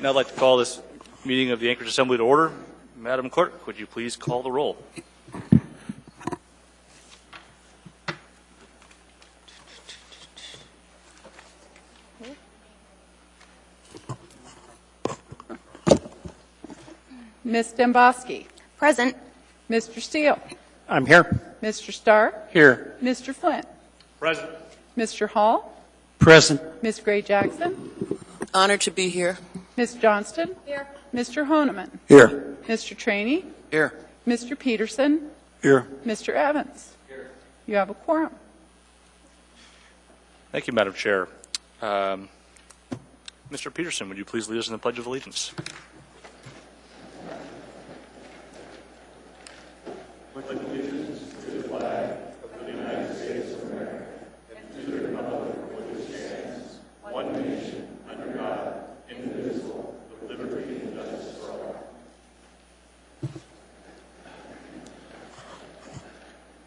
Now I'd like to call this meeting of the Anchorage Assembly to order. Madam Clerk, would you please call the roll? Ms. Dembowski. Present. Mr. Steele. I'm here. Mr. Starr. Here. Mr. Flint. Present. Mr. Hall. Present. Ms. Gray Jackson. Honored to be here. Ms. Johnston. Here. Mr. Honeman. Here. Mr. Trainee. Here. Mr. Peterson. Here. Mr. Evans. Here. You have a quorum. Thank you, Madam Chair. Mr. Peterson, would you please lead us in the Pledge of Allegiance?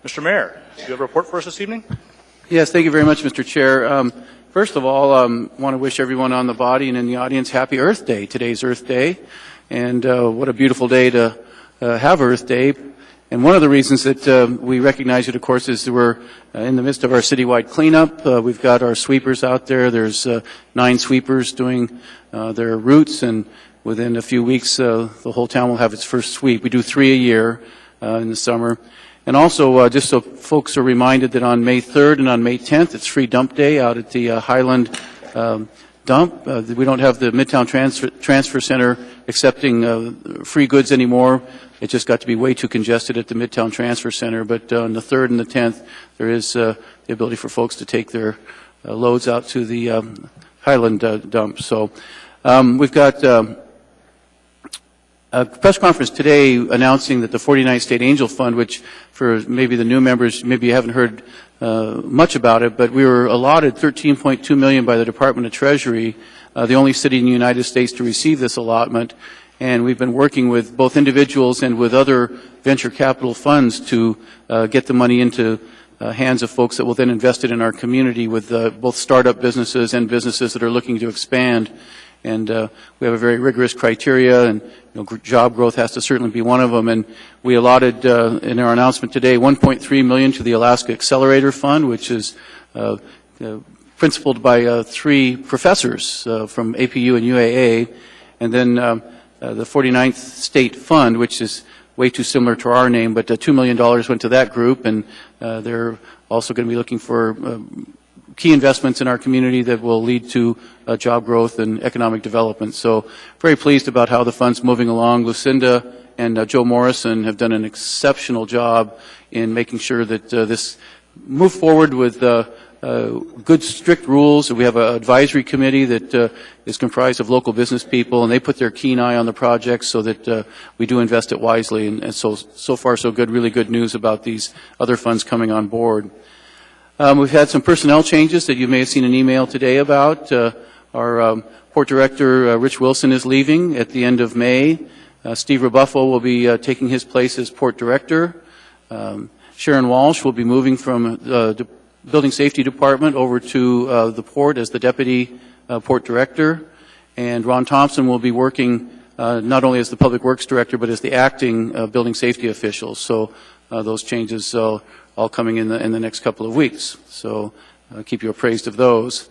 Mr. Mayor, do you have a report for us this evening? Yes, thank you very much, Mr. Chair. First of all, I want to wish everyone on the body and in the audience Happy Earth Day. Today's Earth Day, and what a beautiful day to have Earth Day. And one of the reasons that we recognize it, of course, is that we're in the midst of our citywide cleanup. We've got our sweepers out there. There's 9 sweepers doing their routes, and within a few weeks, the whole town will have its first sweep. We do 3 a year in the summer. And also, just so folks are reminded that on May 3rd and on May 10th, it's free dump day out at the Highland dump. We don't have the Midtown Transfer Center accepting free goods anymore. It just got to be way too congested at the Midtown Transfer Center. But on the 3rd and the 10th, there is the ability for folks to take their loads out to the Highland dump. So we've got a press conference today announcing that the 49th State Angel Fund, which for maybe the new members, maybe you haven't heard much about it, but we were allotted $13.2 million by the Department of Treasury, the only city in the United States to receive this allotment. And we've been working with both individuals and with other venture capital funds to get the money into hands of folks that will then invest it in our community with both startup businesses and businesses that are looking to expand. And we have a very rigorous criteria, and job growth has to certainly be one of them. And we allotted in our announcement today $1.3 million to the Alaska Accelerator Fund, which is principled by 3 professors from APU and UAA, and then the 49th State Fund, which is way too similar to our name, but $2 million went to that group, and they're also going to be looking for key investments in our community that will lead to job growth and economic development. So very pleased about how the fund's moving along. Lucinda and Joe Morrison have done an exceptional job in making sure that this move forward with good, strict rules. We have an advisory committee that is comprised of local business people, and they put their keen eye on the project so that we do invest it wisely. And so far so good, really good news about these other funds coming on board. We've had some personnel changes that you may have seen an email today about. Our Port Director, Rich Wilson, is leaving at the end of May. Steve Rebuffo will be taking his place as Port Director. Sharon Walsh will be moving from the Building Safety Department over to the Port as the Deputy Port Director. And Ron Thompson will be working not only as the Public Works Director, but as the acting Building Safety Official. So those changes all coming in the next couple of weeks. So keep you appraised of those.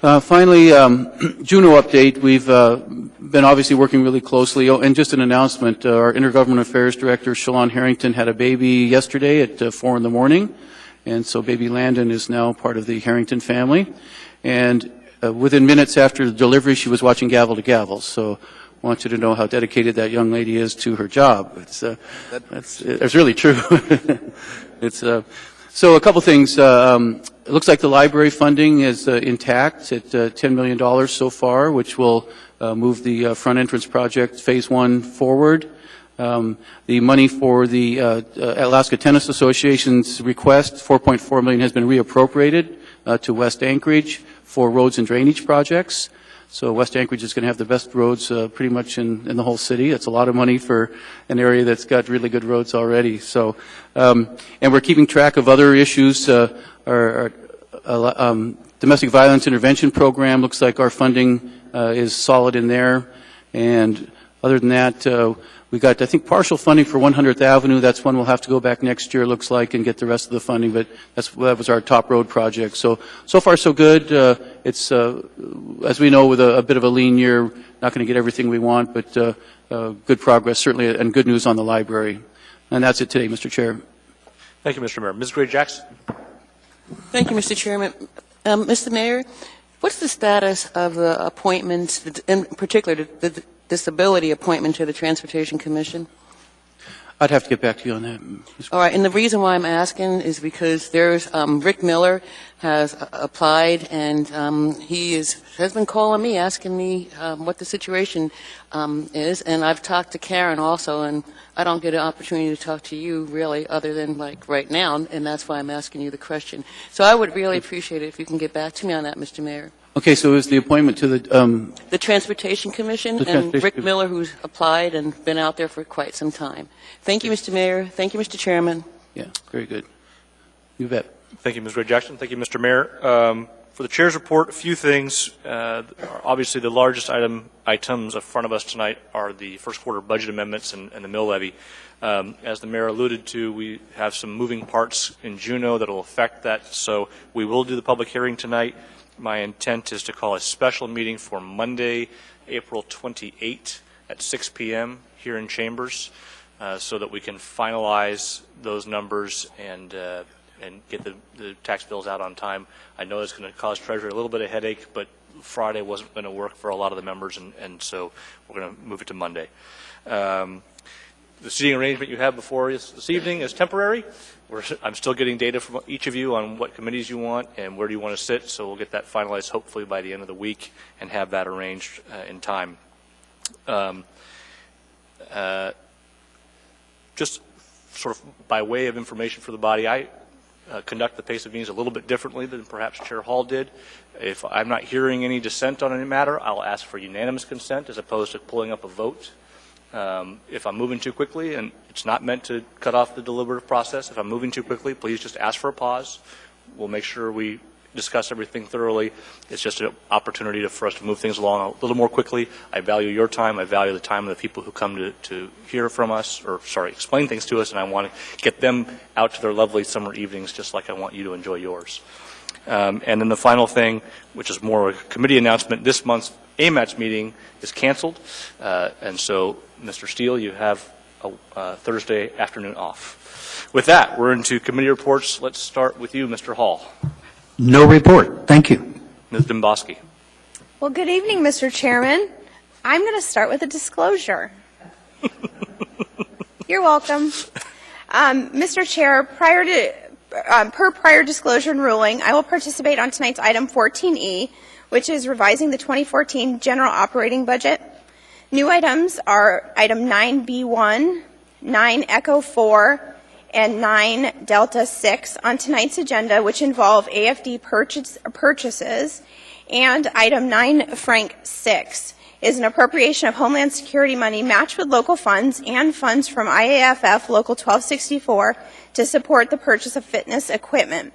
Finally, Juneau update. We've been obviously working really closely. Oh, and just an announcement, our Intergovernmental Affairs Director, Shalon Harrington, had a baby yesterday at 4 in the morning. And so baby Landon is now part of the Harrington family. And within minutes after the delivery, she was watching Gavel to Gavel. So I want you to know how dedicated that young lady is to her job. It's really true. So a couple things. It looks like the library funding is intact at $10 million so far, which will move the front entrance project phase 1 forward. The money for the Alaska Tennis Association's request, $4.4 million, has been reappropriated to West Anchorage for roads and drainage projects. So West Anchorage is going to have the best roads pretty much in the whole city. It's a lot of money for an area that's got really good roads already. So, and we're keeping track of other issues. Our Domestic Violence Intervention Program, looks like our funding is solid in there. And other than that, we got, I think, partial funding for 100th Avenue. That's one we'll have to go back next year, looks like, and get the rest of the funding. But that was our top road project. So far, so good. It's, as we know, with a bit of a lean year, not going to get everything we want, but good progress, certainly, and good news on the library. And that's it today, Mr. Chair. Thank you, Mr. Mayor. Ms. Gray Jackson. Thank you, Mr. Chairman. Mr. Mayor, what's the status of the appointments, in particular the disability appointment to the Transportation Commission? I'd have to get back to you on that. All right, and the reason why I'm asking is because there's Rick Miller has applied, and he has been calling me, asking me what the situation is, and I've talked to Karen also, and I don't get an opportunity to talk to you really other than like right now, and that's why I'm asking you the question. So I would really appreciate it if you can get back to me on that, Mr. Mayor. Okay, so is the appointment to The Transportation Commission The and Transportation Rick Commission. Miller, who's applied and been out there for quite some time. Thank you, Mr. Mayor. Thank you, Mr. Chairman. Yeah, very good. You bet. Thank you, Ms. Gray Jackson. Thank you, Mr. Mayor. For the chair's report, a few things. Obviously, the largest items in front of us tonight are the first quarter budget amendments and the mill levy. As the mayor alluded to, we have some moving parts in Juneau that will affect that, so we will do the public hearing tonight. My intent is to call a special meeting for Monday, April 28 at 6 p.m. here in Chambers, so that we can finalize those numbers and get the tax bills out on time. I know it's going to cause Treasury a little bit of headache, but Friday wasn't going to work for a lot of the members, and so we're going to move it to Monday. The seating arrangement you have before us this evening is temporary. I'm still getting data from each of you on what committees you want and where do you want to sit, so we'll get that finalized hopefully by the end of the week and have that arranged in time. Just sort of by way of information for the body, I conduct the pace of meetings a little bit differently than perhaps Chair Hall did. If I'm not hearing any dissent on any matter, I'll ask for unanimous consent as opposed to pulling up a vote. If I'm moving too quickly, and it's not meant to cut off the deliberative process, if I'm moving too quickly, please just ask for a pause. We'll make sure we discuss everything thoroughly. It's just an opportunity for us to move things along a little more quickly. I value your time. I value the time of the people who come to hear from us, or explain things to us, and I want to get them out to their lovely summer evenings just like I want you to enjoy yours. And then the final thing, which is more of a committee announcement, this month's AMATS meeting is canceled, and so Mr. Steele, you have a Thursday afternoon off. With that, we're into committee reports. Let's start with you, Mr. Hall. No report. Thank you. Ms. Domboski. Well, good evening, Mr. Chairman. I'm going to start with a disclosure. You're welcome. Mr. Chair, per prior disclosure and ruling, I will participate on tonight's item 14E, which is revising the 2014 general operating budget. New items are item 9B1, 9 Echo 4, and 9 Delta 6 on tonight's agenda, which involve AFD purchases, and item 9 Frank 6 is an appropriation of Homeland Security money matched with local funds and funds from IAFF Local 1264 to support the purchase of fitness equipment.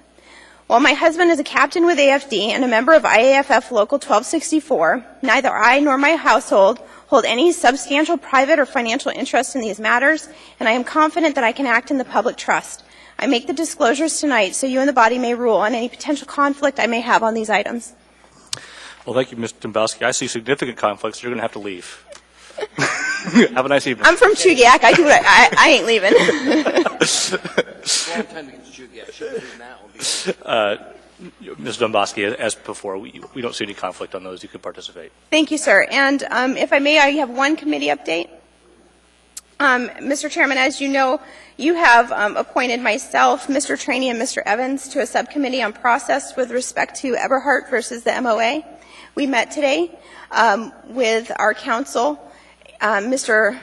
While my husband is a captain with AFD and a member of IAFF Local 1264, neither I nor my household hold any substantial private or financial interest in these matters, and I am confident that I can act in the public trust. I make the disclosures tonight so you and the body may rule on any potential conflict I may have on these items. Well, thank you, Ms. Domboski. I see significant conflicts. You're going to have to leave. Have a nice evening. I'm from Chugiak. I ain't leaving. Ms. Domboski, as before, we don't see any conflict on those. You can participate. Thank you, sir. And if I may, I have one committee update. Mr. Chairman, as you know, you have appointed myself, Mr. Traney, and Mr. Evans to a subcommittee on process with respect to Eberhardt versus the MOA. We met today with our counsel, Mr.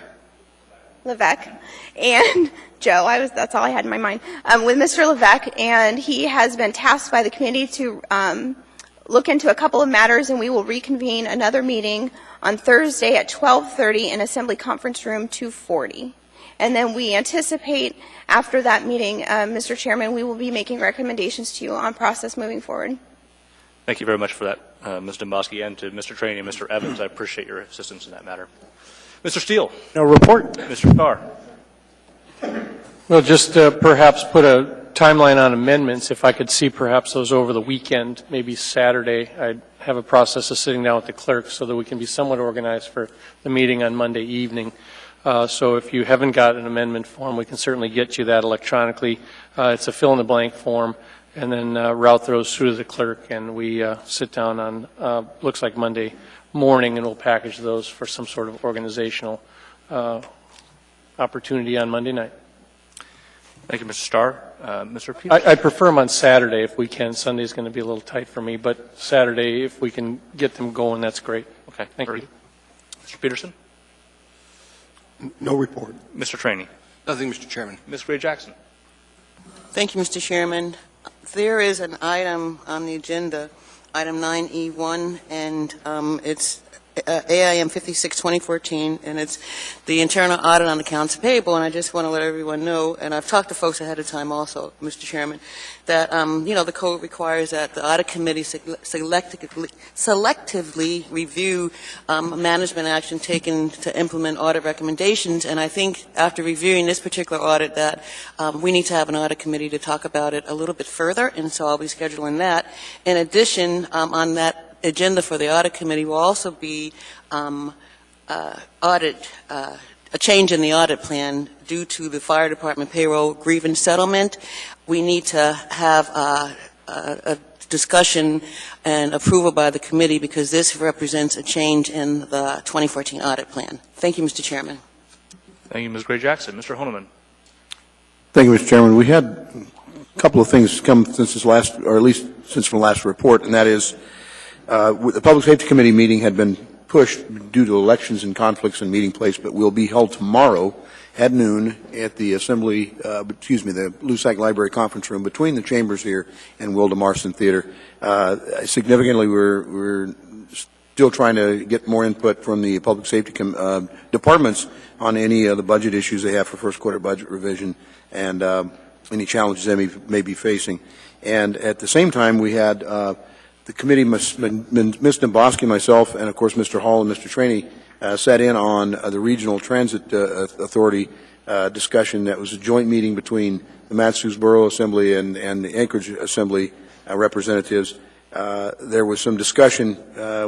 Levesque, and Joe, that's all I had in my mind, with Mr. Levesque, and he has been tasked by the committee to look into a couple of matters, and we will reconvene another meeting on Thursday at 12:30 in Assembly Conference Room 240. And then we anticipate after that meeting, Mr. Chairman, we will be making recommendations to you on process moving forward. Thank you very much for that, Ms. Domboski, and to Mr. Trainee and Mr. Evans. I appreciate your assistance in that matter. Mr. Steele. No report. Mr. Starr. Well, just perhaps put a timeline on amendments. If I could see perhaps those over the weekend, maybe Saturday, I'd have a process of sitting down with the clerk so that we can be somewhat organized for the meeting on Monday evening. So if you haven't got an amendment form, we can certainly get you that electronically. It's a fill-in-the-blank form, and then route those through to the clerk, and we sit down on, looks like Monday morning, and we'll package those for some sort of organizational opportunity on Monday night. Thank you, Mr. Starr. Mr. Peterson. I prefer them on Saturday if we can. Sunday's going to be a little tight for me, but Saturday, if we can get them going, that's great. Okay, Thank very you. good. Mr. Peterson. No report. Mr. Trainee. Nothing, Mr. Chairman. Ms. Gray Jackson. Thank you, Mr. Chairman. There is an item on the agenda, item 9E1, and it's AIM 56-2014, and it's the internal audit on accounts payable, and I just want to let everyone know, and I've talked to folks ahead of time also, Mr. Chairman, that, the code requires that the audit committee selectively review management action taken to implement audit recommendations, and I think after reviewing this particular audit that we need to have an audit committee to talk about it a little bit further, and so I'll be scheduling that. In addition, on that agenda for the audit committee will also be a change in the audit plan due to the fire department payroll grievance settlement. We need to have a discussion and approval by the committee because this represents a change in the 2014 audit plan. Thank you, Mr. Chairman. Thank you, Ms. Gray Jackson. Mr. Honeman. Thank you, Mr. Chairman. We had a couple of things come since this last, or at least since the last report, and that is the Public Safety Committee meeting had been pushed due to elections and conflicts in meeting place, but will be held tomorrow at noon at the the Lusac Library Conference Room between the chambers here and Wilda Marston Theater. Significantly, we're still trying to get more input from the public safety departments on any of the budget issues they have for first quarter budget revision and any challenges they may be facing. And at the same time, we had the committee, Ms. Domboski, myself, and of course Mr. Hall and Mr. Trainee sat in on the Regional Transit Authority discussion. That was a joint meeting between the Matthews Borough Assembly and the Anchorage Assembly representatives. There was some discussion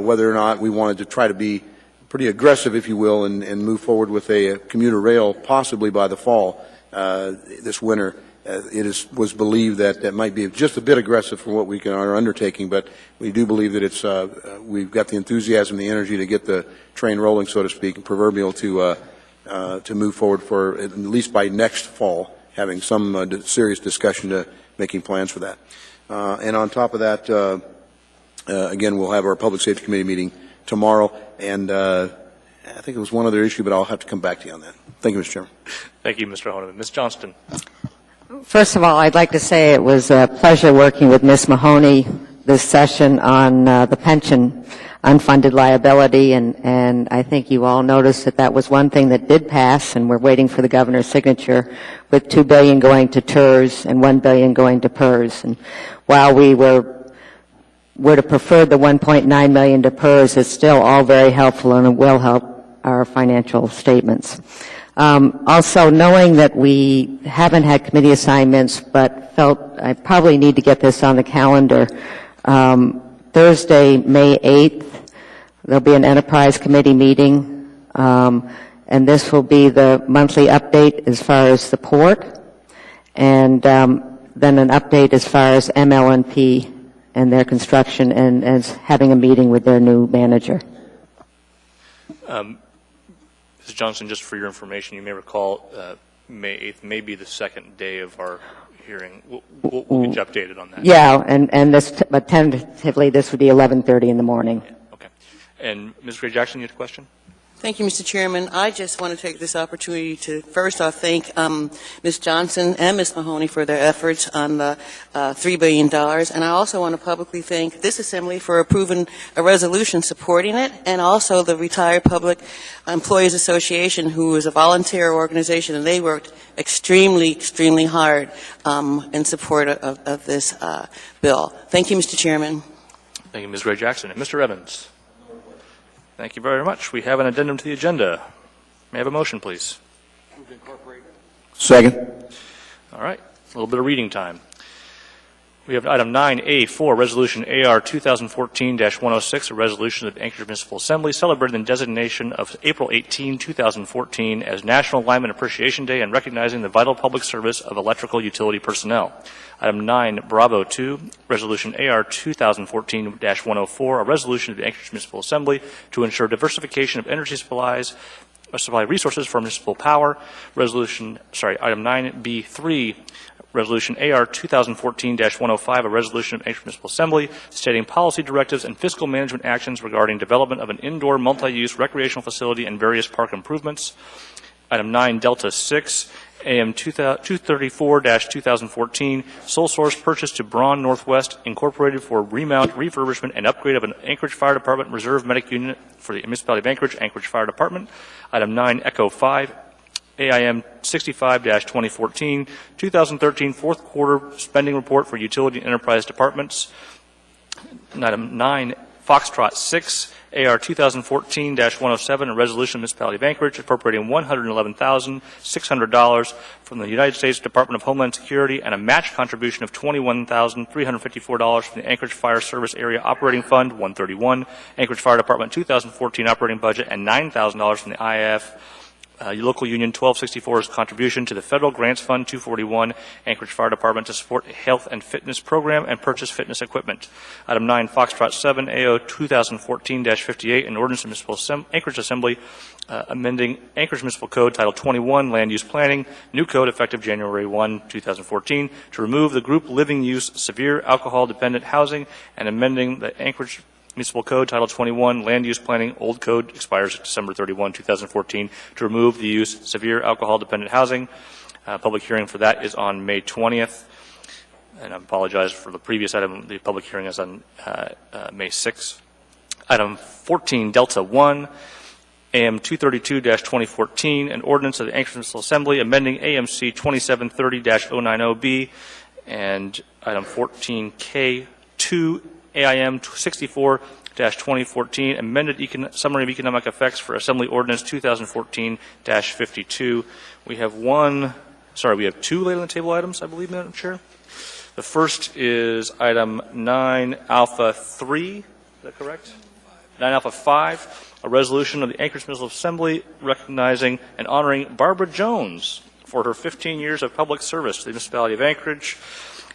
whether or not we wanted to try to be pretty aggressive, if you will, and move forward with a commuter rail possibly by the fall this winter. It was believed that that might be just a bit aggressive for what we are undertaking, but we do believe that we've got the enthusiasm, the energy to get the train rolling, so to speak, and proverbial to move forward for at least by next fall, having some serious discussion to making plans for that. And on top of that, again, we'll have our Public Safety Committee meeting tomorrow, and I think it was one other issue, but I'll have to come back to you on that. Thank you, Mr. Chairman. Thank you, Mr. Honeman. Ms. Johnston. First of all, I'd like to say it was a pleasure working with Ms. Mahoney this session on the pension unfunded liability, and I think you all noticed that that was one thing that did pass, and we're waiting for the governor's signature, with $2 billion going to TERS and $1 billion going to PERS. And while we would have preferred the $1.9 million to PERS, it's still all very helpful, and it will help our financial statements. Also, knowing that we haven't had committee assignments, but felt I probably need to get this on the calendar, Thursday, May 8th, there'll be an enterprise committee meeting, and this will be the monthly update as far as the port, and then an update as far as ML&P and their construction, and as having a meeting with their new manager. Ms. Johnson, just for your information, you may recall May 8th may be the second day of our hearing. We'll get you updated on that. Yeah, and this, but tentatively this would be 11:30 in the morning. Yeah, okay. And Ms. Gray Jackson, you had a question? Thank you, Mr. Chairman. I just want to take this opportunity to first off thank Ms. Johnson and Ms. Mahoney for their efforts on the $3 billion. And I also want to publicly thank this Assembly for approving a resolution supporting it, and also the Retired Public Employees Association, who is a volunteer organization, and they worked extremely, extremely hard in support of this bill. Thank you, Mr. Chairman. Thank you, Ms. Gray Jackson. And Mr. Evans? Thank you very much. We have an addendum to the agenda. May I have a motion, please? Second. All right, a little bit of reading time. We have item 9A4, Resolution AR 2014-106, a resolution of the Anchorage Municipal Assembly celebrating the designation of April 18, 2014 as National Lineman Appreciation Day and recognizing the vital public service of electrical utility personnel. Item 9, Bravo 2, Resolution AR 2014-104, a resolution of the Anchorage Municipal Assembly to ensure diversification of energy supply resources for municipal power. Item 9B3, Resolution AR 2014-105, a resolution of Anchorage Municipal Assembly stating policy directives and fiscal management actions regarding development of an indoor multi-use recreational facility and various park improvements. Item 9 Delta 6, AM 234-2014, sole source purchase to Braun Northwest Incorporated for remount, refurbishment, and upgrade of an Anchorage Fire Department Reserve Medic Unit for the Municipality of Anchorage Fire Department. Item 9 Echo 5, AIM 65-2014, 2013 fourth quarter spending report for utility and enterprise departments. And item 9 Foxtrot 6, AR 2014-107, a resolution of the Municipality of Anchorage appropriating $111,600 from the United States Department of Homeland Security and a match contribution of $21,354 from the Anchorage Fire Service Area Operating Fund 131, Anchorage Fire Department 2014 operating budget, and $9,000 from the IAF Local Union 1264's contribution to the Federal Grants Fund 241, Anchorage Fire Department to support a health and fitness program and purchase fitness equipment. Item 9, Foxtrot 7, AO 2014-58, an ordinance of Municipal Anchorage Assembly amending Anchorage Municipal Code Title 21, Land Use Planning, new code effective January 1, 2014, to remove the group living use severe alcohol-dependent housing and amending the Anchorage Municipal Code Title 21, Land Use Planning, old code expires December 31, 2014, to remove the use severe alcohol-dependent housing. Public hearing for that is on May 20th. And I apologize for the previous item. The public hearing is on May 6th. Item 14, Delta 1, AM 232-2014, an ordinance of the Anchorage Municipal Assembly amending AMC 2730-090B, and item 14K2, AIM 64-2014, amended summary of economic effects for Assembly Ordinance 2014-52. We have two laid on the table items, I believe, Madam Chair. The first is item 9 Alpha 3, is that correct? 9 Alpha 5, a resolution of the Anchorage Municipal Assembly recognizing and honoring Barbara Jones for her 15 years of public service to the Municipality of Anchorage.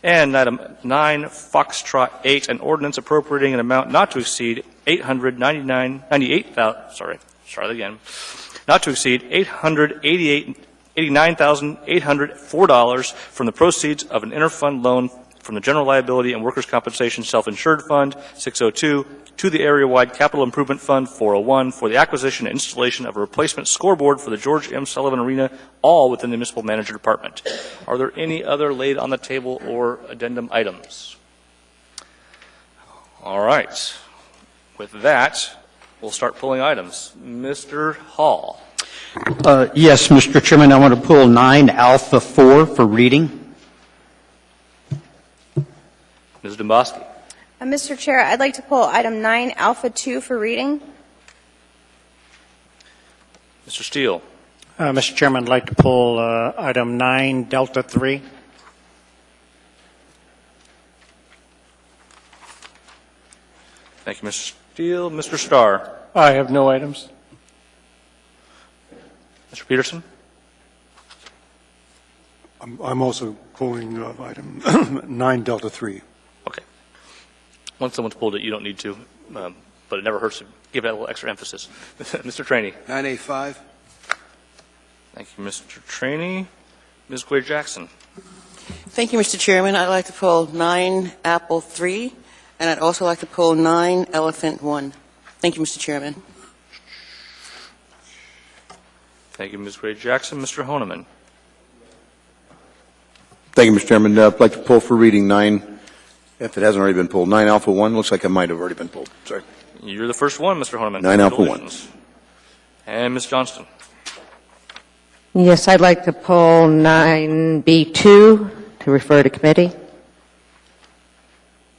And item 9, Foxtrot 8, an ordinance appropriating an amount not to exceed $89,804 from the proceeds of an interfund loan from the General Liability and Workers' Compensation Self-Insured Fund 602 to the Area-Wide Capital Improvement Fund 401 for the acquisition and installation of a replacement scoreboard for the George M. Sullivan Arena, all within the Municipal Manager Department. Are there any other laid on the table or addendum items? All right. With that, we'll start pulling items. Mr. Hall. Yes, Mr. Chairman, I want to pull 9 Alpha 4 for reading. Ms. Domboski. Mr. Chair, I'd like to pull item 9 Alpha 2 for reading. Mr. Steele. Mr. Chairman, I'd like to pull item 9 Delta 3. Thank you, Mr. Steele. Mr. Starr. I have no items. Mr. Peterson. I'm also pulling item 9 Delta 3. Okay. Once someone's pulled it, you don't need to, but it never hurts to give it a little extra emphasis. Mr. Trainee. 9A5. Thank you, Mr. Trainee. Ms. Gray Jackson. Thank you, Mr. Chairman. I'd like to pull 9 Apple 3, and I'd also like to pull 9 Elephant 1. Thank you, Mr. Chairman. Thank you, Ms. Gray Jackson. Mr. Honeman. Thank you, Mr. Chairman. I'd like to pull for reading 9, if it hasn't already been pulled, 9 Alpha 1. Looks like it might have already been pulled. Sorry. You're the first one, Mr. Honeman. 9 Alpha 1. And Ms. Johnston. Yes, I'd like to pull 9B2 to refer to committee.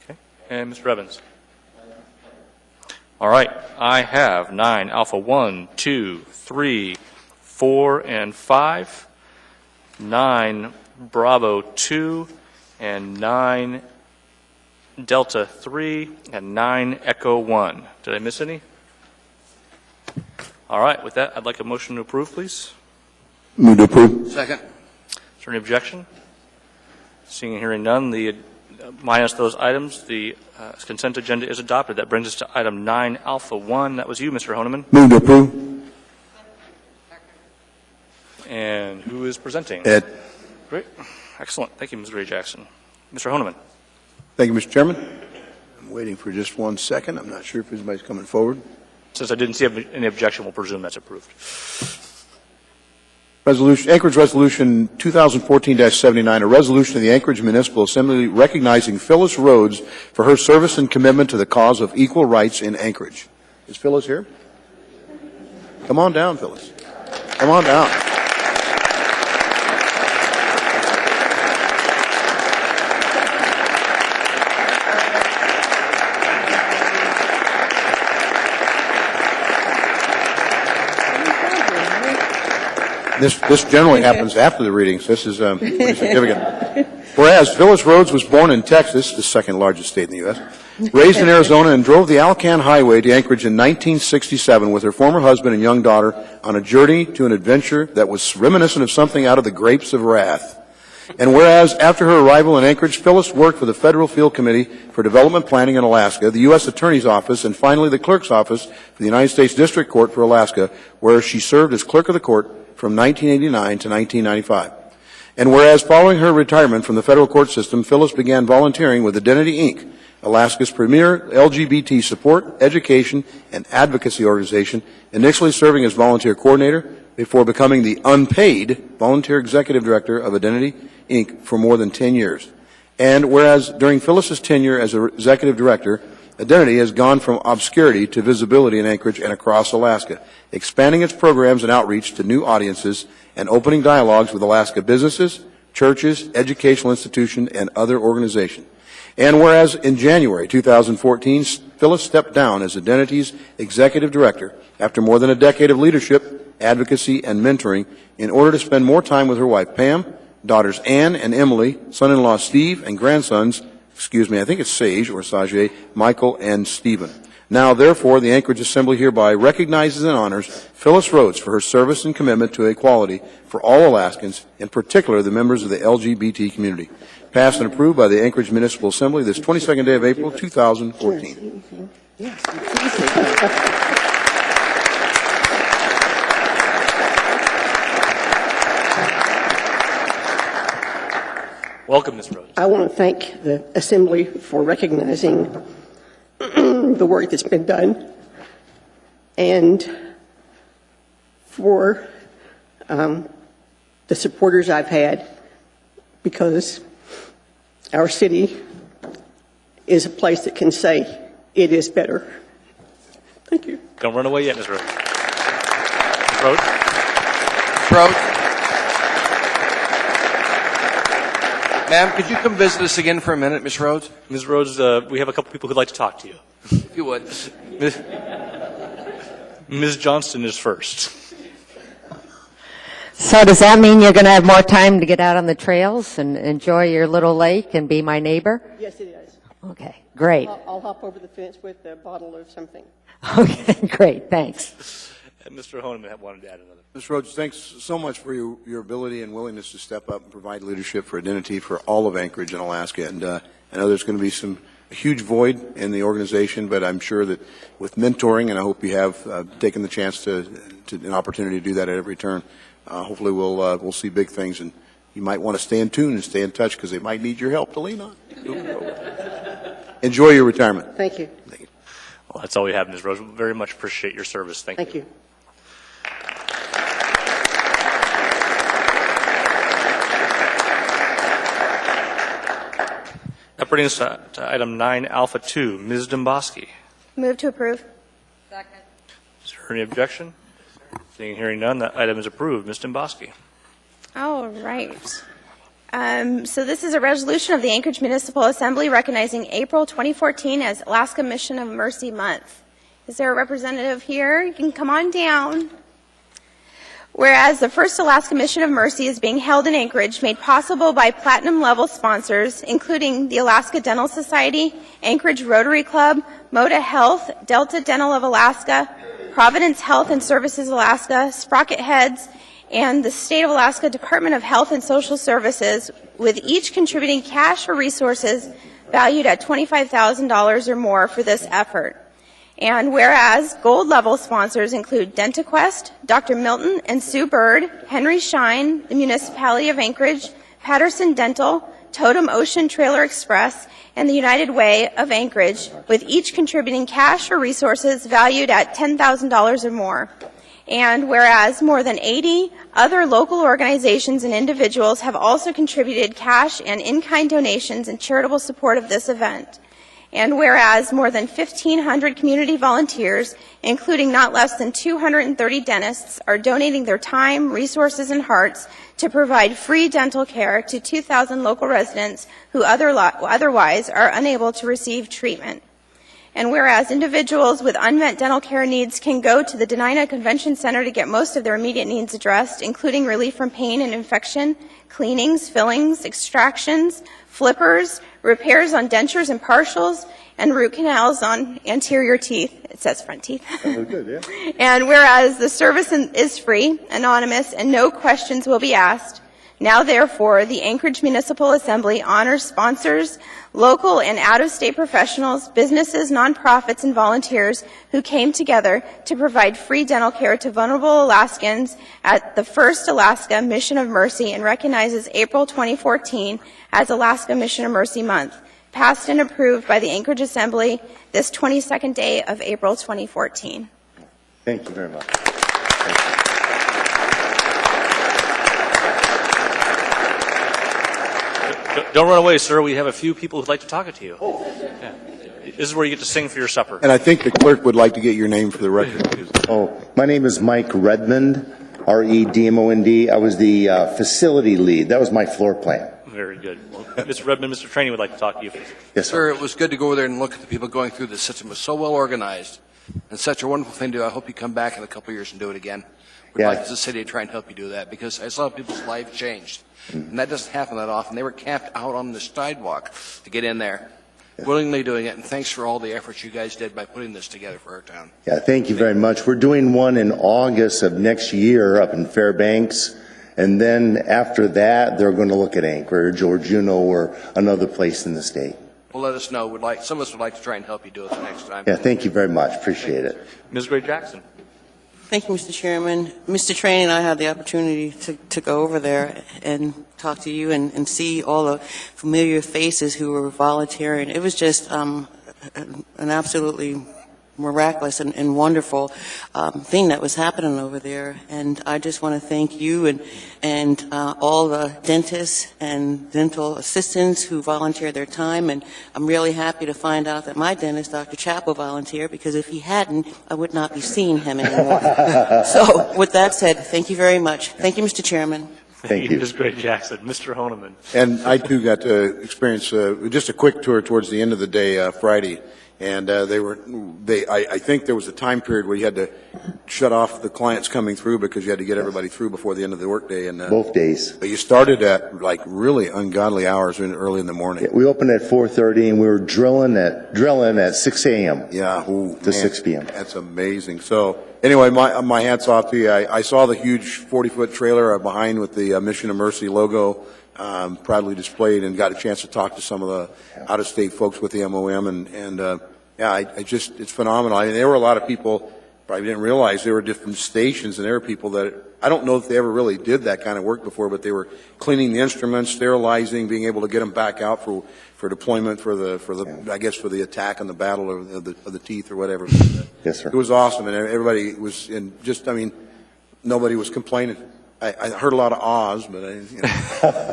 Okay. And Mr. Evans. All right, I have 9 Alpha 1, 2, 3, 4, and 5, 9 Bravo 2, and 9 Delta 3, and 9 Echo 1. Did I miss any? All right, with that, I'd like a motion to approve, please. Move to approve. Second. Is there any objection? Seeing and hearing none, minus those items, the consent agenda is adopted. That brings us to item 9 Alpha 1. That was you, Mr. Honeman. Move to approve. And who is presenting? Ed. Great. Excellent. Thank you, Ms. Ray Jackson. Mr. Honeman. Thank you, Mr. Chairman. I'm waiting for just 1 second. I'm not sure if anybody's coming forward. Since I didn't see any objection, we'll presume that's approved. Anchorage Resolution 2014-79, a resolution of the Anchorage Municipal Assembly recognizing Phyllis Rhodes for her service and commitment to the cause of equal rights in Anchorage. Is Phyllis here? Come on down, Phyllis. Come on down. This generally happens after the readings. This is pretty significant. Whereas Phyllis Rhodes was born in Texas, the second largest state in the U.S., raised in Arizona, and drove the Alcan Highway to Anchorage in 1967 with her former husband and young daughter on a journey to an adventure that was reminiscent of something out of the Grapes of Wrath. And whereas after her arrival in Anchorage, Phyllis worked for the Federal Field Committee for Development Planning in Alaska, the U.S. Attorney's Office, and finally the Clerk's Office for the United States District Court for Alaska, where she served as Clerk of the Court from 1989 to 1995. And whereas following her retirement from the federal court system, Phyllis began volunteering with Identity, Inc., Alaska's premier LGBT support, education, and advocacy organization, initially serving as volunteer coordinator before becoming the unpaid volunteer executive director of Identity, Inc. for more than 10 years. And whereas during Phyllis's tenure as executive director, Identity has gone from obscurity to visibility in Anchorage and across Alaska, expanding its programs and outreach to new audiences and opening dialogues with Alaska businesses, churches, educational institutions, and other organizations. And whereas in January 2014, Phyllis stepped down as Identity's executive director after more than a decade of leadership, advocacy, and mentoring in order to spend more time with her wife Pam, daughters Ann and Emily, son-in-law Steve, and grandsons, I think it's Sage or Sajay, Michael, and Stephen. Now, therefore, the Anchorage Assembly hereby recognizes and honors Phyllis Rhodes for her service and commitment to equality for all Alaskans, in particular the members of the LGBT community. Passed and approved by the Anchorage Municipal Assembly this 22nd day of April, 2014. Welcome, Ms. Rhodes. I want to thank the Assembly for recognizing the work that's been done and for the supporters I've had, because our city is a place that can say it is better. Thank you. Don't run away yet, Ms. Rhodes. Ms. Rhodes? Rhodes? Ma'am, could you come visit us again for a minute, Ms. Rhodes? Ms. Rhodes, we have a couple people who'd like to talk to you. If you would. Ms. Johnston is first. So does that mean you're going to have more time to get out on the trails and enjoy your little lake and be my neighbor? Yes, it is. Okay, great. I'll hop over the fence with a bottle of something. Okay, great, thanks. And Mr. Honeman wanted to add another. Ms. Rhodes, thanks so much for your ability and willingness to step up and provide leadership for Identity for all of Anchorage and Alaska. And I know there's going to be a huge void in the organization, but I'm sure that with mentoring, and I hope you have taken the chance to an opportunity to do that at every turn, hopefully we'll see big things. And you might want to stay in tune and stay in touch because they might need your help to lean on. Enjoy your retirement. Thank you. Thank you. Well, that's all we have, Ms. Rhodes. We very much appreciate your service. Thank you. That brings us to item 9 Alpha 2, Ms. Domboski. Move to approve. Second. Is there any objection? Seeing and hearing none, that item is approved. Ms. Domboski. All right. So this is a resolution of the Anchorage Municipal Assembly recognizing April 2014 as Alaska Mission of Mercy Month. Is there a representative here? You can come on down. Whereas the first Alaska Mission of Mercy is being held in Anchorage, made possible by platinum-level sponsors, including the Alaska Dental Society, Anchorage Rotary Club, Moda Health, Delta Dental of Alaska, Providence Health and Services Alaska, Sprocket Heads, and the State of Alaska Department of Health and Social Services, with each contributing cash or resources valued at $25,000 or more for this effort. And whereas gold-level sponsors include DentaQuest, Dr. Milton and Sue Bird, Henry Schein, the Municipality of Anchorage, Patterson Dental, Totem Ocean Trailer Express, and the United Way of Anchorage, with each contributing cash or resources valued at $10,000 or more. And whereas more than 80 other local organizations and individuals have also contributed cash and in-kind donations in charitable support of this event. And whereas more than 1,500 community volunteers, including not less than 230 dentists, are donating their time, resources, and hearts to provide free dental care to 2,000 local residents who otherwise are unable to receive treatment. And whereas individuals with unmet dental care needs can go to the Denina Convention Center to get most of their immediate needs addressed, including relief from pain and infection, cleanings, fillings, extractions, flippers, repairs on dentures and partials, and root canals on anterior teeth. It says front teeth. Good, yeah. And whereas the service is free, anonymous, and no questions will be asked, now therefore the Anchorage Municipal Assembly honors sponsors, local and out-of-state professionals, businesses, nonprofits, and volunteers who came together to provide free dental care to vulnerable Alaskans at the first Alaska Mission of Mercy, and recognizes April 2014 as Alaska Mission of Mercy Month, passed and approved by the Anchorage Assembly this 22nd day of April 2014. Thank you very much. Don't run away, sir. We have a few people who'd like to talk to you. Yeah. This is where you get to sing for your supper. And I think the clerk would like to get your name for the record. My name is Mike Redmond, R-E-D-M-O-N-D. I was the facility lead. That was my floor plan. Very good. Well, Mr. Redmond, Mr. Trainee would like to talk to you. Yes, Sir, it was good to go over there and look at the people going through the system. It was so well organized and such a wonderful thing to do. I hope you come back in a couple of years and do it again. We'd like as a city to try and help you do that, because I saw people's lives changed. And that doesn't happen that often. They were camped out on the sidewalk to get in there, willingly doing it. And thanks for all the efforts you guys did by putting this together for our town. Yeah, thank you very much. We're doing one in August of next year up in Fairbanks. And then after that, they're going to look at Anchorage or Juneau or another place in the state. Well, let us know. Some of us would like to try and help you do it the next time. Yeah, thank you very much. Appreciate it. Ms. Gray Jackson. Thank you, Mr. Chairman. Mr. Trainee and I had the opportunity to go over there and talk to you and see all the familiar faces who were volunteering. It was just an absolutely miraculous and wonderful thing that was happening over there. And I just want to thank you and all the dentists and dental assistants who volunteered their time. And I'm really happy to find out that my dentist, Dr. Chappell, volunteered, because if he hadn't, I would not be seeing him anymore. So with that said, thank you very much. Thank you, Mr. Chairman. Thank you. Ms. Gray Jackson. Mr. Honeman. And I, too, got to experience just a quick tour towards the end of the day, Friday. And I think there was a time period where you had to shut off the clients coming through because you had to get everybody through before the end of the workday. And both days. But you started at like really ungodly hours early in the morning. Yeah, we opened at 4:30 and we were drilling at 6 a.m. Yeah, to 6 p.m. That's amazing. So anyway, my hats off to you. I saw the huge 40-foot trailer behind with the Mission of Mercy logo proudly displayed, and got a chance to talk to some of the out-of-state folks with the MOM, and it's phenomenal. I mean, there were a lot of people probably didn't realize there were different stations, and there were people that I don't know if they ever really did that kind of work before, but they were cleaning the instruments, sterilizing, being able to get them back out for deployment for the attack and the battle of the teeth or whatever. Yes, sir. It was awesome, and everybody was nobody was complaining. I heard a lot of ahs, but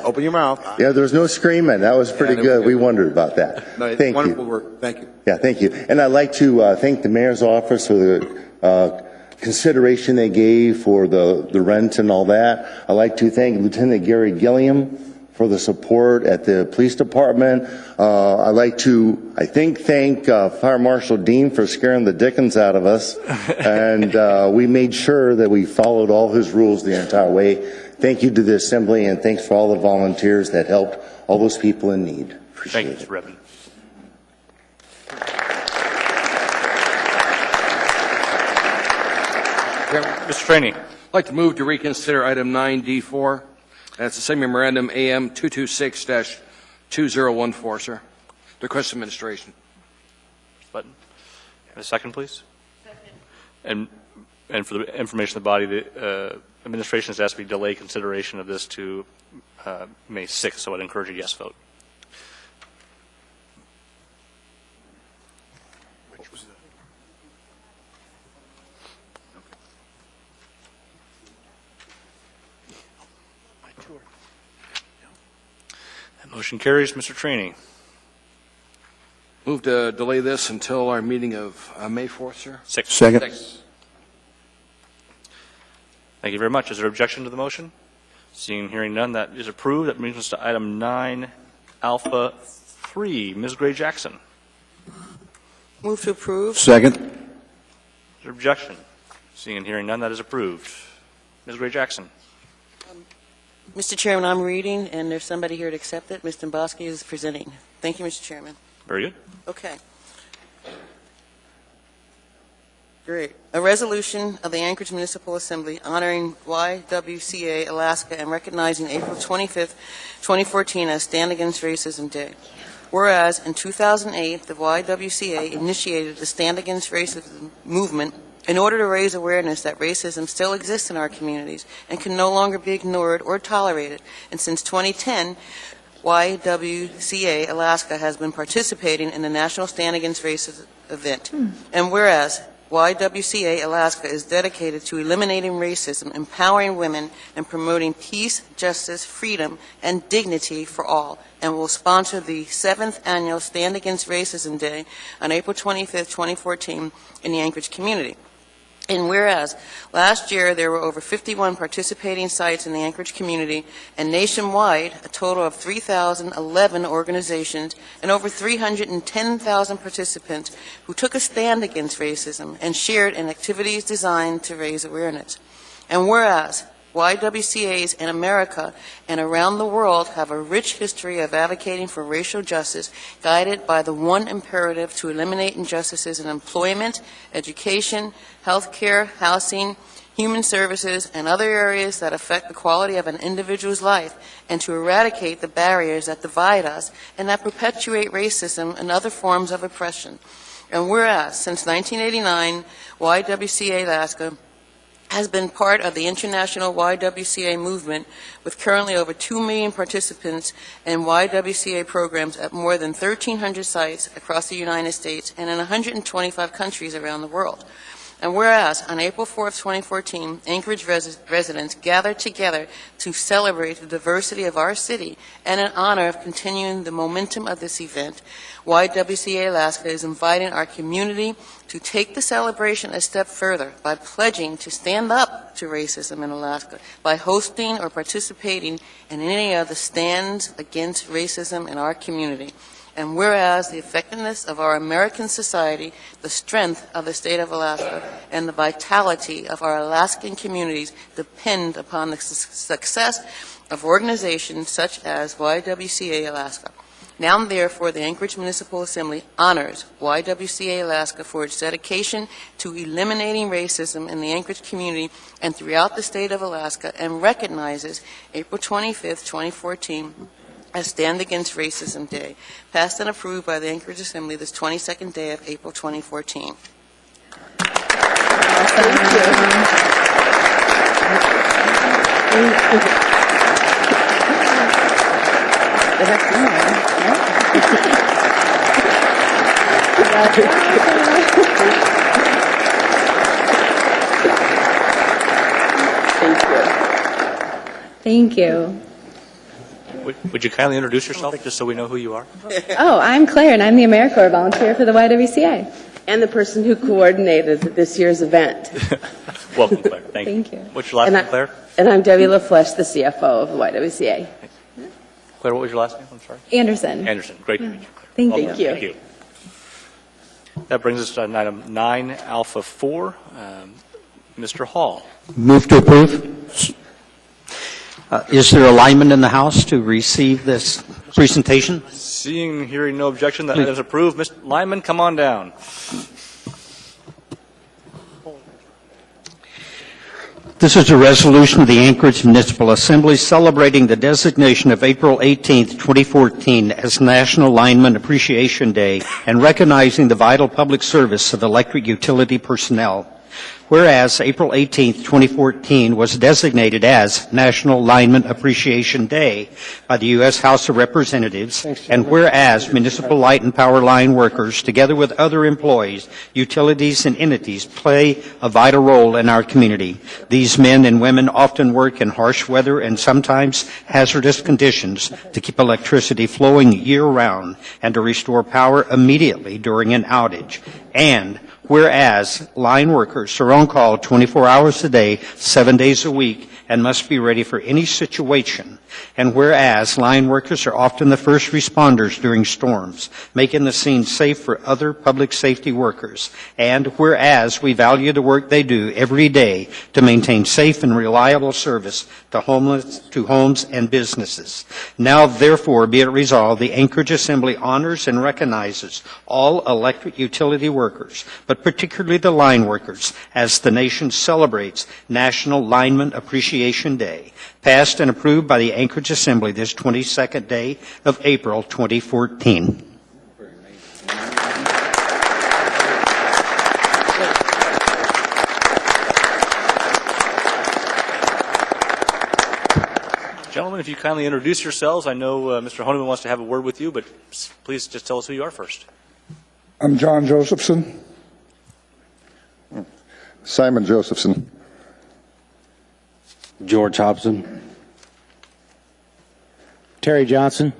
open your mouth. Yeah, there was no screaming. That was pretty good. We wondered about that. No, thank wonderful you. Work. Thank you. Yeah, thank you. And I'd like to thank the mayor's office for the consideration they gave for the rent and all that. I'd like to thank Lieutenant Gary Gilliam for the support at the police department. I'd like to, thank Fire Marshal Dean for scaring the dickens out of us. And we made sure that we followed all his rules the entire way. Thank you to the Assembly, and thanks for all the volunteers that helped all those people in need. Appreciate Thank you, Mr. Revin. Mr. Trainee. I'd like to move to reconsider item 9D4. That's the same memorandum AM 226-2014, sir. Request administration. Button. A second, please. Second. And for the information of the body, the administration has asked me to delay consideration of this to May 6th, so I'd encourage a yes vote. That motion carries. Mr. Trainee. Move to delay this until our meeting of May 4th, sir. Second. Thank you very much. Is there objection to the motion? Seeing and hearing none, that is approved. That brings us to item 9 Alpha 3. Ms. Gray Jackson. Move to approve. Second. Is there objection? Seeing and hearing none, that is approved. Ms. Gray Jackson. Mr. Chairman, I'm reading, and there's somebody here to accept it. Mr. Domboski is presenting. Thank you, Mr. Chairman. Very good. Okay. Great. A resolution of the Anchorage Municipal Assembly honoring YWCA Alaska and recognizing April 25th, 2014 as Stand Against Racism Day. Whereas in 2008, the YWCA initiated the Stand Against Racism movement in order to raise awareness that racism still exists in our communities and can no longer be ignored or tolerated. And since 2010, YWCA Alaska has been participating in the National Stand Against Racism event. And whereas YWCA Alaska is dedicated to eliminating racism, empowering women, and promoting peace, justice, freedom, and dignity for all, and will sponsor the 7th annual Stand Against Racism Day on April 25th, 2014 in the Anchorage community. And whereas last year there were over 51 participating sites in the Anchorage community, and nationwide a total of 3,011 organizations and over 310,000 participants who took a stand against racism and shared in activities designed to raise awareness. And whereas YWCAs in America and around the world have a rich history of advocating for racial justice, guided by the one imperative to eliminate injustices in employment, education, healthcare, housing, human services, and other areas that affect the quality of an individual's life, and to eradicate the barriers that divide us and that perpetuate racism and other forms of oppression. And whereas, since 1989, YWCA Alaska has been part of the international YWCA movement, with currently over 2 million participants in YWCA programs at more than 1,300 sites across the United States and in 125 countries around the world. And whereas on April 4th, 2014, Anchorage residents gathered together to celebrate the diversity of our city and in honor of continuing the momentum of this event, YWCA Alaska is inviting our community to take the celebration a step further by pledging to stand up to racism in Alaska by hosting or participating in any of the stands against racism in our community. And whereas the effectiveness of our American society, the strength of the state of Alaska, and the vitality of our Alaskan communities depend upon the success of organizations such as YWCA Alaska. Now and therefore, the Anchorage Municipal Assembly honors YWCA Alaska for its dedication to eliminating racism in the Anchorage community and throughout the state of Alaska, and recognizes April 25th, 2014, as Stand Against Racism Day, passed and approved by the Anchorage Assembly this 22nd day of April 2014. Thank you. Would you kindly introduce yourself, just so we know who you are? Oh, I'm Claire, and I'm the AmeriCorps volunteer for the YWCA. And the person who coordinated this year's event. Welcome, Claire. Thank you. What's your last name, Claire? And I'm Debbie LaFleche, the CFO of the YWCA. Claire, what was your last name? I'm sorry. Anderson. Anderson. Great to meet you. Thank Welcome. you. Thank you. That brings us to item 9 Alpha 4. Mr. Hall. Move to approve. Is there alignment in the House to receive this presentation? Seeing and hearing no objection, that item is approved. Mr. Lyman, come on down. This is a resolution of the Anchorage Municipal Assembly celebrating the designation of April 18, 2014 as National Lineman Appreciation Day and recognizing the vital public service of electric utility personnel. Whereas April 18, 2014 was designated as National Lineman Appreciation Day by the U.S. House of Representatives, and whereas municipal light and power line workers, together with other employees, utilities, and entities, play a vital role in our community. These men and women often work in harsh weather and sometimes hazardous conditions to keep electricity flowing year-round and to restore power immediately during an outage. And whereas line workers are on call 24 hours a day, 7 days a week, and must be ready for any situation. And whereas line workers are often the first responders during storms, making the scene safe for other public safety workers. And whereas we value the work they do every day to maintain safe and reliable service to homes and businesses. Now, therefore, be it resolved, the Anchorage Assembly honors and recognizes all electric utility workers, but particularly the line workers, as the nation celebrates National Lineman Appreciation Day, passed and approved by the Anchorage Assembly this 22nd day of April 2014. Gentlemen, if you kindly introduce yourselves. I know Mr. Honeman wants to have a word with you, but please just tell us who you are first. I'm John Josephson. Simon Josephson. George Hobson. Terry Johnson.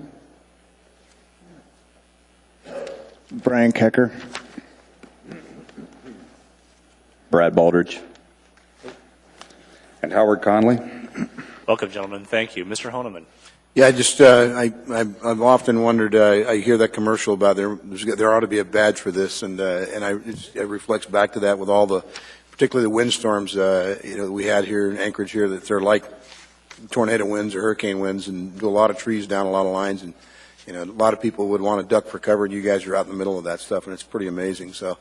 Brian Kecker. Brad Baldridge. And Howard Conley. Welcome, gentlemen. Thank you. Mr. Honeman. Yeah, I've often wondered. I hear that commercial about there ought to be a badge for this, and it reflects back to that with all the, particularly the windstorms we had here in Anchorage here, that they're like tornado winds or hurricane winds, and do a lot of trees down a lot of lines, and a lot of people would want to duck for cover, and you guys are out in the middle of that stuff, and it's pretty amazing. So,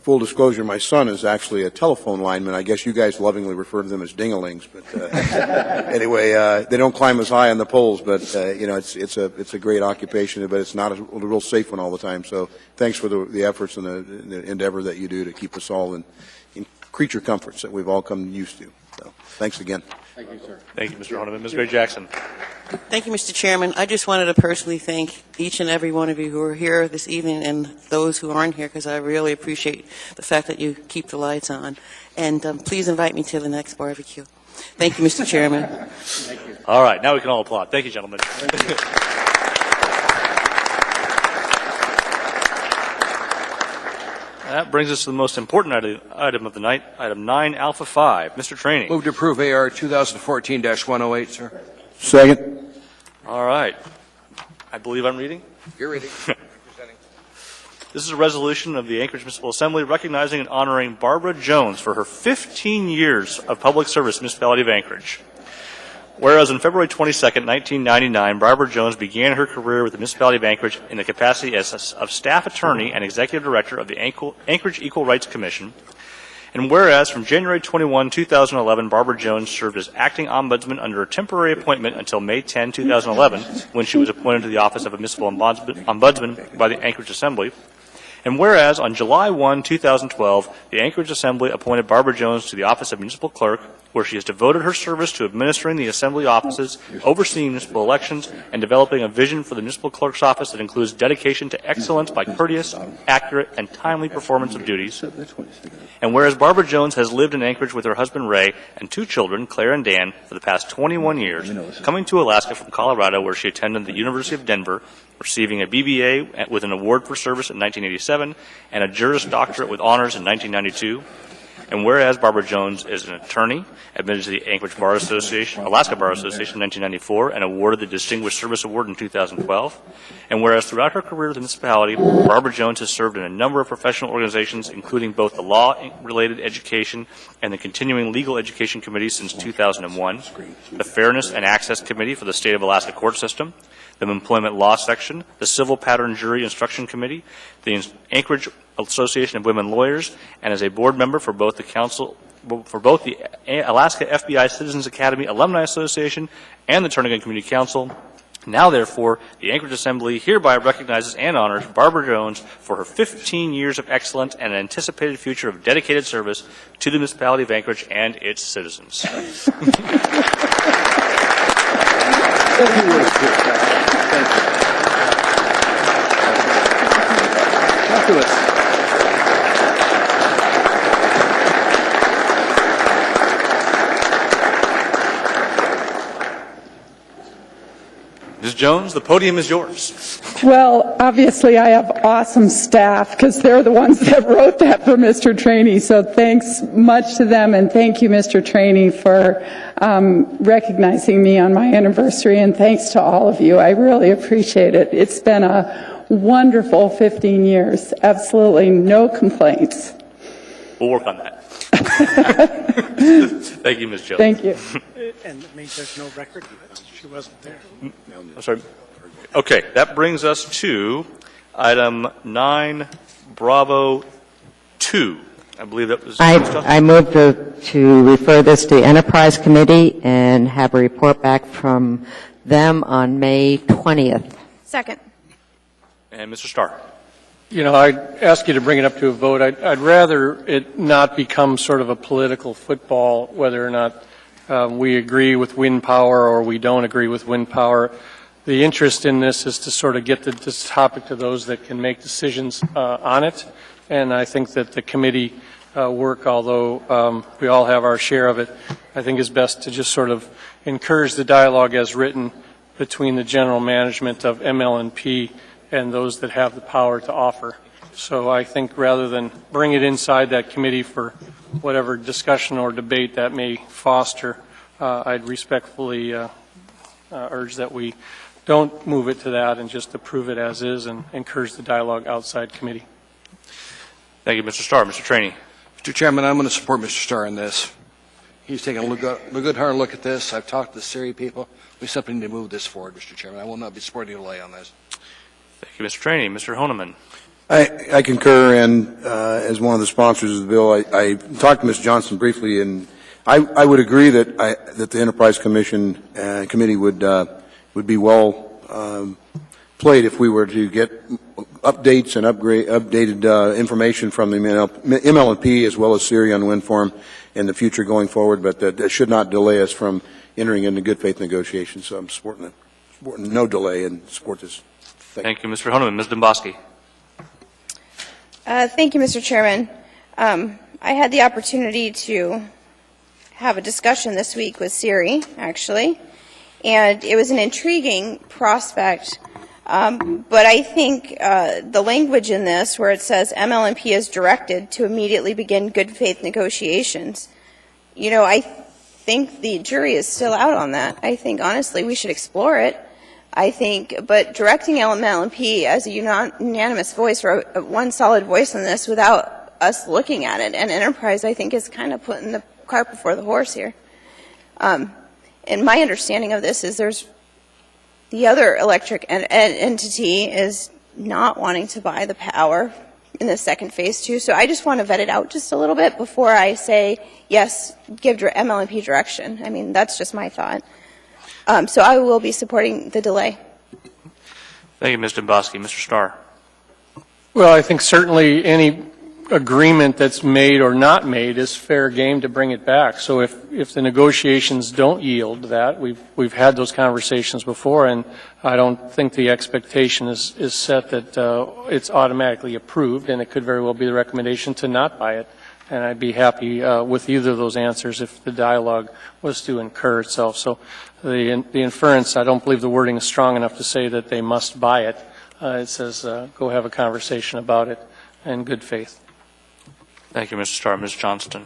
full disclosure, my son is actually a telephone lineman. I guess you guys lovingly refer to them as ding-a-lings, but anyway, they don't climb as high on the poles, but it's a great occupation, but it's not a real safe one all the time. So, thanks for the efforts and the endeavor that you do to keep us all in creature comforts that we've all come used to. So, thanks again. Thank you, sir. Thank you, Mr. Honeman. Ms. Gray Jackson. Thank you, Mr. Chairman. I just wanted to personally thank each and every one of you who are here this evening and those who aren't here, because I really appreciate the fact that you keep the lights on. And please invite me to the next barbecue. Thank you, Mr. Chairman. Thank you. All right, now we can all applaud. Thank you, gentlemen. That brings us to the most important item of the night, item 9 Alpha 5. Mr. Trainee. Move to approve AR 2014-108, sir. Second. All right. I believe I'm reading. You're reading. This is a resolution of the Anchorage Municipal Assembly recognizing and honoring Barbara Jones for her 15 years of public service in the municipality of Anchorage. Whereas on February 22, 1999, Barbara Jones began her career with the municipality of Anchorage in the capacity of staff attorney and executive director of the Anchorage Equal Rights Commission. And whereas from January 21, 2011, Barbara Jones served as acting ombudsman under a temporary appointment until May 10, 2011, when she was appointed to the office of a municipal ombudsman by the Anchorage Assembly. And whereas on July 1, 2012, the Anchorage Assembly appointed Barbara Jones to the office of municipal clerk, where she has devoted her service to administering the Assembly offices, overseeing municipal elections, and developing a vision for the municipal clerk's office that includes dedication to excellence by courteous, accurate, and timely performance of duties. And whereas Barbara Jones has lived in Anchorage with her husband Ray and 2 children, Claire and Dan, for the past 21 years, coming to Alaska from Colorado, where she attended the University of Denver, receiving a BBA with an award for service in 1987 and a Juris Doctorate with honors in 1992. And whereas Barbara Jones is an attorney, admitted to the Anchorage Bar Association, Alaska Bar Association in 1994, and awarded the Distinguished Service Award in 2012. And whereas throughout her career with the municipality, Barbara Jones has served in a number of professional organizations, including both the law-related education and the continuing legal education committee since 2001, the Fairness and Access Committee for the State of Alaska Court System, the Employment Law Section, the Civil Pattern Jury Instruction Committee, the Anchorage Association of Women Lawyers, and as a board member for both the Alaska FBI Citizens Academy Alumni Association and the Turnagain Community Council. Now, therefore, the Anchorage Assembly hereby recognizes and honors Barbara Jones for her 15 years of excellence and an anticipated future of dedicated service to the municipality of Anchorage and its citizens. Ms. Jones, the podium is yours. Well, obviously I have awesome staff because they're the ones that wrote that for Mr. Trainee. So thanks much to them, and thank you, Mr. Trainee, for recognizing me on my anniversary, and thanks to all of you. I really appreciate it. It's been a wonderful 15 years. Absolutely no complaints. We'll work on that. Thank you, Ms. Jones. Thank you. And it means there's no record. She wasn't there. I'm sorry. Okay, that brings us to item 9, Bravo 2. I believe that was. I move to refer this to the Enterprise Committee and have a report back from them on May 20th. Second. And Mr. Starr. You know, I'd ask you to bring it up to a vote. I'd rather it not become sort of a political football, whether or not we agree with wind power or we don't agree with wind power. The interest in this is to sort of get this topic to those that can make decisions on it. And I think that the committee work, although we all have our share of it, I think is best to just sort of encourage the dialogue as written between the general management of ML&P and those that have the power to offer. So I think rather than bring it inside that committee for whatever discussion or debate that may foster, I'd respectfully urge that we don't move it to that and just approve it as is and encourage the dialogue outside committee. Thank you, Mr. Starr. Mr. Trainee. Mr. Chairman, I'm going to support Mr. Starr in this. He's taken a good hard look at this. I've talked to the Siri people. We simply need to move this forward, Mr. Chairman. I will not be supporting a delay on this. Thank you, Mr. Trainee. Mr. Honeman. I concur, and as one of the sponsors of the bill, I talked to Ms. Johnson briefly, and I would agree that the Enterprise Committee would be well played if we were to get updates and updated information from the ML&P as well as Siri on wind farm in the future going forward, but that should not delay us from entering into good faith negotiations. So I'm supporting no delay and support this. Thank you, Mr. Honeman. Ms. Domboski. Thank you, Mr. Chairman. I had the opportunity to have a discussion this week with Siri, actually, and it was an intriguing prospect. But I think the language in this, where it says ML&P is directed to immediately begin good faith negotiations, you know, I think the jury is still out on that. I think, honestly, we should explore it. I think, but directing ML&P as a unanimous voice or one solid voice on this without us looking at it, and Enterprise, I think, is kind of putting the cart before the horse here. And my understanding of this is there's the other electric entity is not wanting to buy the power in the second phase too. So I just want to vet it out just a little bit before I say, yes, give ML&P direction. I mean, that's just my thought. So I will be supporting the delay. Thank you, Ms. Domboski. Mr. Starr. Well, I think certainly any agreement that's made or not made is fair game to bring it back. So if the negotiations don't yield that, we've had those conversations before, and I don't think the expectation is set that it's automatically approved, and it could very well be the recommendation to not buy it. And I'd be happy with either of those answers if the dialogue was to incur itself. So the inference, I don't believe the wording is strong enough to say that they must buy it. It says go have a conversation about it in good faith. Thank you, Mr. Starr. Ms. Johnston.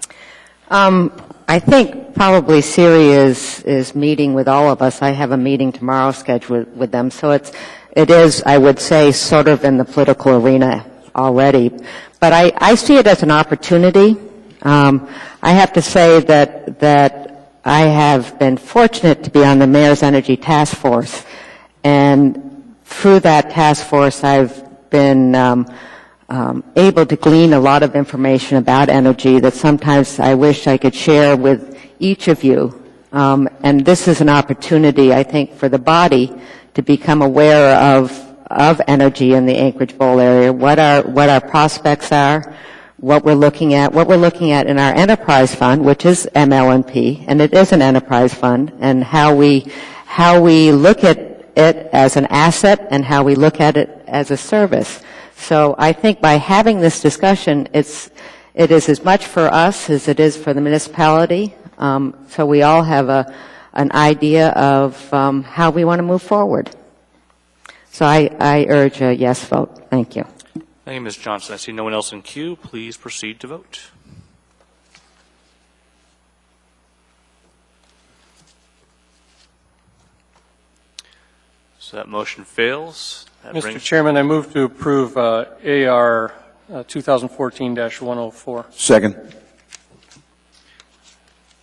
I think probably Siri is meeting with all of us. I have a meeting tomorrow scheduled with them, so it is, I would say, sort of in the political arena already. But I see it as an opportunity. I have to say that I have been fortunate to be on the Mayor's Energy Task Force, and through that task force I've been able to glean a lot of information about energy that sometimes I wish I could share with each of you. And this is an opportunity, I think, for the body to become aware of energy in the Anchorage Bowl area, what our prospects are, what we're looking at in our enterprise fund, which is ML&P, and it is an enterprise fund, and how we look at it as an asset and how we look at it as a service. So I think by having this discussion, it is as much for us as it is for the municipality. So we all have an idea of how we want to move forward. So I urge a yes vote. Thank you. Thank you, Ms. Johnson. I see no one else in queue. Please proceed to vote. So that motion fails. Mr. Chairman, I move to approve AR 2014-104. Second.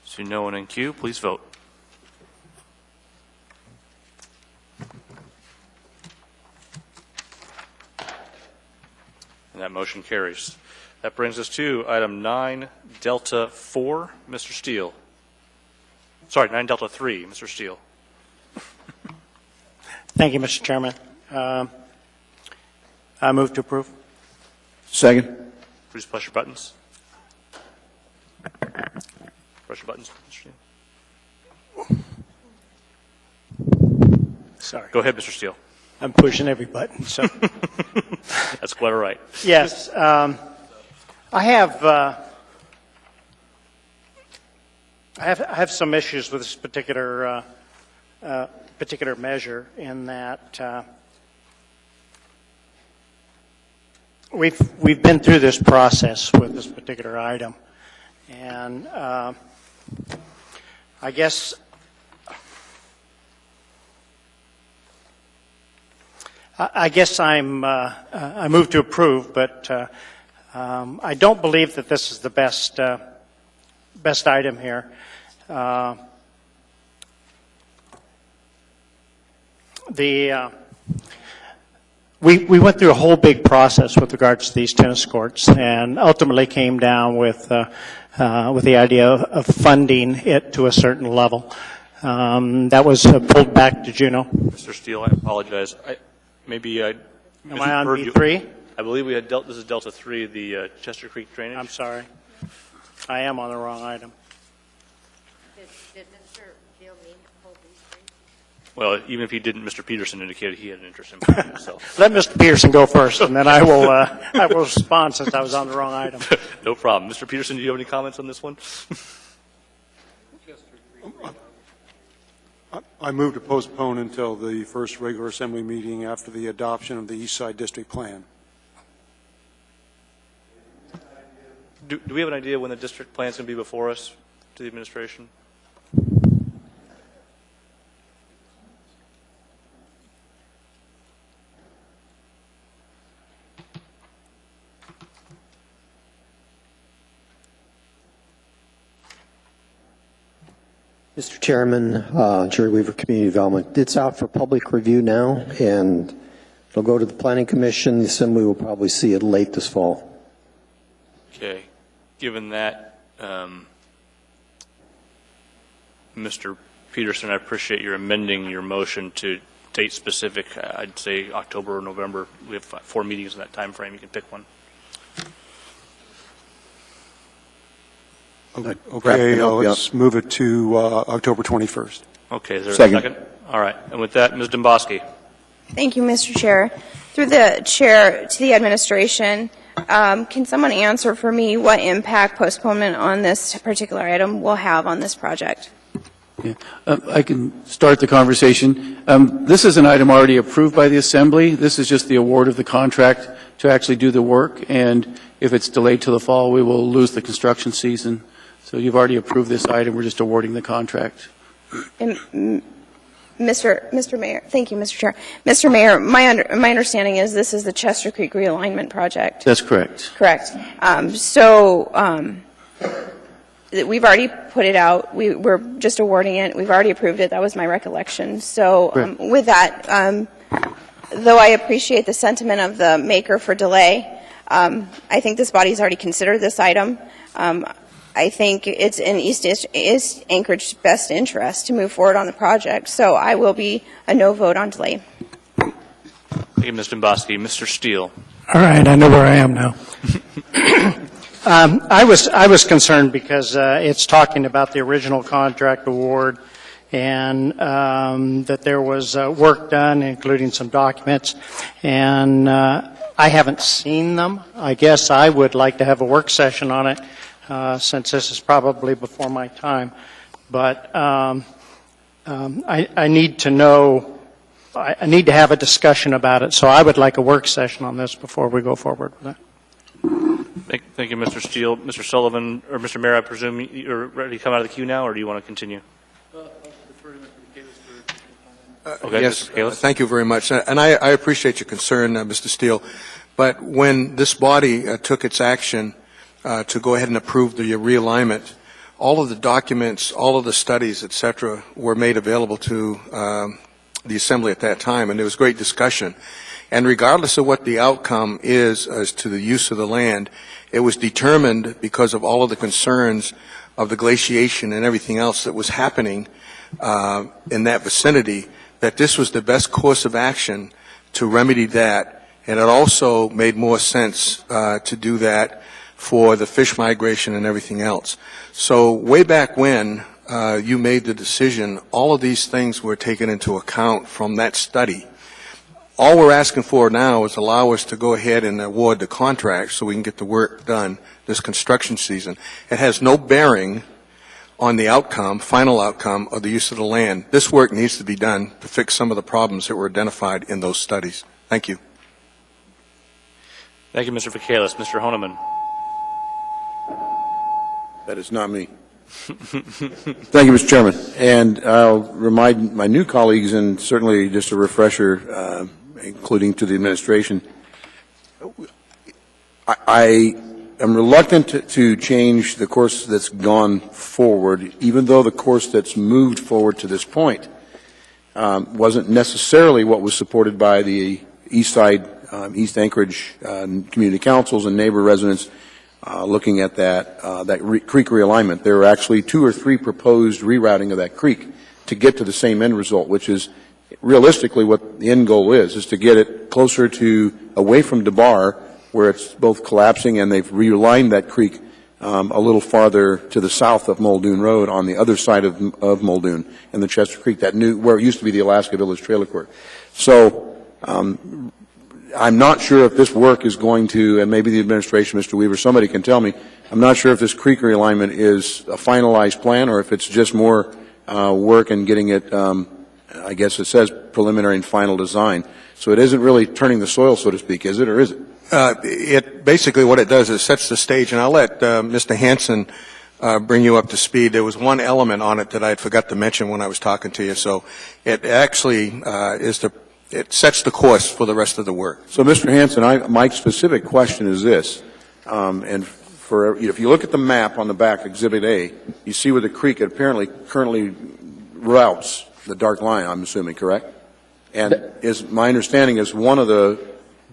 See no one in queue. Please vote. And that motion carries. That brings us to item 9 Delta 4, Mr. Steele. Sorry, 9 Delta 3, Mr. Steele. Thank you, Mr. Chairman. I move to approve. Second. Please press your buttons. Press your buttons, Mr. Steele. Sorry. Go ahead, Mr. Steele. I'm pushing every button. So that's quite all right. Yes, I have some issues with this particular measure in that we've been through this process with this particular item, and I guess I move to approve, but I don't believe that this is the best item here. We went through a whole big process with regards to these tennis courts, and ultimately came down with the idea of funding it to a certain level. That was pulled back to Juneau. Mr. Steele, I apologize. Am I on B3? I believe we had this is Delta 3, the Chester Creek drainage. I'm sorry. I am on the wrong item. Did Mr. Steele mean to pull B3? Well, even if he didn't, Mr. Peterson indicated he had an interest in putting it. So. Let Mr. Peterson go first, and then I will respond since I was on the wrong item. No problem. Mr. Peterson, do you have any comments on this one? I move to postpone until the first regular assembly meeting after the adoption of the East Side District Plan. Do we have an idea when the district plan is going to be before us to the administration? Mr. Chairman, Jerry Weaver, Community Development. It's out for public review now, and it'll go to the Planning Commission. The Assembly will probably see it late this fall. Okay. Given that, Mr. Peterson, I appreciate your amending your motion to date specific. I'd say October or November. We have 4 meetings in that time frame. You can pick one. Okay, let's move it to October 21st. Okay, is there a second? All right. And with that, Ms. Domboski. Thank you, Mr. Chair. Through the chair to the administration, can someone answer for me what impact postponement on this particular item will have on this project? Yeah. I can start the conversation. This is an item already approved by the Assembly. This is just the award of the contract to actually do the work, and if it's delayed till the fall, we will lose the construction season. So you've already approved this item. We're just awarding the contract. And Mr. Mayor, thank you, Mr. Chair. Mr. Mayor, my understanding is this is the Chester Creek realignment project. That's correct. Correct. We've already put it out. We're just awarding it. We've already approved it. That was my recollection. So with that, though I appreciate the sentiment of the maker for delay, I think this body's already considered this item. I think it's in East Anchorage's best interest to move forward on the project. So I will be a no vote on delay. Thank you, Ms. Domboski. Mr. Steele. All right, I know where I am now. I was concerned because it's talking about the original contract award and that there was work done, including some documents, and I haven't seen them. I guess I would like to have a work session on it since this is probably before my time. But I need to know, I need to have a discussion about it, so I would like a work session on this before we go forward with it. Thank you, Mr. Steele. Mr. Sullivan, or Mr. Mayor, I presume you're ready to come out of the queue now, or do you want to continue? Okay, Yes, Mr. Kalis. thank you very much. And I appreciate your concern, Mr. Steele. But when this body took its action to go ahead and approve the realignment, all of the documents, all of the studies, et cetera, were made available to the Assembly at that time, and there was great discussion. And regardless of what the outcome is as to the use of the land, it was determined because of all of the concerns of the glaciation and everything else that was happening in that vicinity, that this was the best course of action to remedy that. And it also made more sense to do that for the fish migration and everything else. So way back when you made the decision, all of these things were taken into account from that study. All we're asking for now is allow us to go ahead and award the contract so we can get the work done this construction season. It has no bearing on the outcome, final outcome of the use of the land. This work needs to be done to fix some of the problems that were identified in those studies. Thank you. Thank you, Mr. Vikalis. Mr. Honeman. That is not me. Thank you, Mr. Chairman. And I'll remind my new colleagues, and certainly just a refresher, including to the administration, I am reluctant to change the course that's gone forward, even though the course that's moved forward to this point wasn't necessarily what was supported by the East Side, East Anchorage community councils and neighbor residents looking at that creek realignment. There are actually 2 or 3 proposed rerouting of that creek to get to the same end result, which is realistically what the end goal is to get it closer to, away from DeBar, where it's both collapsing and they've realigned that creek a little farther to the south of Muldoon Road on the other side of Muldoon and the Chester Creek, that new, where it used to be the Alaska Village Trailer Court. So, I'm not sure if this work is going to, and maybe the administration, Mr. Weaver, somebody can tell me, I'm not sure if this creek realignment is a finalized plan or if it's just more work and getting it, I guess it says preliminary and final design. So it isn't really turning the soil, so to speak, is it, or is it? It basically what it does is sets the stage, and I'll let Mr. Hanson bring you up to speed. There was one element on it that I forgot to mention when I was talking to you. So it actually it sets the course for the rest of the work. So, Mr. Hanson, my specific question is this, and if you look at the map on the back, Exhibit A, you see where the creek apparently currently routes the dark line, I'm assuming, correct? And my understanding is one of the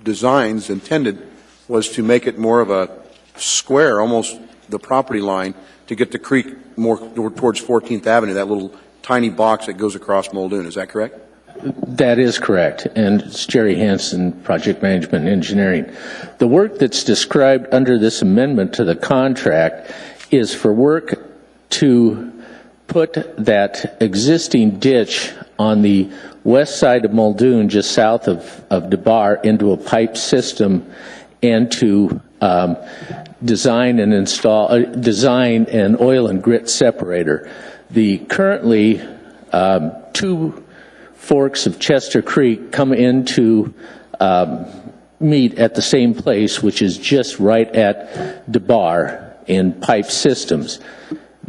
designs intended was to make it more of a square, almost the property line, to get the creek more towards 14th Avenue, that little tiny box that goes across Muldoon. Is that correct? That is correct, and it's Jerry Hansen, Project Management and Engineering. The work that's described under this amendment to the contract is for work to put that existing ditch on the west side of Muldoon, just south of DeBar, into a pipe system and to design an oil and grit separator. Currently, two forks of Chester Creek come into meet at the same place, which is just right at DeBar in pipe systems.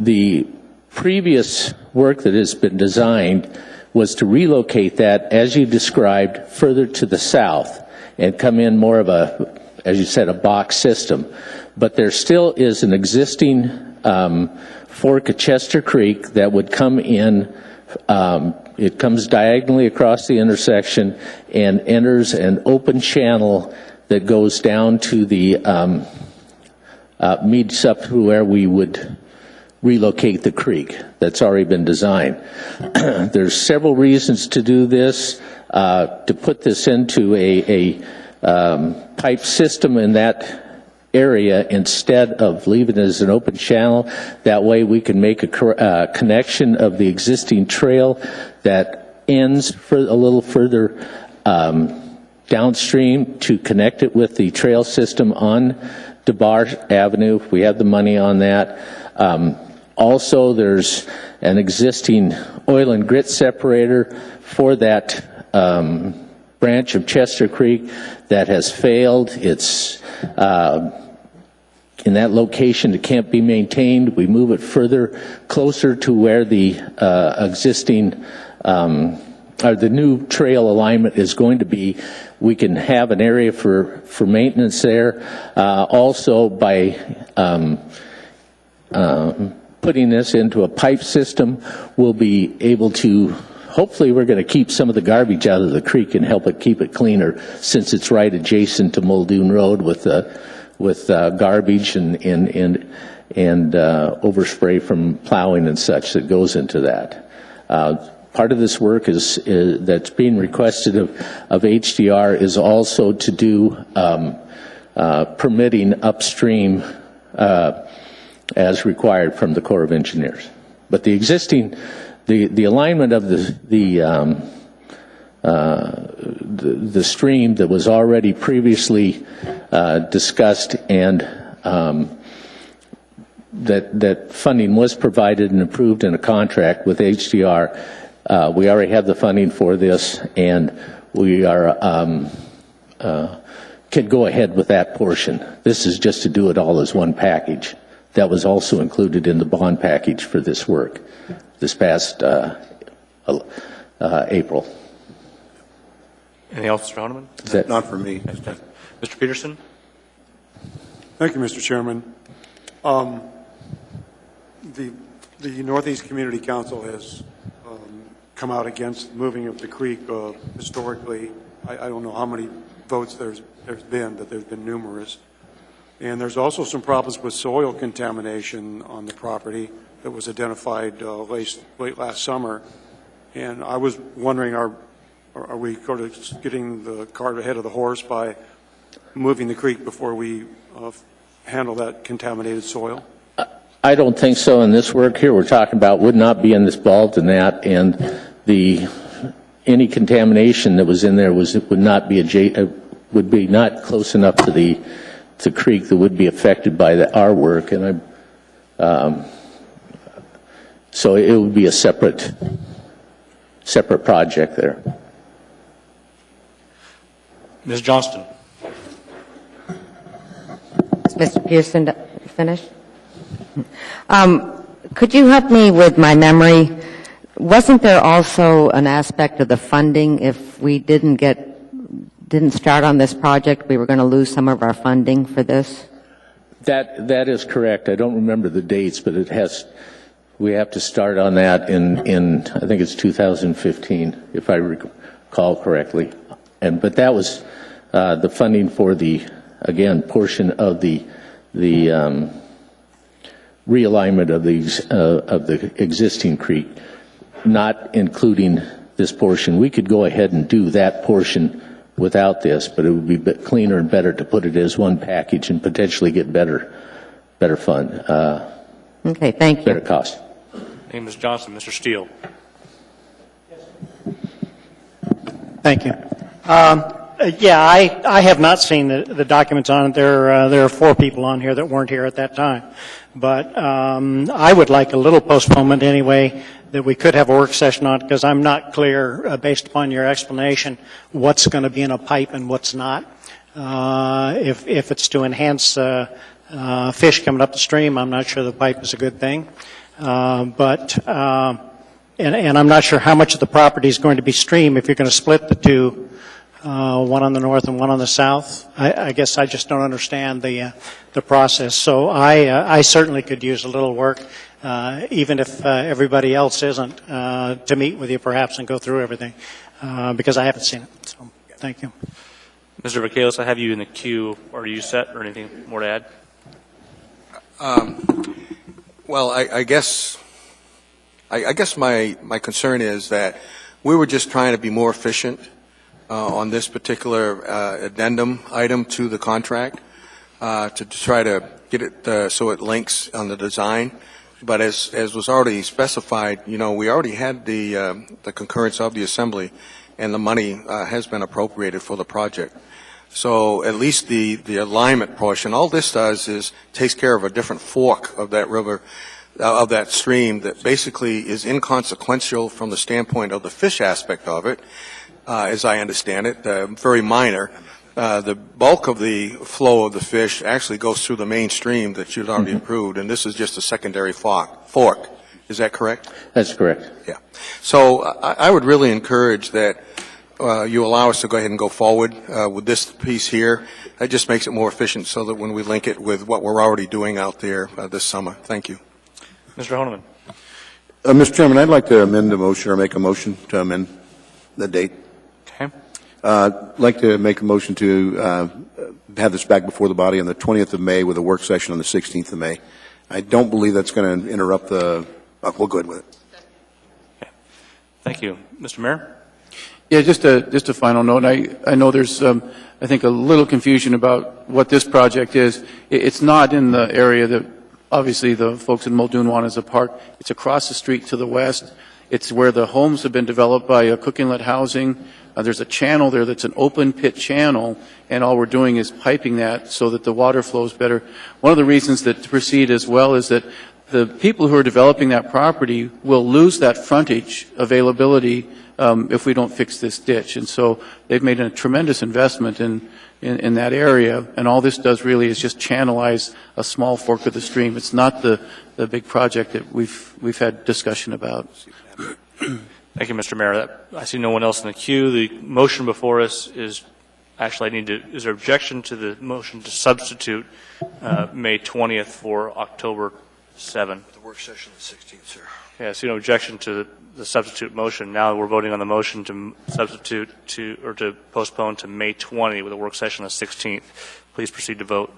The previous work that has been designed was to relocate that, as you described, further to the south and come in more of a, as you said, a box system. But there still is an existing fork of Chester Creek that would come in. It comes diagonally across the intersection and enters an open channel that goes down to the meets up to where we would relocate the creek that's already been designed. There's several reasons to do this, to put this into a pipe system in that area instead of leaving it as an open channel. That way we can make a connection of the existing trail that ends for a little further downstream to connect it with the trail system on DeBar Avenue. We have the money on that. Also, there's an existing oil and grit separator for that branch of Chester Creek that has failed. It's in that location. It can't be maintained. We move it further, closer to where the existing or the new trail alignment is going to be. We can have an area for maintenance there. Also, by putting this into a pipe system, we'll be able to, hopefully we're going to keep some of the garbage out of the creek and help it keep it cleaner, since it's right adjacent to Muldoon Road with garbage and overspray from plowing and such that goes into that. Part of this work is that's being requested of HDR is also to do permitting upstream as required from the Corps of Engineers. But the existing, the alignment of the stream that was already previously discussed and that funding was provided and approved in a contract with HDR. We already have the funding for this, and we are can go ahead with that portion. This is just to do it all as one package. That was also included in the bond package for this work this past April. Anything else, Mr. Honeman? Not for me. Mr. Peterson? Thank you, Mr. Chairman. The Northeast Community Council has come out against moving of the creek historically. I don't know how many votes there's been, but there's been numerous. And there's also some problems with soil contamination on the property that was identified late last summer. And I was wondering, are we sort of getting the cart ahead of the horse by moving the creek before we handle that contaminated soil? I don't think so. In this work here we're talking about would not be involved in that, and any contamination that was in there would not be not close enough to the creek that would be affected by our work, and so it would be a separate project there. Ms. Johnston. Is Mr. Pearson finished? Could you help me with my memory? Wasn't there also an aspect of the funding? If we didn't start on this project, we were going to lose some of our funding for this? That is correct. I don't remember the dates, but we have to start on that in I think it's 2015, if I recall correctly. But that was the funding for the, again, portion of the realignment of the existing creek, not including this portion. We could go ahead and do that portion without this, but it would be cleaner and better to put it as one package and potentially get better fund. Okay, thank you. Better cost. Name is Johnson. Mr. Steele. Thank you. Yeah, I have not seen the documents on it. There are 4 people on here that weren't here at that time. But I would like a little postponement anyway, that we could have a work session on it, because I'm not clear, based upon your explanation, what's going to be in a pipe and what's not. If it's to enhance fish coming up the stream, I'm not sure the pipe is a good thing. And I'm not sure how much of the property is going to be stream if you're going to split the two, one on the north and one on the south. I guess I just don't understand the process. So I certainly could use a little work, even if everybody else isn't, to meet with you perhaps and go through everything, because I haven't seen it. So thank you. Mr. Vaquelos, I have you in the queue. Are you set, or anything more to add? Well, I guess my concern is that we were just trying to be more efficient on this particular addendum item to the contract to try to get it so it links on the design. But as was already specified, we already had the concurrence of the Assembly, and the money has been appropriated for the project. So at least the alignment portion, all this does is takes care of a different fork of that river, of that stream, that basically is inconsequential from the standpoint of the fish aspect of it, as I understand it, very minor. The bulk of the flow of the fish actually goes through the main stream that you'd already approved, and this is just a secondary fork. Is that correct? That's correct. Yeah. So I would really encourage that you allow us to go ahead and go forward with this piece here. That just makes it more efficient so that when we link it with what we're already doing out there this summer. Thank you. Mr. Honeman. Mr. Chairman, I'd like to amend the motion, or make a motion to amend the date. Okay. I'd like to make a motion to have this back before the body on the 20th of May with a work session on the 16th of May. I don't believe that's going to interrupt the, we'll go ahead with it. Okay. Thank you. Mr. Mayor? Yeah, just a final note. I know there's, I think, a little confusion about what this project is. It's not in the area that obviously the folks in Muldoon want as a park. It's across the street to the west. It's where the homes have been developed by Cook Inlet Housing. There's a channel there that's an open pit channel, and all we're doing is piping that so that the water flows better. One of the reasons that to proceed as well is that the people who are developing that property will lose that frontage availability if we don't fix this ditch. And so they've made a tremendous investment in that area, and all this does really is just channelize a small fork of the stream. It's not the big project that we've had discussion about. Thank you, Mr. Mayor. I see no one else in the queue. The motion before us is, actually, is there objection to the motion to substitute May 20th for October 7th? The work session the 16th, sir. Yeah, I see no objection to the substitute motion. Now we're voting on the motion to substitute to postpone to May 20 with a work session on the 16th. Please proceed to vote.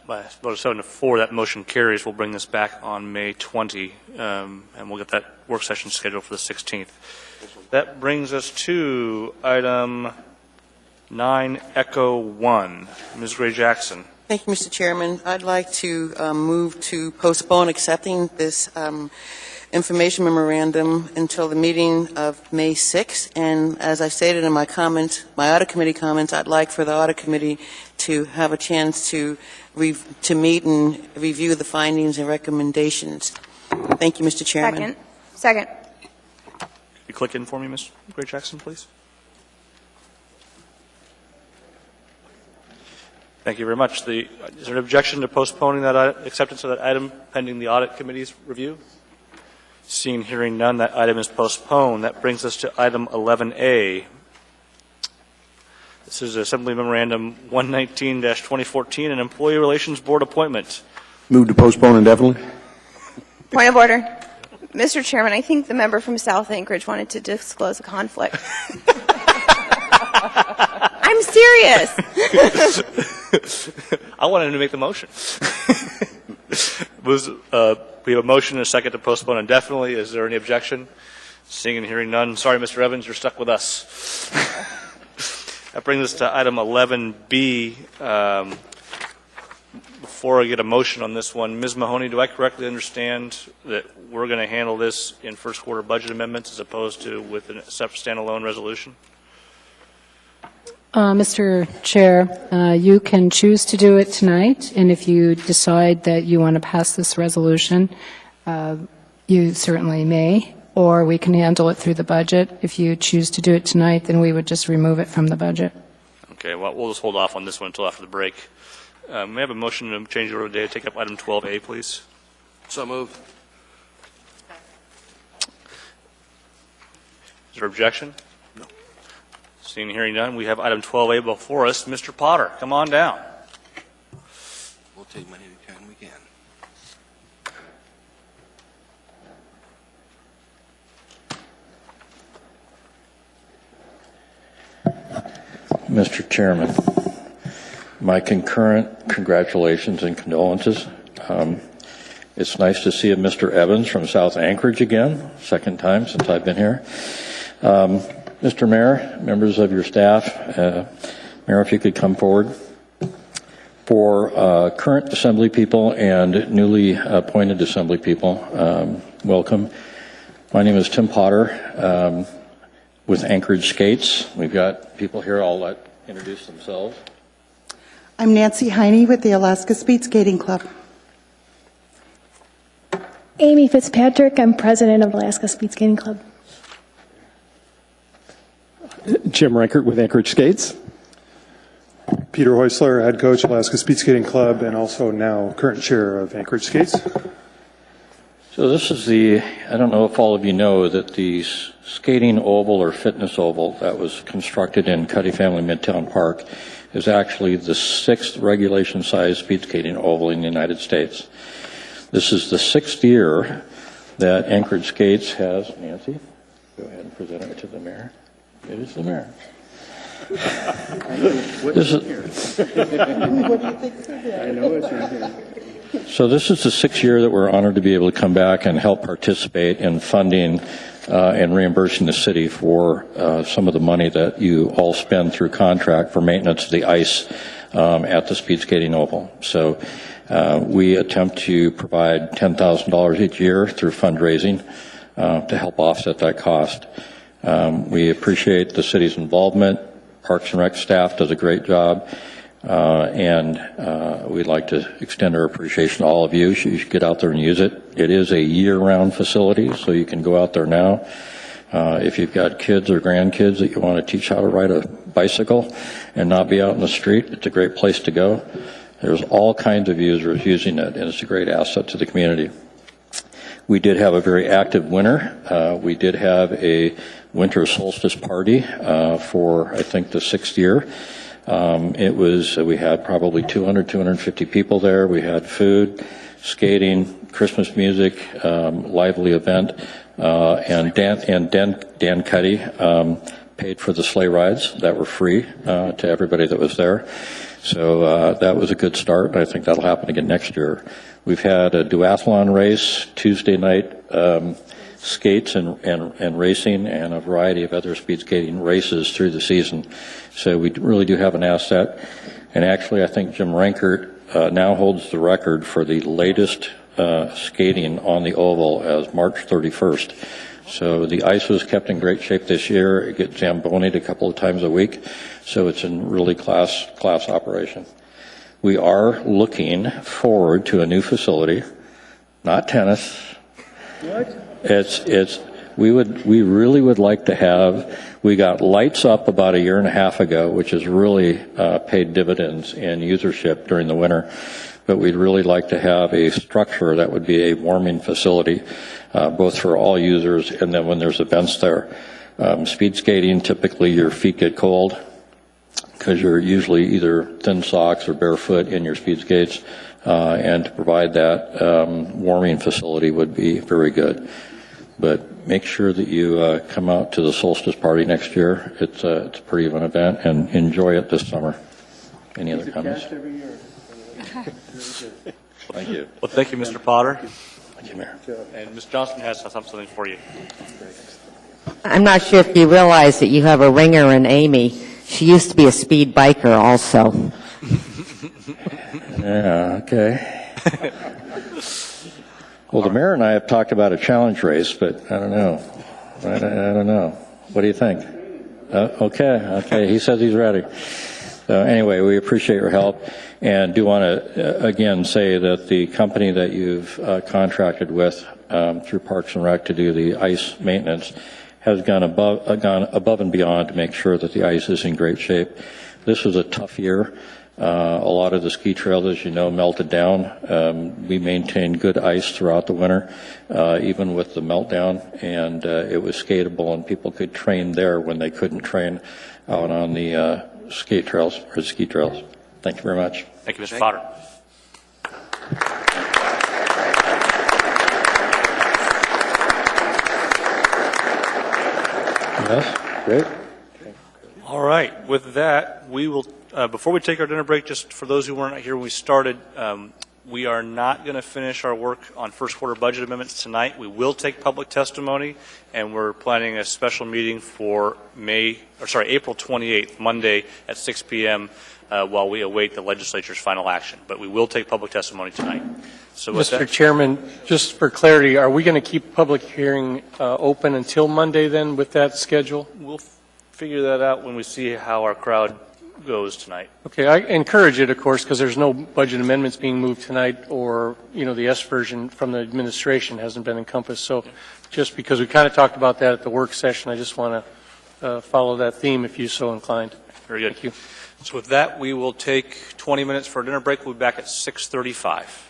By a vote of 7 to 4, that motion carries. We'll bring this back on May 20, and we'll get that work session scheduled for the 16th. That brings us to item 9 Echo 1. Ms. Gray-Jackson. Thank you, Mr. Chairman. I'd like to move to postpone accepting this information memorandum until the meeting of May 6th. And as I stated in my comments, my audit committee comments, I'd like for the audit committee to have a chance to meet and review the findings and recommendations. Thank you, Mr. Chairman. Second. Could you click in for me, Ms. Gray-Jackson, please? Thank you very much. Is there an objection to postponing that acceptance of that item pending the audit committee's review? Seeing and hearing none, that item is postponed. That brings us to item 11A. This is Assembly Memorandum 119-2014, an Employee Relations Board appointment. Move to postpone indefinitely. Point of order. Mr. Chairman, I think the member from South Anchorage wanted to disclose a conflict. I'm serious. I wanted to make the motion. We have a motion and a second to postpone indefinitely. Is there any objection? Seeing and hearing none. Sorry, Mr. Evans, you're stuck with us. That brings us to item 11B. before I get a motion on this one, Ms. Mahoney, do I correctly understand that we're going to handle this in first quarter budget amendments as opposed to with a separate standalone resolution? Mr. Chair, you can choose to do it tonight, and if you decide that you want to pass this resolution, you certainly may, or we can handle it through the budget. If you choose to do it tonight, then we would just remove it from the budget. Okay, well, we'll just hold off on this one until after the break. May I have a motion to change the order of the day to take up item 12A, please? So moved. Is there objection? No. Seeing and hearing none, we have item 12A before us. Mr. Potter, come on down. We'll take money anytime we can. Mr. Chairman, my concurrent congratulations and condolences. It's nice to see a Mr. Evans from South Anchorage again, second time since I've been here. Mr. Mayor, members of your staff, Mayor, if you could come forward. For current Assembly people and newly appointed Assembly people, welcome. My name is Tim Potter with Anchorage Skates. We've got people here, I'll let introduce themselves. I'm Nancy Heine with the Alaska Speed Skating Club. Amy Fitzpatrick, I'm president of Alaska Speed Skating Club. Jim Rankert with Anchorage Skates. Peter Heusler, head coach, Alaska Speed Skating Club, and also now current chair of Anchorage Skates. So this is I don't know if all of you know that the skating oval or fitness oval that was constructed in Cuddy Family Midtown Park is actually the 6th regulation size speed skating oval in the United States. This is the 6th year that Anchorage Skates has, Nancy, go ahead and present it to the mayor. It is the mayor. So this is the 6th year that we're honored to be able to come back and help participate in funding and reimbursing the city for some of the money that you all spend through contract for maintenance of the ice at the speed skating oval. So we attempt to provide $10,000 each year through fundraising to help offset that cost. We appreciate the city's involvement. Parks and Rec staff does a great job, and we'd like to extend our appreciation to all of you. You should get out there and use it. It is a year-round facility, so you can go out there now. If you've got kids or grandkids that you want to teach how to ride a bicycle and not be out in the street, it's a great place to go. There's all kinds of users using it, and it's a great asset to the community. We did have a very active winter. We did have a winter solstice party for, I think, the 6th year. We had probably 250 people there. We had food, skating, Christmas music, lively event, and Dan Cuddy paid for the sleigh rides that were free to everybody that was there. So that was a good start. I think that'll happen again next year. We've had a duathlon race, Tuesday night skates and racing, and a variety of other speed skating races through the season. So we really do have an asset. And actually, I think Jim Rankert now holds the record for the latest skating on the oval as March 31st. So the ice was kept in great shape this year. It gets zambonied a couple of times a week. So it's in really class operation. We are looking forward to a new facility, not tennis. What? We really would like to have, we got Lights Up about a year and a half ago, which has really paid dividends in usership during the winter. But we'd really like to have a structure that would be a warming facility, both for all users and then when there's events there. Speed skating, typically your feet get cold because you're usually either thin socks or barefoot in your speed skates, and to provide that warming facility would be very good. But make sure that you come out to the solstice party next year. It's a pretty of an event, and enjoy it this summer. Any other comments? Thank you. Well, thank you, Mr. Potter. Thank you, Mayor. And Ms. Johnson has something for you. I'm not sure if you realize that you have a ringer in Amy. She used to be a speed biker also. Yeah, okay. Well, the mayor and I have talked about a challenge race, but I don't know. I don't know. What do you think? Okay, he says he's ready. Anyway, we appreciate your help and do want to, again, say that the company that you've contracted with through Parks and Rec to do the ice maintenance has gone above and beyond to make sure that the ice is in great shape. This was a tough year. A lot of the ski trails, as you know, melted down. We maintained good ice throughout the winter, even with the meltdown, and it was skatable, and people could train there when they couldn't train out on the skate trails or ski trails. Thank you very much. Thank you, Mr. Fodder. Yes, great. All right. With that, we will, before we take our dinner break, just for those who weren't here when we started, we are not going to finish our work on first quarter budget amendments tonight. We will take public testimony, and we're planning a special meeting for April 28th, Monday at 6 p.m. While we await the legislature's final action. But we will take public testimony tonight. So with Mr. that, Chairman, just for clarity, are we going to keep public hearing open until Monday then with that schedule? we'll figure that out when we see how our crowd goes tonight. Okay, I encourage it, of course, because there's no budget amendments being moved tonight, or, the S version from the administration hasn't been encompassed. So just because we kind of talked about that at the work session, I just want to follow that theme if you're so inclined. Very good. Thank you. So with that, we will take 20 minutes for a dinner break. We'll be back at 6:35.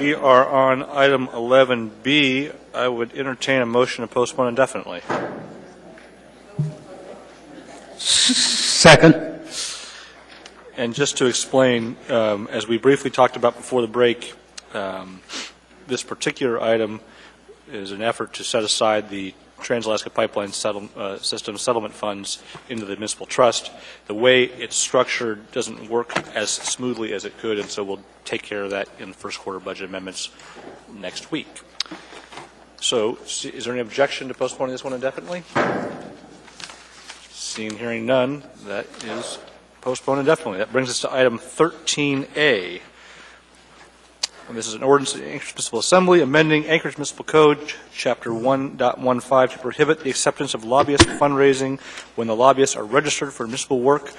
We are on item 11B. I would entertain a motion to postpone indefinitely. Second. And just to explain, as we briefly talked about before the break, this particular item is an effort to set aside the Trans-Alaska Pipeline System settlement funds into the municipal trust. The way it's structured doesn't work as smoothly as it could, and so we'll take care of that in the first quarter budget amendments next week. So is there any objection to postponing this one indefinitely? Seeing, hearing none, that is postponed indefinitely. That brings us to item 13A. And this is an ordinance of the Anchorage Municipal Assembly amending Anchorage Municipal Code, Chapter 1.15, to prohibit the acceptance of lobbyist fundraising when the lobbyists are registered for municipal work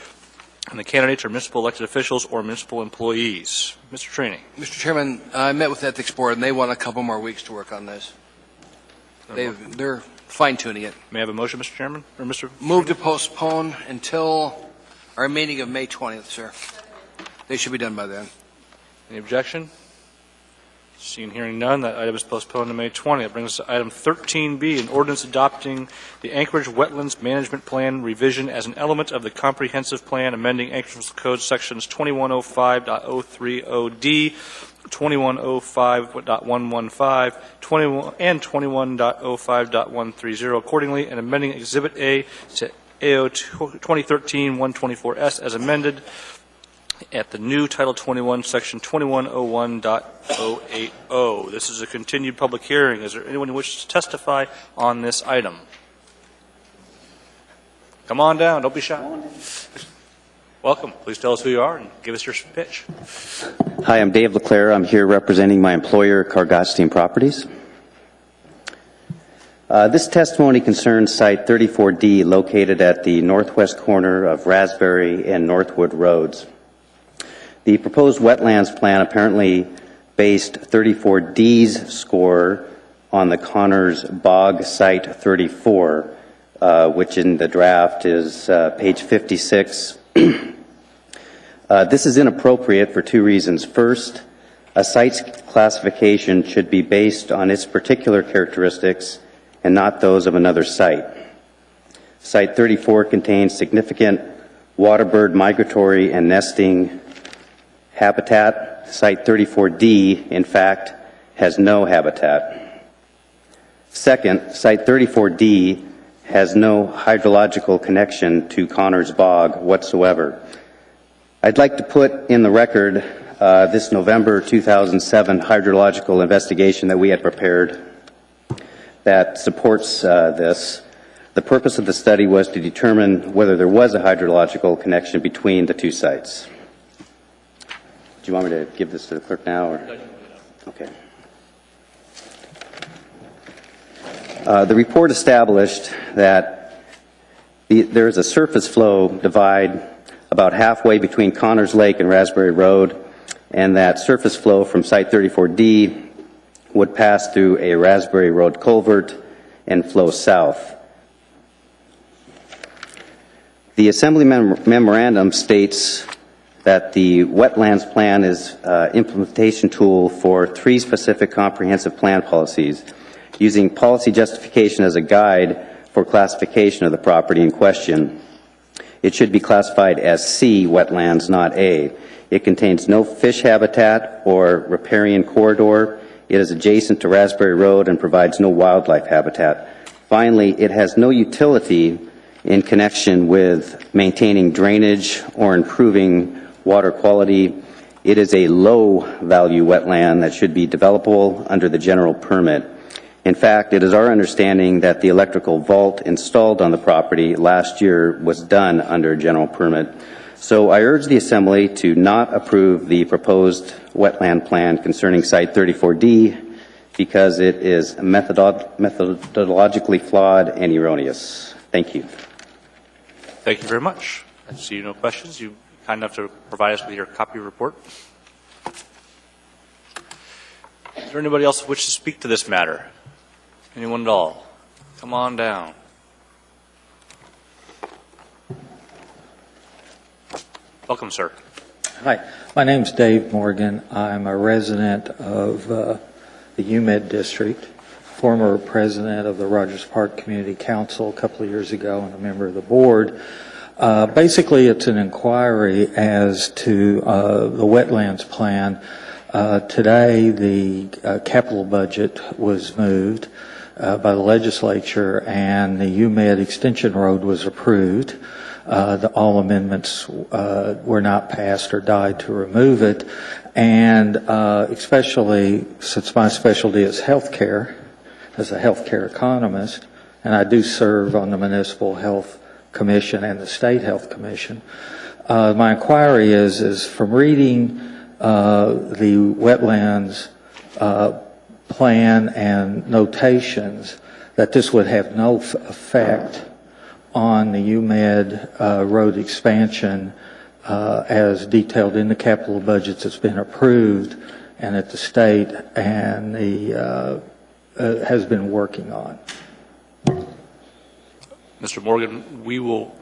and the candidates are municipal elected officials or municipal employees. Mr. Traney. Mr. Chairman, I met with the Ethics Board, and they want a couple more weeks to work on this. They're fine-tuning it. May I have a motion, Mr. Chairman? Or Mr. Move to postpone until our meeting of May 20th, sir. They should be done by then. Any objection? Seeing, hearing none, that item is postponed to May 20th. That brings us to item 13B, an ordinance adopting the Anchorage Wetlands Management Plan revision as an element of the comprehensive plan, amending Anchorage Code sections 2105.030D, 2105.115, and 21.05.130 accordingly, and amending Exhibit A to AO 2013-124S as amended at the new Title 21, Section 2101.080. This is a continued public hearing. Is there anyone who wishes to testify on this item? Come on down. Don't be shy. Welcome. Please tell us who you are and give us your pitch. Hi, I'm Dave LeClaire. I'm here representing my employer, Kargatstein Properties. This testimony concerns Site 34D located at the northwest corner of Raspberry and Northwood Roads. The proposed wetlands plan apparently based 34D's score on the Connors Bog Site 34, which in the draft is page 56. This is inappropriate for two reasons. First, a site's classification should be based on its particular characteristics and not those of another site. Site 34 contains significant waterbird migratory and nesting habitat. Site 34D, in fact, has no habitat. Second, Site 34D has no hydrological connection to Connors Bog whatsoever. I'd like to put in the record this November 2007 hydrological investigation that we had prepared that supports this. The purpose of the study was to determine whether there was a hydrological connection between the two sites. Do you want me to give this to the clerk now? Or? Okay. The report established that there is a surface flow divide about halfway between Connors Lake and Raspberry Road, and that surface flow from Site 34D would pass through a Raspberry Road culvert and flow south. The Assembly memorandum states that the wetlands plan is an implementation tool for three specific comprehensive plan policies, using policy justification as a guide for classification of the property in question. It should be classified as C wetlands, not A. It contains no fish habitat or riparian corridor. It is adjacent to Raspberry Road and provides no wildlife habitat. Finally, it has no utility in connection with maintaining drainage or improving water quality. It is a low-value wetland that should be developable under the general permit. In fact, it is our understanding that the electrical vault installed on the property last year was done under a general permit. So I urge the Assembly to not approve the proposed wetland plan concerning Site 34D because it is methodologically flawed and erroneous. Thank you. Thank you very much. I see no questions. You kind enough to provide us with your copy report. Is there anybody else who wishes to speak to this matter? Anyone at all? Come on down. Welcome, sir. Hi, my name's Dave Morgan. I'm a resident of the UMed district, former president of the Rogers Park Community Council a couple of years ago, and a member of the board. Basically, it's an inquiry as to the wetlands plan. Today, the capital budget was moved by the legislature, and the UMed Extension Road was approved. All amendments were not passed or died to remove it, and especially since my specialty is healthcare, as a healthcare economist, and I do serve on the Municipal Health Commission and the State Health Commission. My inquiry is from reading the wetlands plan and notations that this would have no effect on the UMed road expansion as detailed in the capital budgets that's been approved and at the state and the has been working on. Mr. Morgan, we will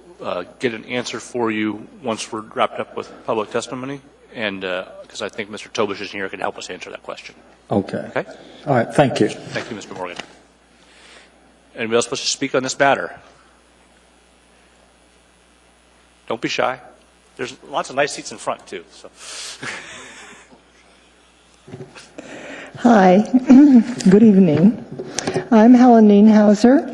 get an answer for you once we're wrapped up with public testimony, and because I think Mr. Tobish is here, can help us answer that question. Okay. Okay? All right, thank you. Thank you, Mr. Morgan. Anybody else wish to speak on this matter? Don't be shy. There's lots of nice seats in front, too. So. Hi, good evening. I'm Helen Nienhauser,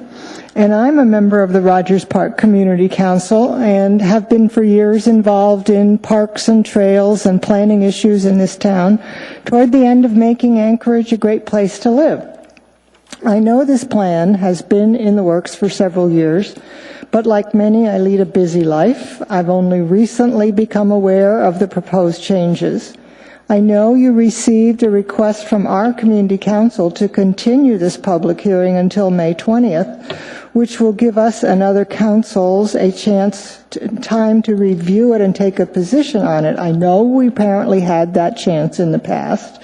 and I'm a member of the Rogers Park Community Council and have been for years involved in parks and trails and planning issues in this town toward the end of making Anchorage a great place to live. I know this plan has been in the works for several years, but like many, I lead a busy life. I've only recently become aware of the proposed changes. I know you received a request from our community council to continue this public hearing until May 20th, which will give us and other councils a time to review it and take a position on it. I know we apparently had that chance in the past.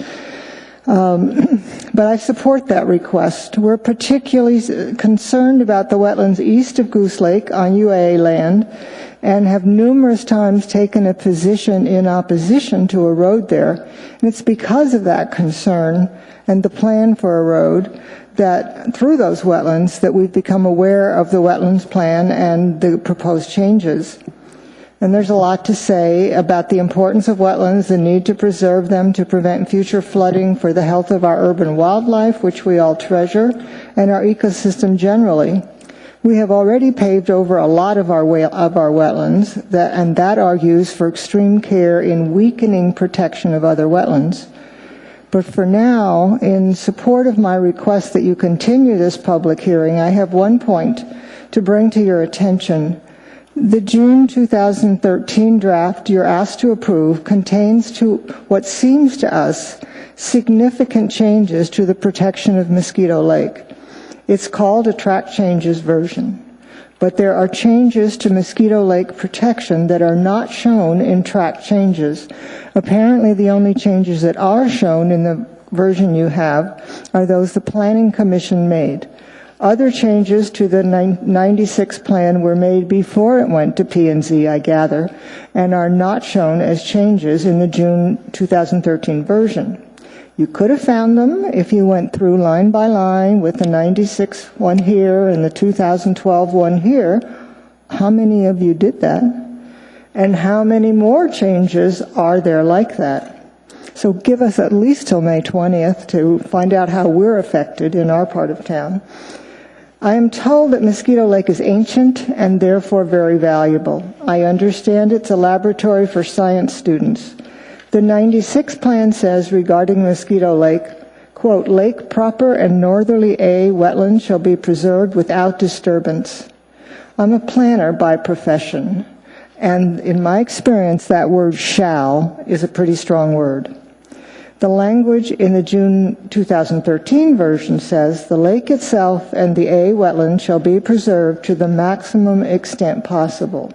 But I support that request. We're particularly concerned about the wetlands east of Goose Lake on UAA land and have numerous times taken a position in opposition to a road there. And it's because of that concern and the plan for a road that through those wetlands that we've become aware of the wetlands plan and the proposed changes. And there's a lot to say about the importance of wetlands, the need to preserve them to prevent future flooding for the health of our urban wildlife, which we all treasure, and our ecosystem generally. We have already paved over a lot of our wetlands, and that argues for extreme care in weakening protection of other wetlands. But for now, in support of my request that you continue this public hearing, I have one point to bring to your attention. The June 2013 draft you're asked to approve contains to what seems to us significant changes to the protection of Mosquito Lake. It's called a track changes version, but there are changes to Mosquito Lake protection that are not shown in track changes. Apparently the only changes that are shown in the version you have are those the Planning Commission made. Other changes to the 96 plan were made before it went to P&Z, I gather, and are not shown as changes in the June 2013 version. You could have found them if you went through line by line with the 96 one here and the 2012 one here. How many of you did that? And how many more changes are there like that? So give us at least till May 20th to find out how we're affected in our part of town. I am told that Mosquito Lake is ancient and therefore very valuable. I understand it's a laboratory for science students. The 96 plan says regarding Mosquito Lake, quote, lake proper and northerly A wetlands shall be preserved without disturbance. I'm a planner by profession, and in my experience that word shall is a pretty strong word. The language in the June 2013 version says the lake itself and the A wetland shall be preserved to the maximum extent possible.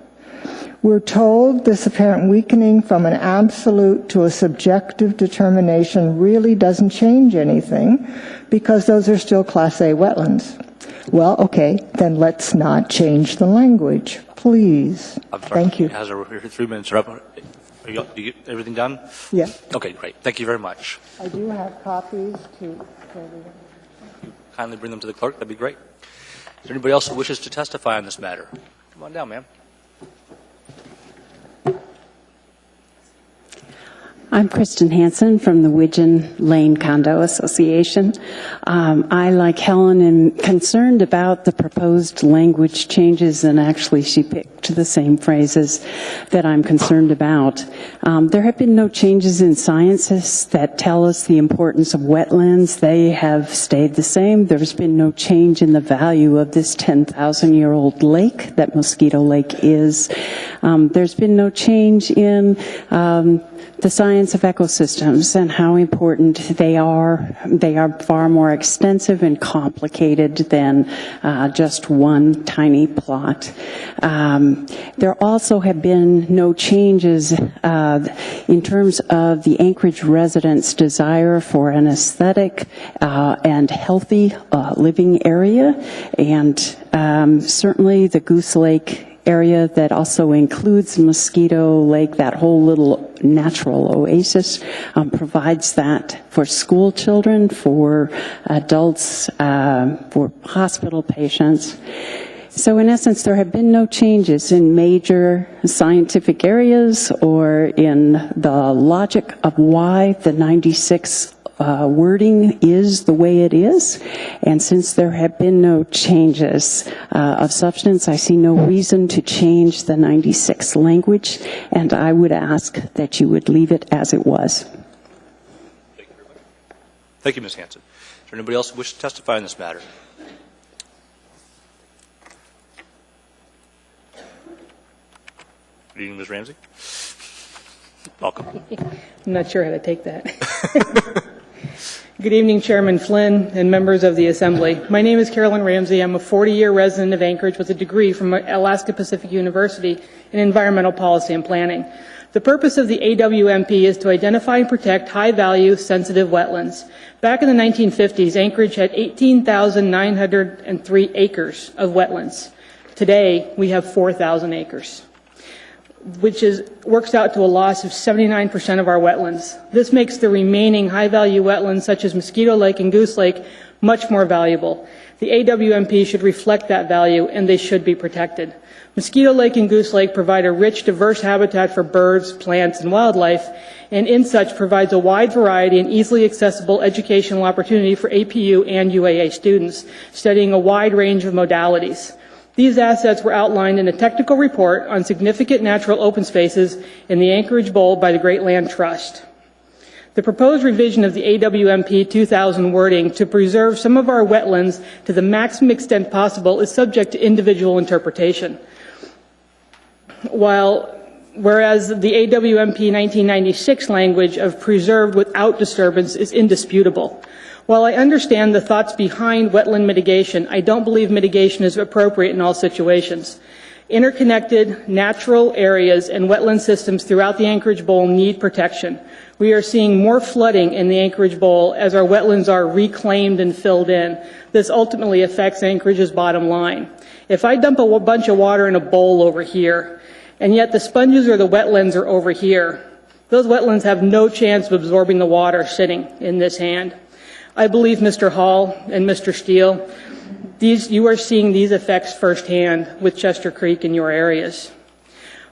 We're told this apparent weakening from an absolute to a subjective determination really doesn't change anything because those are still Class A wetlands. Well, okay, then let's not change the language, please. I'm sorry, Thank you. We're here 3 minutes are up. You get everything done? Yeah. Okay, great. Thank you very much. I do have copies to. Kindly bring them to the clerk. That'd be great. Is there anybody else who wishes to testify on this matter? Come on down, ma'am. I'm Kristen Hansen from the Widgeon Lane Condo Association. I, like Helen, am concerned about the proposed language changes, and actually she picked the same phrases that I'm concerned about. There have been no changes in sciences that tell us the importance of wetlands. They have stayed the same. There's been no change in the value of this 10,000-year-old lake that Mosquito Lake is. There's been no change in the science of ecosystems and how important they are. They are far more extensive and complicated than just one tiny plot. There also have been no changes in terms of the Anchorage residents' desire for an aesthetic and healthy living area, and certainly the Goose Lake area that also includes Mosquito Lake, that whole little natural oasis, provides that for school children, for adults, for hospital patients. So in essence, there have been no changes in major scientific areas or in the logic of why the 96 wording is the way it is. And since there have been no changes of substance, I see no reason to change the 96 language, and I would ask that you would leave it as it was. Thank you, Ms. Hanson. Is there anybody else who wishes to testify on this matter? Good evening, Ms. Ramsey. Welcome. I'm not sure how to take that. Good evening, Chairman Flynn and members of the Assembly. My name is Carolyn Ramsey. I'm a 40-year resident of Anchorage with a degree from Alaska Pacific University in environmental policy and planning. The purpose of the AWMP is to identify and protect high-value, sensitive wetlands. Back in the 1950s, Anchorage had 18,903 acres of wetlands. Today, we have 4,000 acres, which works out to a loss of 79% of our wetlands. This makes the remaining high-value wetlands, such as Mosquito Lake and Goose Lake, much more valuable. The AWMP should reflect that value, and they should be protected. Mosquito Lake and Goose Lake provide a rich, diverse habitat for birds, plants, and wildlife, and in such provides a wide variety and easily accessible educational opportunity for APU and UAA students, studying a wide range of modalities. These assets were outlined in a technical report on significant natural open spaces in the Anchorage Bowl by the Great Land Trust. The proposed revision of the AWMP 2000 wording to preserve some of our wetlands to the maximum extent possible is subject to individual interpretation. Whereas the AWMP 1996 language of preserved without disturbance is indisputable. While I understand the thoughts behind wetland mitigation, I don't believe mitigation is appropriate in all situations. Interconnected natural areas and wetland systems throughout the Anchorage Bowl need protection. We are seeing more flooding in the Anchorage Bowl as our wetlands are reclaimed and filled in. This ultimately affects Anchorage's bottom line. If I dump a bunch of water in a bowl over here, and yet the sponges or the wetlands are over here, those wetlands have no chance of absorbing the water sitting in this hand. I believe Mr. Hall and Mr. Steele, you are seeing these effects firsthand with Chester Creek in your areas.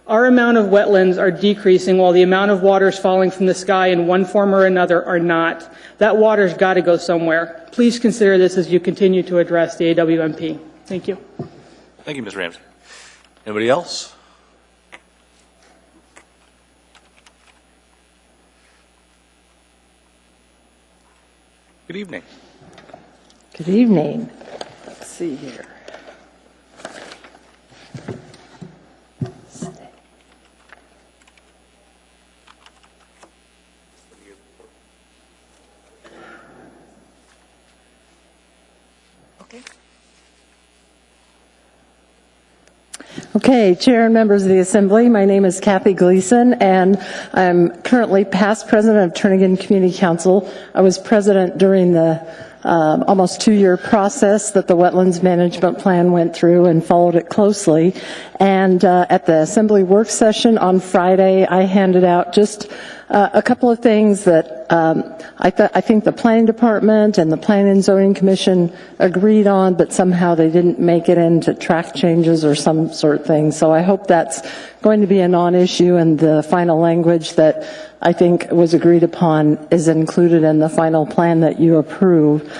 Our amount of wetlands are decreasing while the amount of water is falling from the sky in one form or another are not. That water's got to go somewhere. Please consider this as you continue to address the AWMP. Thank you. Thank you, Ms. Ramsey. Anybody else? Good evening. Good evening. Let's see here. Okay, Chair and members of the Assembly, my name is Kathy Gleason, and I'm currently past president of Turnagain Community Council. I was president during the almost 2-year process that the Wetlands Management Plan went through and followed it closely. And at the Assembly work session on Friday, I handed out just a couple of things that I think the Planning Department and the Planning and Zoning Commission agreed on, but somehow they didn't make it into track changes or some sort of thing. So I hope that's going to be a non-issue, and the final language that I think was agreed upon is included in the final plan that you approve.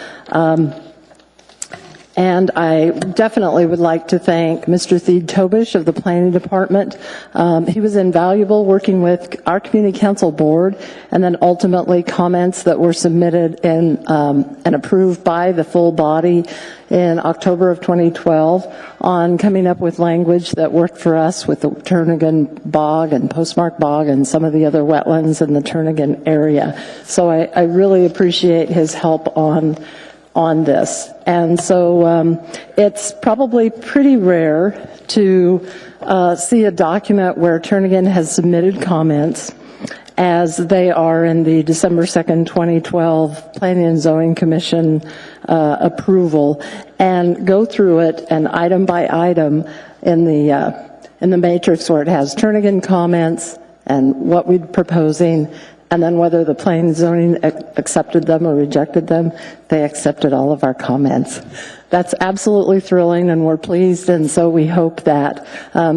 And I definitely would like to thank Mr. Theed Tobish of the Planning Department. He was invaluable working with our Community Council Board, and then ultimately comments that were submitted in, and approved by the full body in October of 2012 on coming up with language that worked for us with the Turnagain Bog and Postmark Bog and some of the other wetlands in the Turnagain area. So I really appreciate his help on this. And so it's probably pretty rare to see a document where Turnagain has submitted comments as they are in the December 2nd, 2012 Planning and Zoning Commission approval, and go through it and item by item in the matrix where it has Turnagain comments and what we're proposing, and then whether the Planning and Zoning accepted them or rejected them. They accepted all of our comments. That's absolutely thrilling, and we're pleased, and so we hope that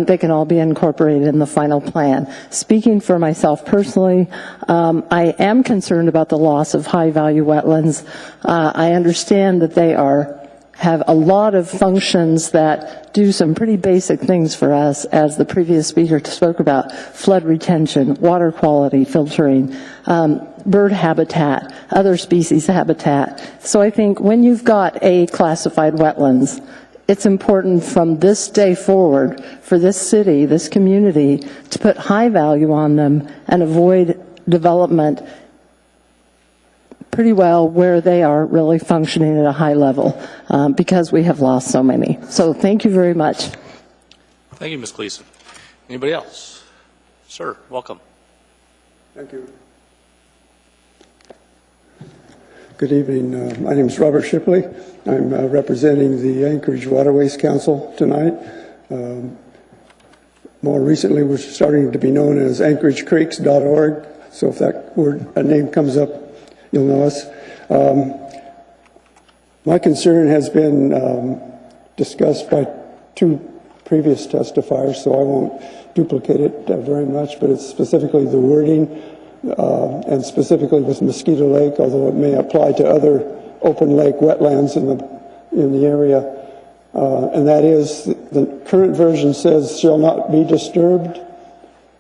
they can all be incorporated in the final plan. Speaking for myself personally, I am concerned about the loss of high-value wetlands. I understand that they have a lot of functions that do some pretty basic things for us, as the previous speaker spoke about: flood retention, water quality, filtering, bird habitat, other species habitat. So I think when you've got a classified wetlands, it's important from this day forward for this city, this community, to put high value on them and avoid development pretty well where they are really functioning at a high level, because we have lost so many. So thank you very much. Thank you, Ms. Gleason. Anybody else? Sir, welcome. Thank you. Good evening. My name is Robert Shipley. I'm representing the Anchorage Waterways Council tonight. More recently, we're starting to be known as AnchorageCreeks.org. So if a name comes up, you'll know us. My concern has been discussed by two previous testifiers, so I won't duplicate it very much, but it's specifically the wording, and specifically with Mosquito Lake, although it may apply to other open lake wetlands in the area. And that is, the current version says shall not be disturbed,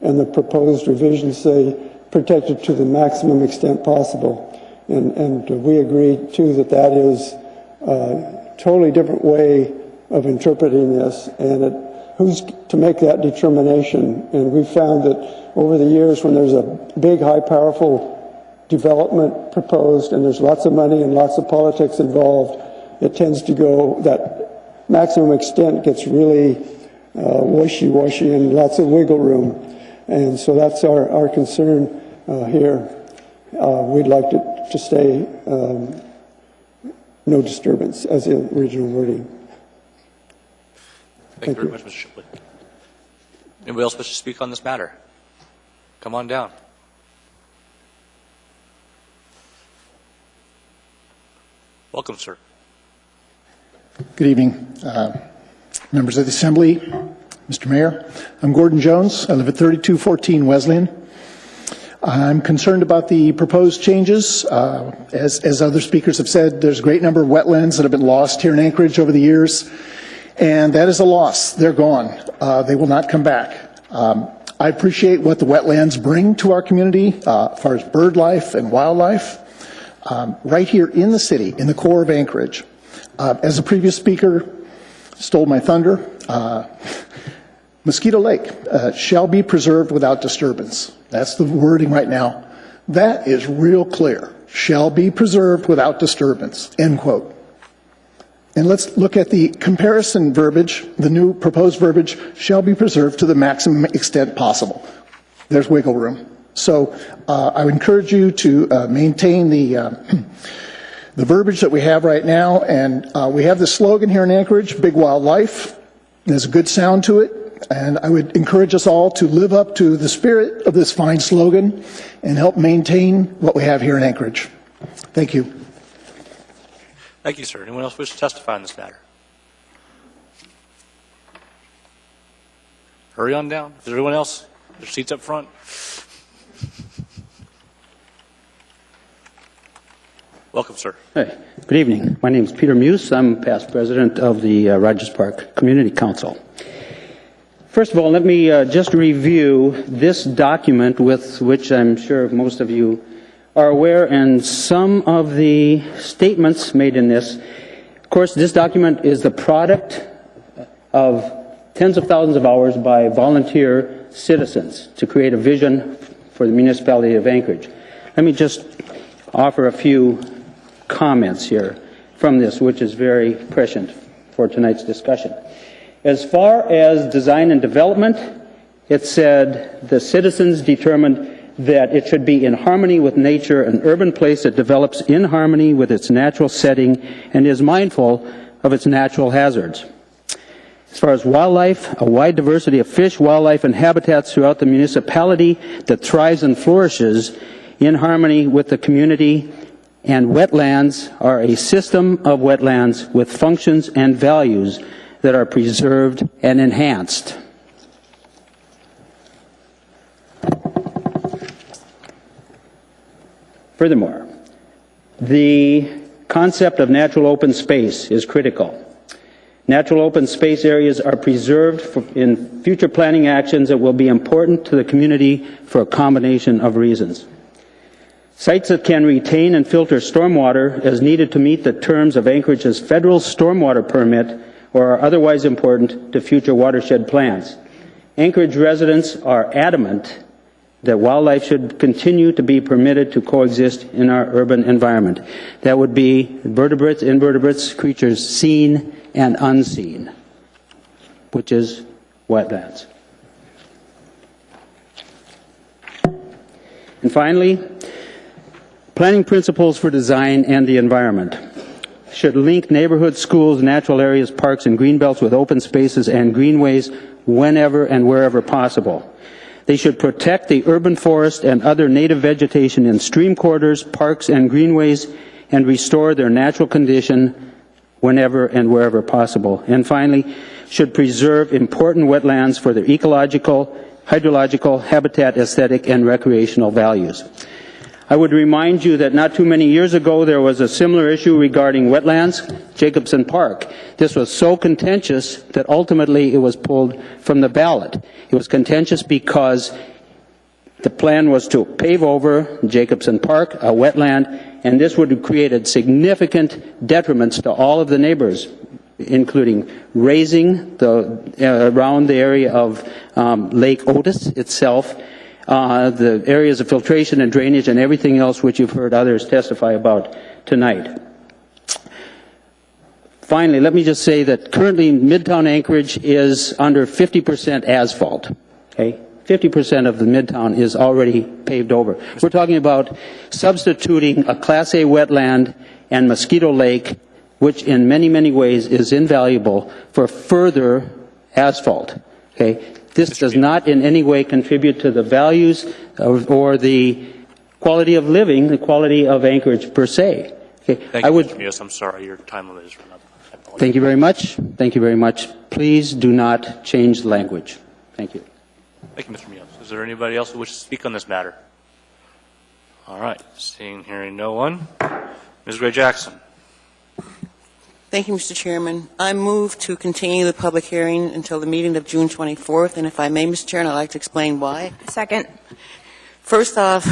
and the proposed revisions say protected to the maximum extent possible. And we agree, too, that is a totally different way of interpreting this, and who's to make that determination? And we've found that over the years, when there's a big, high, powerful development proposed, and there's lots of money and lots of politics involved, it tends to go, that maximum extent gets really wishy-washy and lots of wiggle room. And so that's our concern here. We'd like to stay no disturbance as in original wording. Thank you very much, Mr. Shipley. Anybody else wish to speak on this matter? Come on down. Welcome, sir. Good evening, members of the Assembly, Mr. Mayor. I'm Gordon Jones. I live at 3214 Wesleyan. I'm concerned about the proposed changes. As other speakers have said, there's a great number of wetlands that have been lost here in Anchorage over the years, and that is a loss. They're gone. They will not come back. I appreciate what the wetlands bring to our community as far as bird life and wildlife. Right here in the city, in the core of Anchorage. As the previous speaker stole my thunder, Mosquito Lake shall be preserved without disturbance. That's the wording right now. That is real clear. Shall be preserved without disturbance, end quote. And let's look at the comparison verbiage, the new proposed verbiage, shall be preserved to the maximum extent possible. There's wiggle room. So I would encourage you to maintain the the verbiage that we have right now, and we have this slogan here in Anchorage, Big Wildlife. There's a good sound to it, and I would encourage us all to live up to the spirit of this fine slogan and help maintain what we have here in Anchorage. Thank you. Thank you, sir. Anyone else wish to testify on this matter? Hurry on down. Is there anyone else? There's seats up front. Welcome, sir. Hey, good evening. My name is Peter Muse. I'm past president of the Rogers Park Community Council. First of all, let me just review this document, with which I'm sure most of you are aware, and some of the statements made in this. Of course, this document is the product of tens of thousands of hours by volunteer citizens to create a vision for the municipality of Anchorage. Let me just offer a few comments here from this, which is very prescient for tonight's discussion. As far as design and development, it said the citizens determined that it should be in harmony with nature, an urban place that develops in harmony with its natural setting and is mindful of its natural hazards. As far as wildlife, a wide diversity of fish, wildlife, and habitats throughout the municipality that thrives and flourishes in harmony with the community, and wetlands are a system of wetlands with functions and values that are preserved and enhanced. Furthermore, the concept of natural open space is critical. Natural open space areas are preserved in future planning actions that will be important to the community for a combination of reasons. Sites that can retain and filter stormwater as needed to meet the terms of Anchorage's federal stormwater permit or are otherwise important to future watershed plans. Anchorage residents are adamant that wildlife should continue to be permitted to coexist in our urban environment. That would be vertebrates, invertebrates, creatures seen and unseen, which is wetlands. And finally, planning principles for design and the environment should link neighborhoods, schools, natural areas, parks, and greenbelts with open spaces and greenways whenever and wherever possible. They should protect the urban forest and other native vegetation in stream corridors, parks, and greenways, and restore their natural condition whenever and wherever possible. And finally, should preserve important wetlands for their ecological, hydrological, habitat, aesthetic, and recreational values. I would remind you that not too many years ago there was a similar issue regarding wetlands, Jacobson Park. This was so contentious that ultimately it was pulled from the ballot. It was contentious because the plan was to pave over Jacobson Park, a wetland, and this would have created significant detriments to all of the neighbors, including raising around the area of Lake Otis itself, the areas of filtration and drainage and everything else which you've heard others testify about tonight. Finally, let me just say that currently Midtown Anchorage is under 50% asphalt. Okay? 50% of the Midtown is already paved over. We're talking about substituting a Class A wetland and Mosquito Lake, which in many, many ways is invaluable, for further asphalt. Okay? This does not in any way contribute to the values or the quality of living, the quality of Anchorage per se. Okay. Thank you, Mr. Muse. I'm sorry, your time limit is run up. Thank you very much. Thank you very much. Please do not change the language. Thank you. Thank you, Mr. Muse. Is there anybody else who wishes to speak on this matter? All right. Seeing, hearing no one. Ms. Gray Jackson. Thank you, Mr. Chairman. I move to continue the public hearing until the meeting of June 24th, and if I may, Mr. Chairman, I'd like to explain why. Second. First off,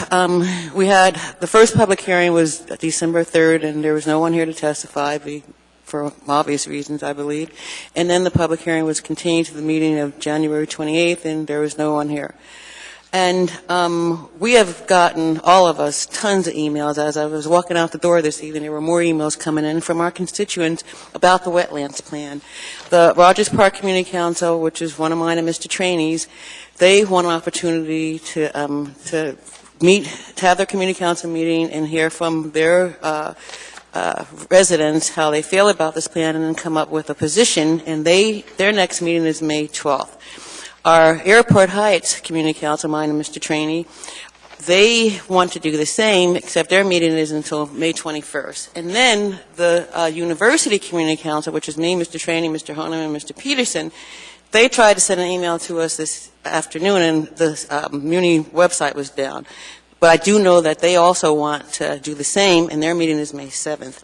we had, the first public hearing was December 3rd, and there was no one here to testify for obvious reasons, I believe. And then the public hearing was continued to the meeting of January 28th, and there was no one here. And we have gotten, all of us, tons of emails. As I was walking out the door this evening, there were more emails coming in from our constituents about the wetlands plan. The Rogers Park Community Council, which is one of mine and Mr. Trainey's, they want an opportunity to meet, to have their community council meeting and hear from their residents how they feel about this plan and then come up with a position, and their next meeting is May 12th. Our Airport Heights Community Council, mine and Mr. Trainee, they want to do the same, except their meeting is until May 21st. And then the University Community Council, which is me, Mr. Trainee, Mr. Honeman, and Mr. Peterson, they tried to send an email to us this afternoon, and the Muni website was down. But I do know that they also want to do the same, and their meeting is May 7th.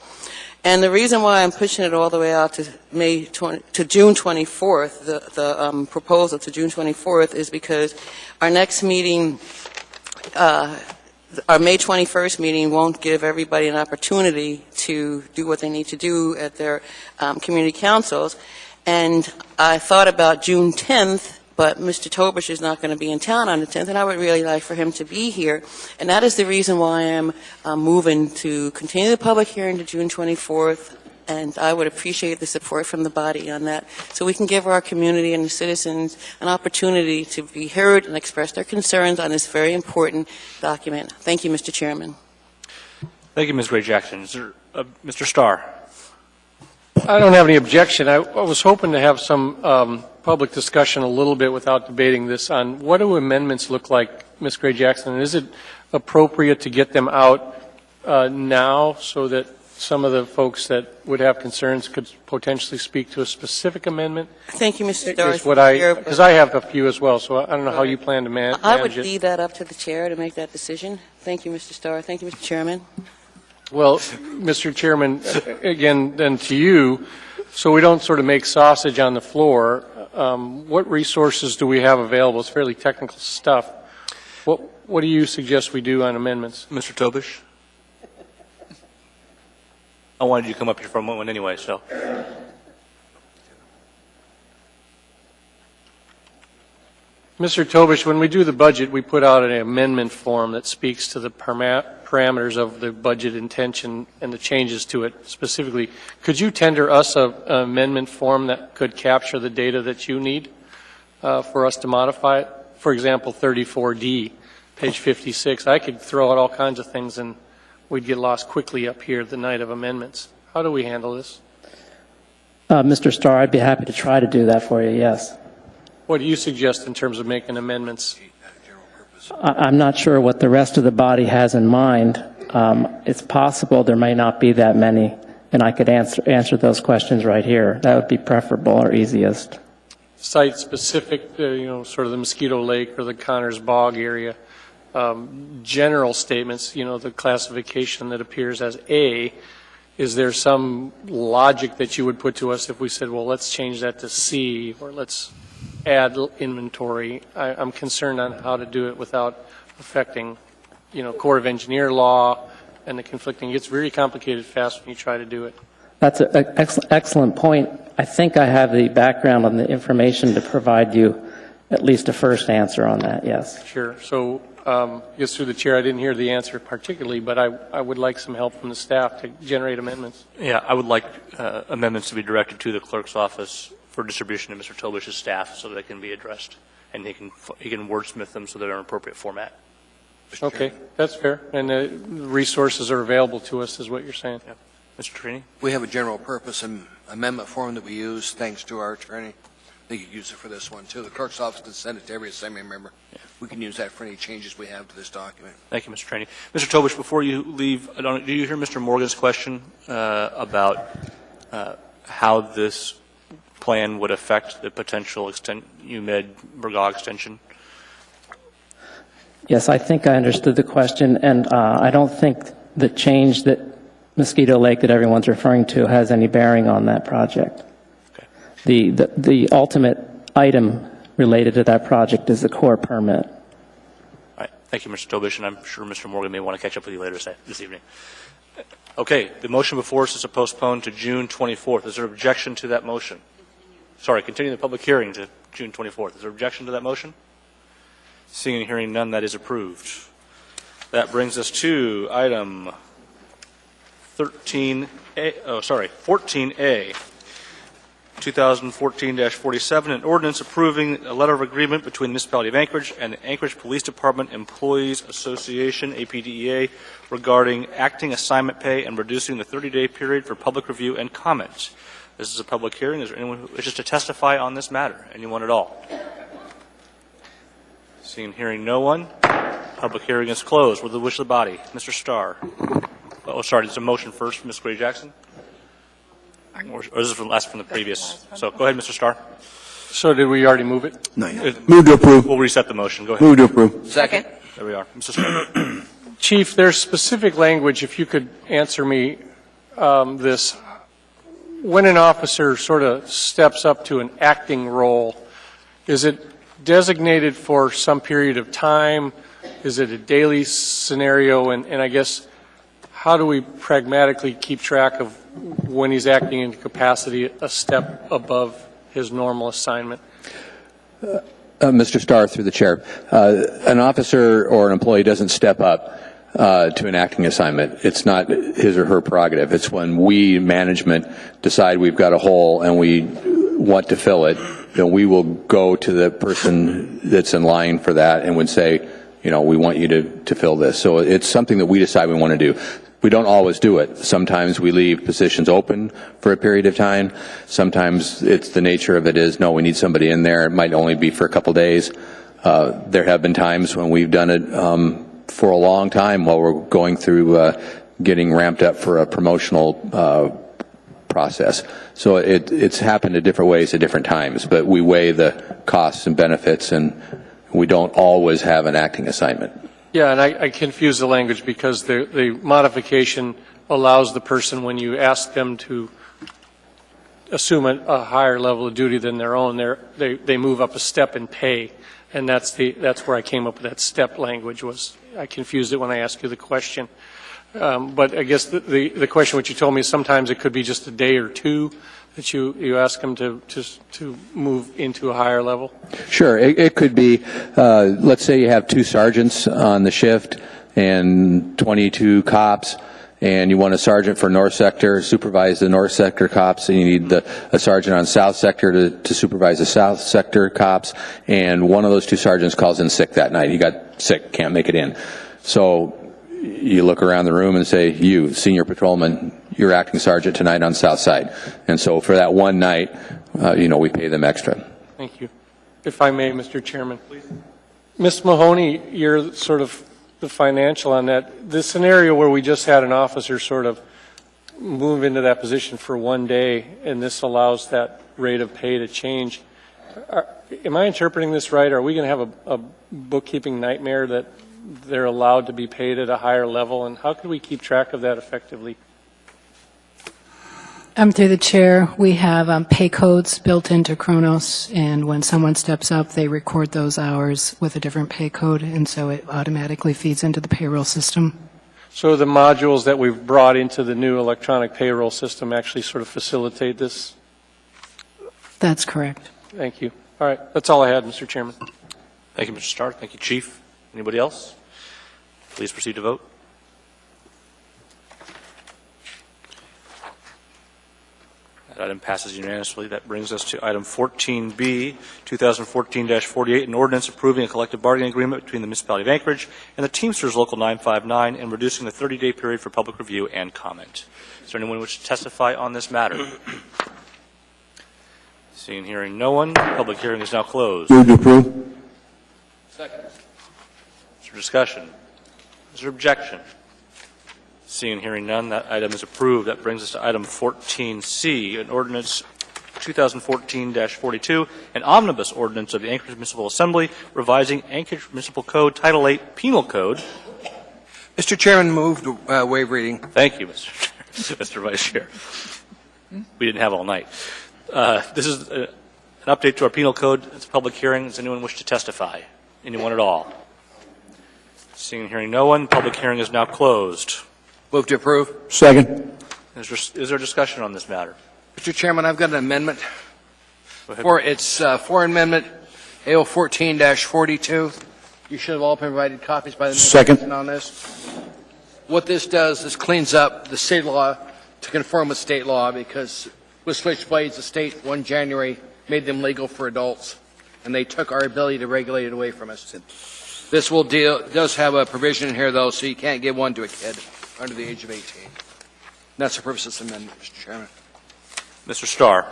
And the reason why I'm pushing it all the way out to June 24th, the proposal to June 24th, is because our next meeting, our May 21st meeting, won't give everybody an opportunity to do what they need to do at their community councils. And I thought about June 10th, but Mr. Tobish is not going to be in town on the 10th, and I would really like for him to be here. And that is the reason why I'm moving to continue the public hearing to June 24th, and I would appreciate the support from the body on that, so we can give our community and the citizens an opportunity to be heard and express their concerns on this very important document. Thank you, Mr. Chairman. Thank you, Ms. Gray-Jackson. Is there, Mr. Starr? I don't have any objection. I was hoping to have some public discussion a little bit without debating this on what do amendments look like, Ms. Gray-Jackson, and is it appropriate to get them out now so that some of the folks that would have concerns could potentially speak to a specific amendment? Thank you, Mr. Starr. Because I have a few as well, so I don't know how you plan to manage it. I would leave that up to the chair to make that decision. Thank you, Mr. Starr. Thank you, Mr. Chairman. Well, Mr. Chairman, again, then to you, so we don't sort of make sausage on the floor, what resources do we have available? It's fairly technical stuff. What do you suggest we do on amendments? Mr. Tobish? I wanted you to come up here for a moment anyway, so. Mr. Tobish, when we do the budget, we put out an amendment form that speaks to the parameters of the budget intention and the changes to it specifically. Could you tender us an amendment form that could capture the data that you need for us to modify it? For example, 34D, page 56. I could throw out all kinds of things and we'd get lost quickly up here the night of amendments. How do we handle this? Mr. Starr, I'd be happy to try to do that for you, yes. What do you suggest in terms of making amendments? I'm not sure what the rest of the body has in mind. It's possible there may not be that many, and I could answer those questions right here. That would be preferable or easiest. Site-specific, sort of the Mosquito Lake or the Connors Bog area. General statements, the classification that appears as A. Is there some logic that you would put to us if we said, well, let's change that to C, or let's add inventory? I'm concerned on how to do it without affecting, Corps of Engineer law and the conflicting. It gets very complicated fast when you try to do it. That's an excellent point. I think I have the background on the information to provide you at least a first answer on that, yes. Sure. So, just through the chair, I didn't hear the answer particularly, but I would like some help from the staff to generate amendments. Yeah, I would like amendments to be directed to the clerk's office for distribution to Mr. Tobish's staff so that they can be addressed, and he can wordsmith them so they're in an appropriate format. Okay, that's fair. And the resources are available to us, is what you're saying. Yeah. Mr. Trini? We have a general purpose amendment form that we use, thanks to our attorney. They could use it for this one, too. The clerk's office can send it to every assembly member. Yeah. We can use that for any changes we have to this document. Thank you, Mr. Trini. Mr. Tobish, before you leave, do you hear Mr. Morgan's question about how this plan would affect the potential UMed-Burgaw extension? Yes, I think I understood the question, and I don't think the change that Mosquito Lake that everyone's referring to has any bearing on that project. Okay. The ultimate item related to that project is the core permit. All right. Thank you, Mr. Tobish, and I'm sure Mr. Morgan may want to catch up with you later this evening. Okay. The motion before us is to postpone to June 24th. Is there an objection to that motion? Sorry, continue the public hearing to June 24th. Is there objection to that motion? Seeing and hearing none, that is approved. That brings us to item 14A. 2014-47, an ordinance approving a letter of agreement between the Municipality of Anchorage and the Anchorage Police Department Employees Association, APDEA, regarding acting assignment pay and reducing the 30-day period for public review and comment. This is a public hearing. Is there anyone who wishes to testify on this matter? Anyone at all? Seeing and hearing no one, public hearing is closed. With the wish of the body, Mr. Starr. Oh, sorry, there's a motion first, Ms. Grady Jackson. Or this is from the previous. So go ahead, Mr. Starr. So did we already move it? No. Move to approve. We'll reset the motion. Go ahead. Move to approve. Second. There we are. Mr. Starr. Chief, there's specific language, if you could answer me this. When an officer sort of steps up to an acting role, is it designated for some period of time? Is it a daily scenario? And I guess, how do we pragmatically keep track of when he's acting in capacity a step above his normal assignment? Mr. Starr, through the chair, an officer or an employee doesn't step up to an acting assignment. It's not his or her prerogative. It's when we, management, decide we've got a hole and we want to fill it, then we will go to the person that's in line for that and would say, you know, we want you to fill this. So it's something that we decide we want to do. We don't always do it. Sometimes we leave positions open for a period of time. Sometimes it's the nature of it is, no, we need somebody in there. It might only be for a couple days. There have been times when we've done it for a long time while we're going through getting ramped up for a promotional process. So it's happened in different ways at different times, but we weigh the costs and benefits, and we don't always have an acting assignment. Yeah, and I confuse the language because the modification allows the person, when you ask them to assume a higher level of duty than their own, they move up a step in pay, and that's where I came up with that step language. I confused it when I asked you the question. But I guess the question which you told me is sometimes it could be just a day or two that you ask them to move into a higher level? Sure. It could be, let's say you have 2 sergeants on the shift and 22 cops, and you want a sergeant for North Sector, supervise the North Sector cops, and you need a sergeant on South Sector to supervise the South Sector cops, and one of those 2 sergeants calls in sick that night. He got sick, can't make it in. So you look around the room and say, you, senior patrolman, you're acting sergeant tonight on South Side. And so for that one night, we pay them extra. Thank you. If I may, Mr. Chairman. Please. Ms. Mahoney, you're sort of the financial on that. The scenario where we just had an officer sort of move into that position for one day, and this allows that rate of pay to change. Am I interpreting this right? Are we going to have a bookkeeping nightmare that they're allowed to be paid at a higher level, and how can we keep track of that effectively? Through the chair, we have pay codes built into Kronos, and when someone steps up, they record those hours with a different pay code, and so it automatically feeds into the payroll system. So the modules that we've brought into the new electronic payroll system actually sort of facilitate this? That's correct. Thank you. All right. That's all I had, Mr. Chairman. Thank you, Mr. Starr. Thank you, Chief. Anybody else? Please proceed to vote. That item passes unanimously. That brings us to item 14B, 2014-48, an ordinance approving a collective bargaining agreement between the Municipality of Anchorage and the Teamsters Local 959 and reducing the 30-day period for public review and comment. Is there anyone who wishes to testify on this matter? Seeing and hearing no one, public hearing is now closed. Move to approve. Second. Is there discussion? Is there objection? Seeing and hearing none, that item is approved. That brings us to item 14C, an ordinance 2014-42, an omnibus ordinance of the Anchorage Municipal Assembly revising Anchorage Municipal Code Title 8 Penal Code. Mr. Chairman, move to waive reading. Thank you, Mr. Vice Chair. We didn't have all night. This is an update to our penal code. It's a public hearing. Does anyone wish to testify? Anyone at all? Seeing and hearing no one, public hearing is now closed. Move to approve. Second. Is there discussion on this matter? Mr. Chairman, I've got an amendment. For amendment AO 14-42. You should have all provided copies by the Second. on this. What this does, this cleans up the state law to conform with state law, because with switchblades. The state, 1 January, made them legal for adults, and they took our ability to regulate it away from us. This does have a provision in here, though, so you can't give one to a kid under the age of 18. That's the purpose of this amendment, Mr. Chairman. Mr. Starr.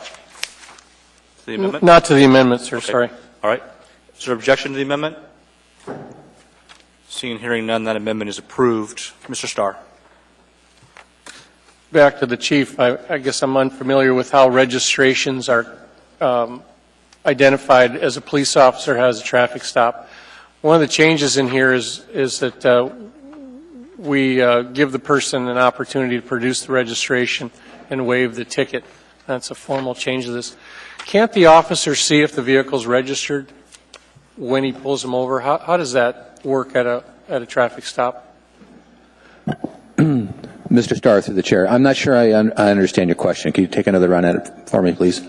The amendment? Not to the amendment, sir, Okay. sorry. All right. Is there objection to the amendment? Seeing and hearing none, that amendment is approved. Mr. Starr. Back to the chief, I guess I'm unfamiliar with how registrations are identified as a police officer has a traffic stop. One of the changes in here is that we give the person an opportunity to produce the registration and waive the ticket. That's a formal change of this. Can't the officer see if the vehicle's registered when he pulls them over? How does that work at a traffic stop? Mr. Starr, through the chair. I'm not sure I understand your question. Can you take another run at it for me, please?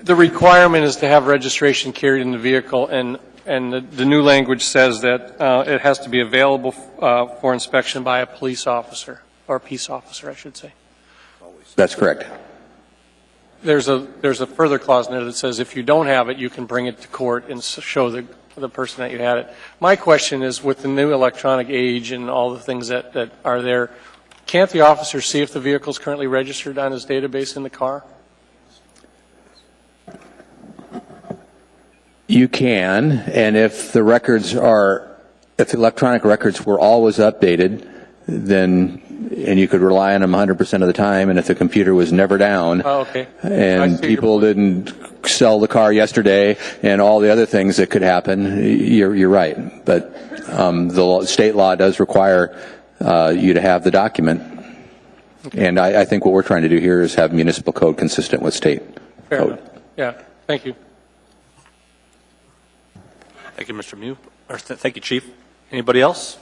The requirement is to have registration carried in the vehicle, and the new language says that it has to be available for inspection by a police officer, or a peace officer, I should say. That's correct. There's a further clause in there that says if you don't have it, you can bring it to court and show the person that you had it. My question is, with the new electronic age and all the things that are there, can't the officer see if the vehicle is currently registered on his database in the car? You can, and if the electronic records were always updated, then, and you could rely on them 100% of the time, and if the computer was never down, and people didn't sell the car yesterday, and all the other things that could happen, you're right. But the state law does require you to have the document. And I think what we're trying to do here is have municipal code consistent with state code. Enough. Yeah, thank you. Thank you, Mr. Mew. Thank you, Chief. Anybody else?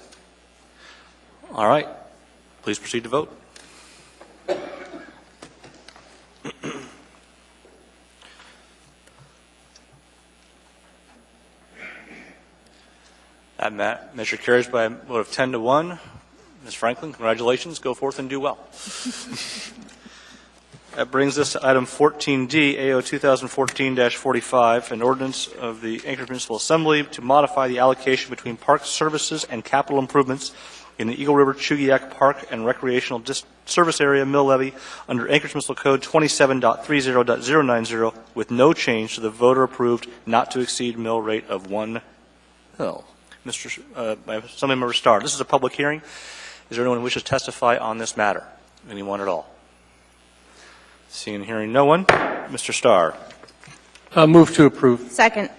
All right. Please proceed to vote. That measure carries by a vote of 10-1. Ms. Franklin, congratulations. Go forth and do well. That brings us to item 14D, AO 2014-45, an ordinance of the Anchorage Municipal Assembly to modify the allocation between park services and capital improvements in the Eagle River Chugiak Park and Recreational Service Area mill levy under Anchorage Municipal Code 27.30.090 with no change to the voter-approved not-to-exceed mill rate of 1 mill. Assemblymember Starr, this is a public hearing. Is there anyone who wishes to testify on this matter? Anyone at all? Seeing and hearing no one. Mr. Starr. Move to approve. Second.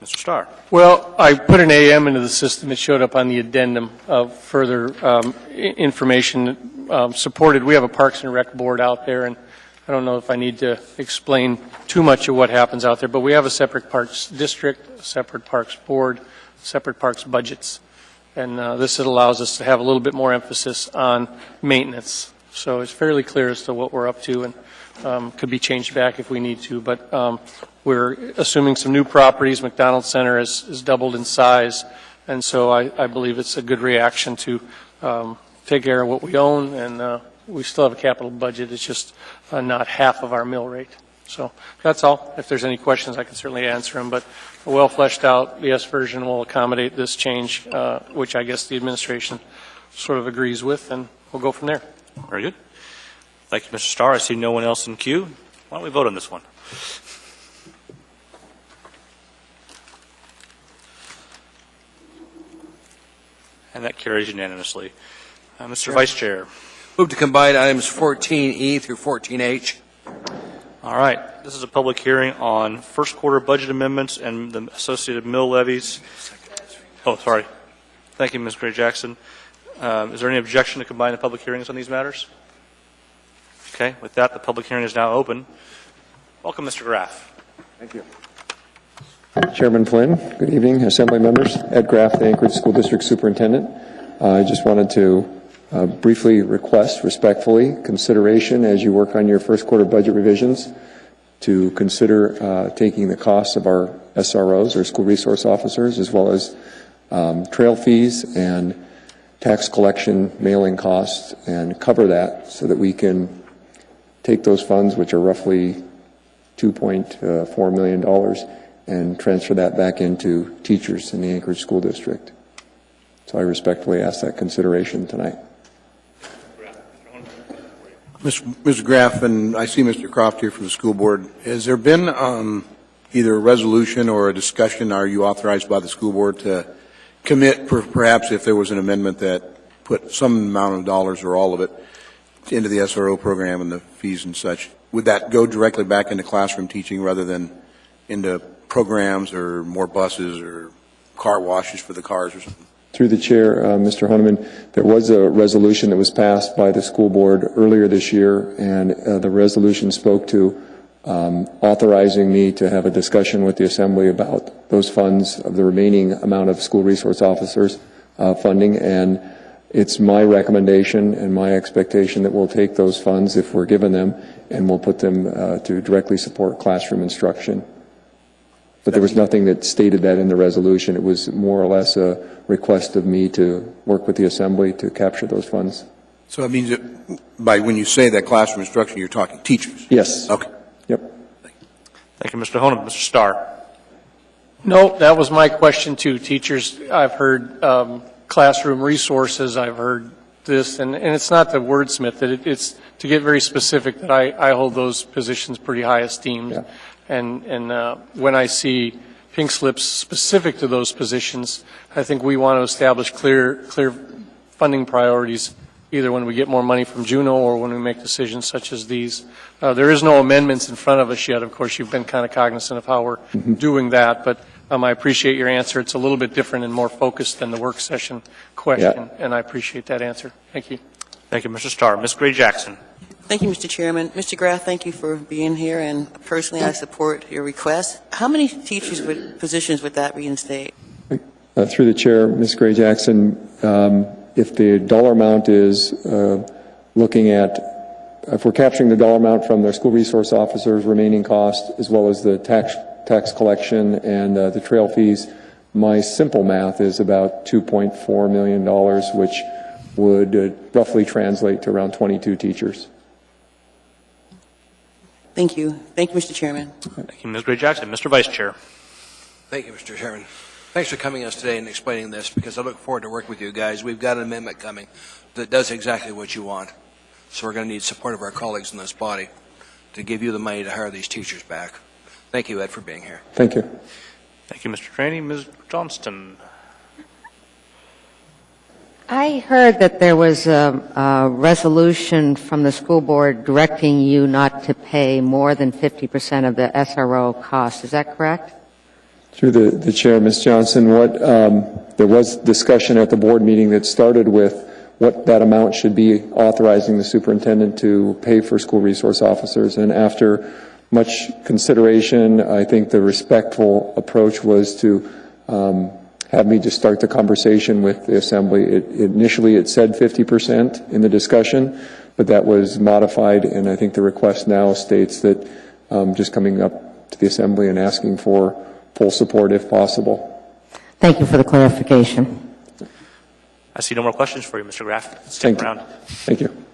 Mr. Starr. Well, I put an AM into the system. It showed up on the addendum of further information supported. We have a Parks and Rec board out there, and I don't know if I need to explain too much of what happens out there, but we have a separate Parks District, a separate Parks Board, separate Parks budgets. And this allows us to have a little bit more emphasis on maintenance. So it's fairly clear as to what we're up to, and could be changed back if we need to. But we're assuming some new properties. McDonald Center is doubled in size, and so I believe it's a good reaction to take care of what we own, and we still have a capital budget. It's just not half of our mill rate. So that's all. If there's any questions, I can certainly answer them. But a well fleshed out BS version will accommodate this change, which I guess the administration sort of agrees with, and we'll go from there. Very good. Thank you, Mr. Starr. I see no one else in queue. Why don't we vote on this one? And that carries unanimously. Mr. Vice Chair. Move to combine items 14E through 14H. All right. This is a public hearing on first quarter budget amendments and the associated mill levies. Oh, sorry. Thank you, Ms. Gray Jackson. Is there any objection to combine the public hearings on these matters? Okay. With that, the public hearing is now open. Welcome, Mr. Graff. Thank you. Chairman Flynn, good evening. Assembly members, Ed Graff, the Anchorage School District Superintendent. I just wanted to briefly request, respectfully, consideration as you work on your first quarter budget revisions to consider taking the costs of our SROs, or school resource officers, as well as trail fees and tax collection mailing costs, and cover that so that we can take those funds, which are roughly $2.4 million, and transfer that back into teachers in the Anchorage School District. So I respectfully ask that consideration tonight. Mr. Graff, and I see Mr. Croft here from the school board. Has there been either a resolution or a discussion, are you authorized by the school board to commit, perhaps if there was an amendment that put some amount of dollars or all of it into the SRO program and the fees and such, would that go directly back into classroom teaching rather than into programs or more buses or car washes for the cars or something? Through the chair, Mr. Honeman, there was a resolution that was passed by the school board earlier this year, and the resolution spoke to authorizing me to have a discussion with the Assembly about those funds of the remaining amount of school resource officers funding, and it's my recommendation and my expectation that we'll take those funds if we're given them, and we'll put them to directly support classroom instruction. But there was nothing that stated that in the resolution. It was more or less a request of me to work with the Assembly to capture those funds. So that means that by when you say that classroom instruction, you're talking teachers? Yes. Okay. Yep. Thank you, Mr. Honan. Mr. Starr. No, that was my question too. Teachers, I've heard classroom resources, I've heard this, and it's not the wordsmith, that it's to get very specific that I hold those positions pretty high esteem. Yeah. And when I see pink slips specific to those positions, I think we want to establish clear funding priorities, either when we get more money from Juneau or when we make decisions such as these. There is no amendments in front of us yet. Of course, you've been kind of cognizant of how we're doing that, but I appreciate your answer. It's a little bit different and more focused than the work session question, and I appreciate that answer. Thank you. Thank you, Mr. Starr. Ms. Gray-Jackson. Thank you, Mr. Chairman. Mr. Graff, thank you for being here, and personally I support your request. How many positions would that reinstate? Through the chair, Ms. Gray-Jackson, if the dollar amount is looking at, if we're capturing the dollar amount from their school resource officers' remaining cost, as well as the tax collection and the trail fees, my simple math is about $2.4 million, which would roughly translate to around 22 teachers. Thank you. Thank you, Mr. Chairman. Thank you, Ms. Gray-Jackson. Mr. Vice Chair. Thank you, Mr. Chairman. Thanks for coming us today and explaining this, because I look forward to working with you guys. We've got an amendment coming that does exactly what you want. So we're going to need support of our colleagues in this body to give you the money to hire these teachers back. Thank you, Ed, for being here. Thank you. Thank you, Mr. Traney. Ms. Johnston. I heard that there was a resolution from the school board directing you not to pay more than 50% of the SRO cost. Is that correct? Through the chair, Ms. Johnson, there was discussion at the board meeting that started with what that amount should be, authorizing the superintendent to pay for school resource officers. And after much consideration, I think the respectful approach was to have me just start the conversation with the Assembly. Initially, it said 50% in the discussion, but that was modified, and I think the request now states that just coming up to the Assembly and asking for full support if possible. Thank you for the clarification. I see no more questions for you, Mr. Graff. Thank you. Around. Thank you.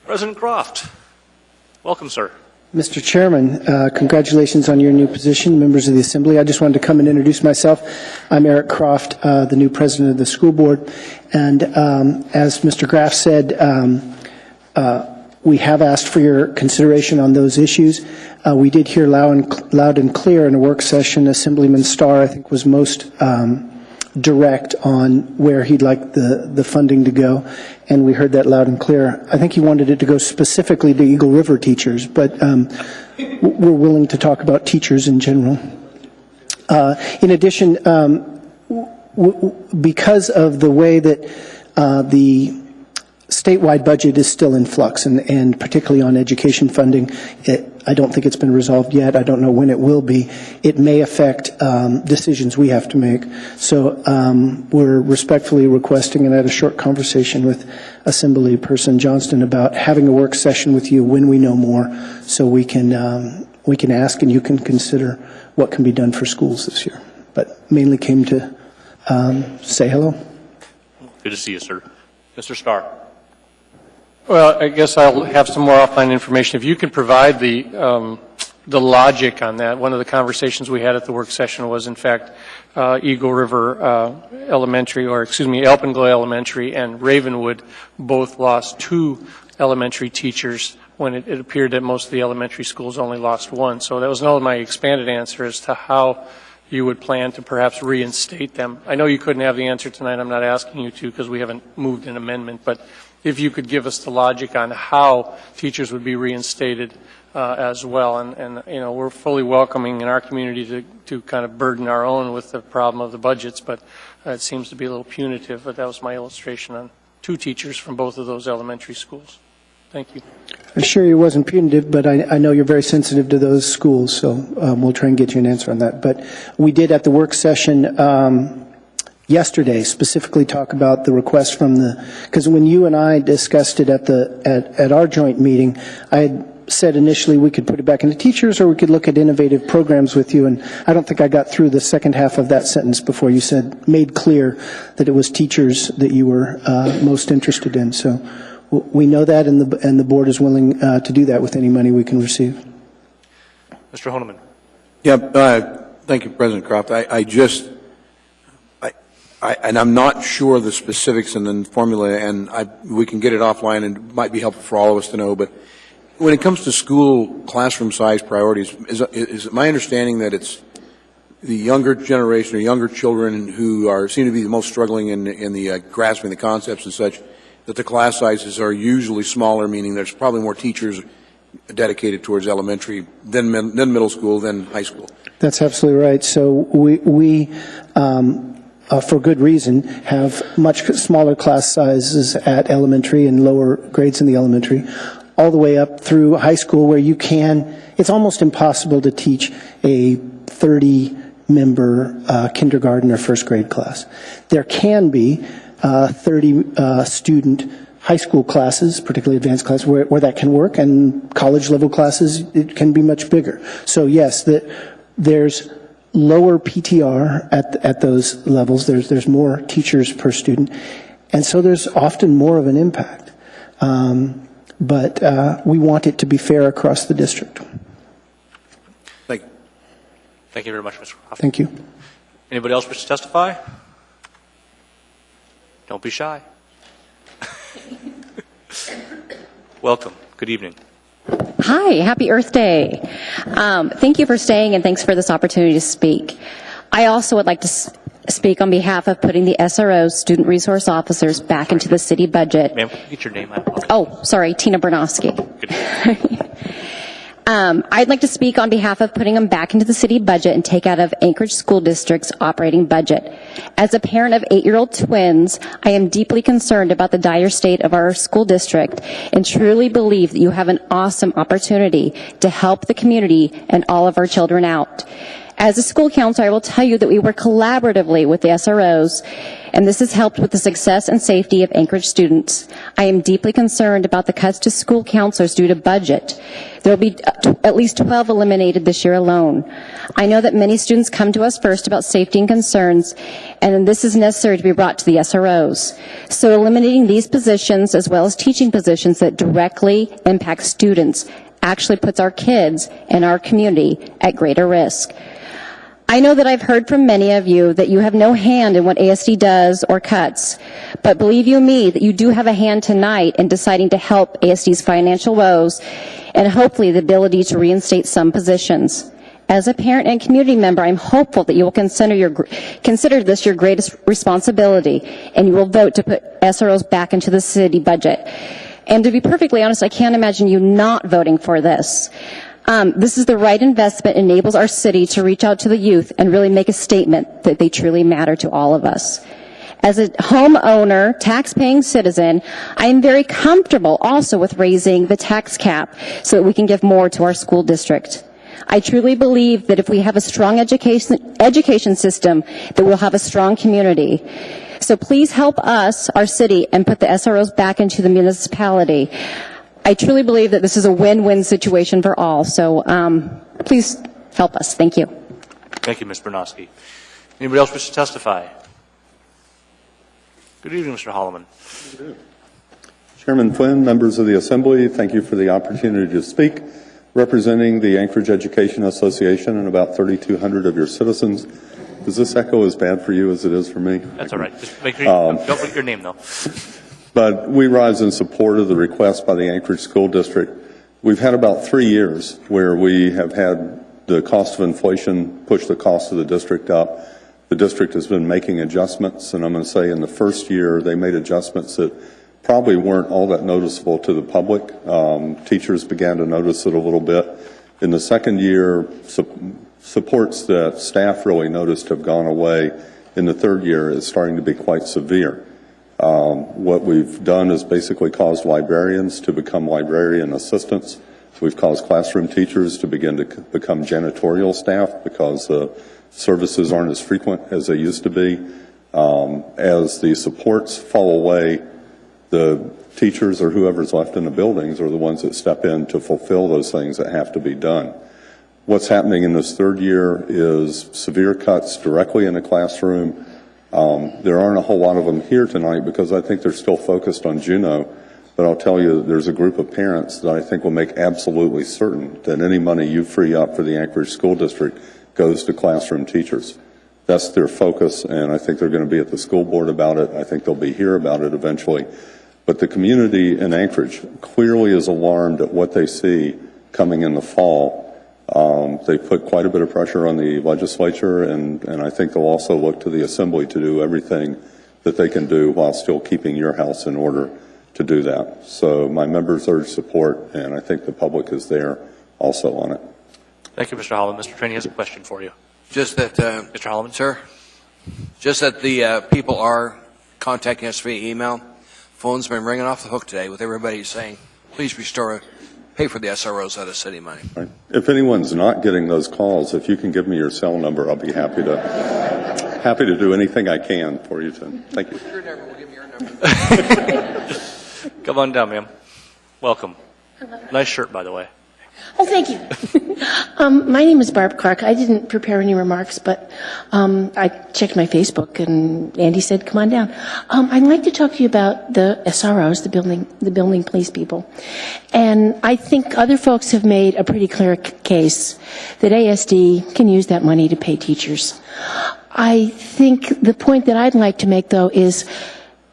President Croft. Welcome, sir. Mr. Chairman, congratulations on your new position, members of the Assembly. I just wanted to come and introduce myself. I'm Eric Croft, the new president of the school board. And as Mr. Graff said, we have asked for your consideration on those issues. We did hear loud and clear in a work session. Assemblyman Starr, I think, was most direct on where he'd like the funding to go, and we heard that loud and clear. I think he wanted it to go specifically to Eagle River teachers, but we're willing to talk about teachers in general. In addition, because of the way that the statewide budget is still in flux, and particularly on education funding, I don't think it's been resolved yet. I don't know when it will be. It may affect decisions we have to make. So we're respectfully requesting, and I had a short conversation with Assemblyperson Johnston about having a work session with you when we know more, so we can ask and you can consider what can be done for schools this year. But mainly came to say hello. Good to see you, sir. Mr. Starr. Well, I guess I'll have some more offline information. If you can provide the logic on that. One of the conversations we had at the work session was, in fact, Eagle River Elementary, or excuse me, Alpenglow Elementary and Ravenwood both lost 2 elementary teachers when it appeared that most of the elementary schools only lost 1. So that was not my expanded answer as to how you would plan to perhaps reinstate them. I know you couldn't have the answer tonight. I'm not asking you to because we haven't moved an amendment, but if you could give us the logic on how teachers would be reinstated as well. And you know, we're fully welcoming in our community to kind of burden our own with the problem of the budgets, but it seems to be a little punitive. But that was my illustration on 2 teachers from both of those elementary schools. Thank you. I assure you it wasn't punitive, but I know you're very sensitive to those schools, so we'll try and get you an answer on that. But we did at the work session yesterday specifically talk about the request from because when you and I discussed it at our joint meeting, I had said initially we could put it back into teachers or we could look at innovative programs with you, and I don't think I got through the second half of that sentence before you made clear that it was teachers that you were most interested in. So we know that, and the board is willing to do that with any money we can receive. Mr. Honeman. Yeah, thank you, President Croft. And I'm not sure the specifics in the formula, and we can get it offline, and it might be helpful for all of us to know. But when it comes to school classroom size priorities, is it my understanding that it's the younger generation or younger children who seem to be the most struggling in the grasping the concepts and such, that the class sizes are usually smaller, meaning there's probably more teachers dedicated towards elementary than middle school, than high school? That's absolutely right. So we for good reason, have much smaller class sizes at elementary and lower grades in the elementary, all the way up through high school, where it's almost impossible to teach a 30-member kindergarten or first grade class. There can be 30-student high school classes, particularly advanced classes, where that can work, and college-level classes, it can be much bigger. So yes, there's lower PTR at those levels. There's more teachers per student, and so there's often more of an impact. But we want it to be fair across the district. Thank you. Thank you very much, Mr. Croft. Thank you. Anybody else wish to testify? Don't be shy. Welcome. Good evening. Hi, happy Earth Day. Thank you for staying, and thanks for this opportunity to speak. I also would like to speak on behalf of putting the SROs, student resource officers, back into the city budget. Ma'am, can you get your name out? Oh, sorry, Tina Bernosky. I'd like to speak on behalf of putting them back into the city budget and take out of Anchorage School District's operating budget. As a parent of 8-year-old twins, I am deeply concerned about the dire state of our school district and truly believe that you have an awesome opportunity to help the community and all of our children out. As a school counselor, I will tell you that we work collaboratively with the SROs, and this has helped with the success and safety of Anchorage students. I am deeply concerned about the cuts to school counselors due to budget. There will be at least 12 eliminated this year alone. I know that many students come to us first about safety and concerns, and this is necessary to be brought to the SROs. So eliminating these positions, as well as teaching positions that directly impact students, actually puts our kids and our community at greater risk. I know that I've heard from many of you that you have no hand in what ASD does or cuts, but believe you me that you do have a hand tonight in deciding to help ASD's financial woes and hopefully the ability to reinstate some positions. As a parent and community member, I'm hopeful that you will consider this your greatest responsibility, and you will vote to put SROs back into the city budget. And to be perfectly honest, I can't imagine you not voting for this. This is the right investment, enables our city to reach out to the youth and really make a statement that they truly matter to all of us. As a homeowner, tax-paying citizen, I am very comfortable also with raising the tax cap so that we can give more to our school district. I truly believe that if we have a strong education system, that we'll have a strong community. So please help us, our city, and put the SROs back into the municipality. I truly believe that this is a win-win situation for all. So please help us. Thank you. Thank you, Ms. Bernosky. Anybody else wish to testify? Good evening, Mr. Holloman. Chairman Flynn, members of the Assembly, thank you for the opportunity to speak. Representing the Anchorage Education Association and about 3,200 of your citizens. Does this echo as bad for you as it is for me? That's all right. Just make sure you don't put your name, though. But we rise in support of the request by the Anchorage School District. We've had about 3 years where we have had the cost of inflation push the cost of the district up. The district has been making adjustments, and I'm going to say in the first year they made adjustments that probably weren't all that noticeable to the public. Teachers began to notice it a little bit. In the second year, supports that staff really noticed have gone away. In the third year, it's starting to be quite severe. What we've done is basically caused librarians to become librarian assistants. We've caused classroom teachers to begin to become janitorial staff because services aren't as frequent as they used to be. As the supports fall away, the teachers or whoever's left in the buildings are the ones that step in to fulfill those things that have to be done. What's happening in this third year is severe cuts directly in the classroom. There aren't a whole lot of them here tonight because I think they're still focused on Juneau, but I'll tell you there's a group of parents that I think will make absolutely certain that any money you free up for the Anchorage School District goes to classroom teachers. That's their focus, and I think they're going to be at the school board about it. I think they'll be here about it eventually. But the community in Anchorage clearly is alarmed at what they see coming in the fall. They put quite a bit of pressure on the legislature, and I think they'll also look to the Assembly to do everything that they can do while still keeping your house in order to do that. So my members urge support, and I think the public is there also on it. Thank you, Mr. Holloman. Mr. Trainey has a question for you. Just that, Mr. Holloman? Sir, just that the people are contacting us via email. Phone's been ringing off the hook today with everybody saying, please pay for the SROs out of city money. Right. If anyone's not getting those calls, if you can give me your cell number, I'll be happy to do anything I can for you. Thank you. Your number, we'll give you your number. Come on down, ma'am. Welcome. Hello. Nice shirt, by the way. Oh, thank you. My name is Barb Clark. I didn't prepare any remarks, but I checked my Facebook, and Andy said, "Come on down." I'd like to talk to you about the SROs, the building police people, and I think other folks have made a pretty clear case that ASD can use that money to pay teachers. I think the point that I'd like to make, though, is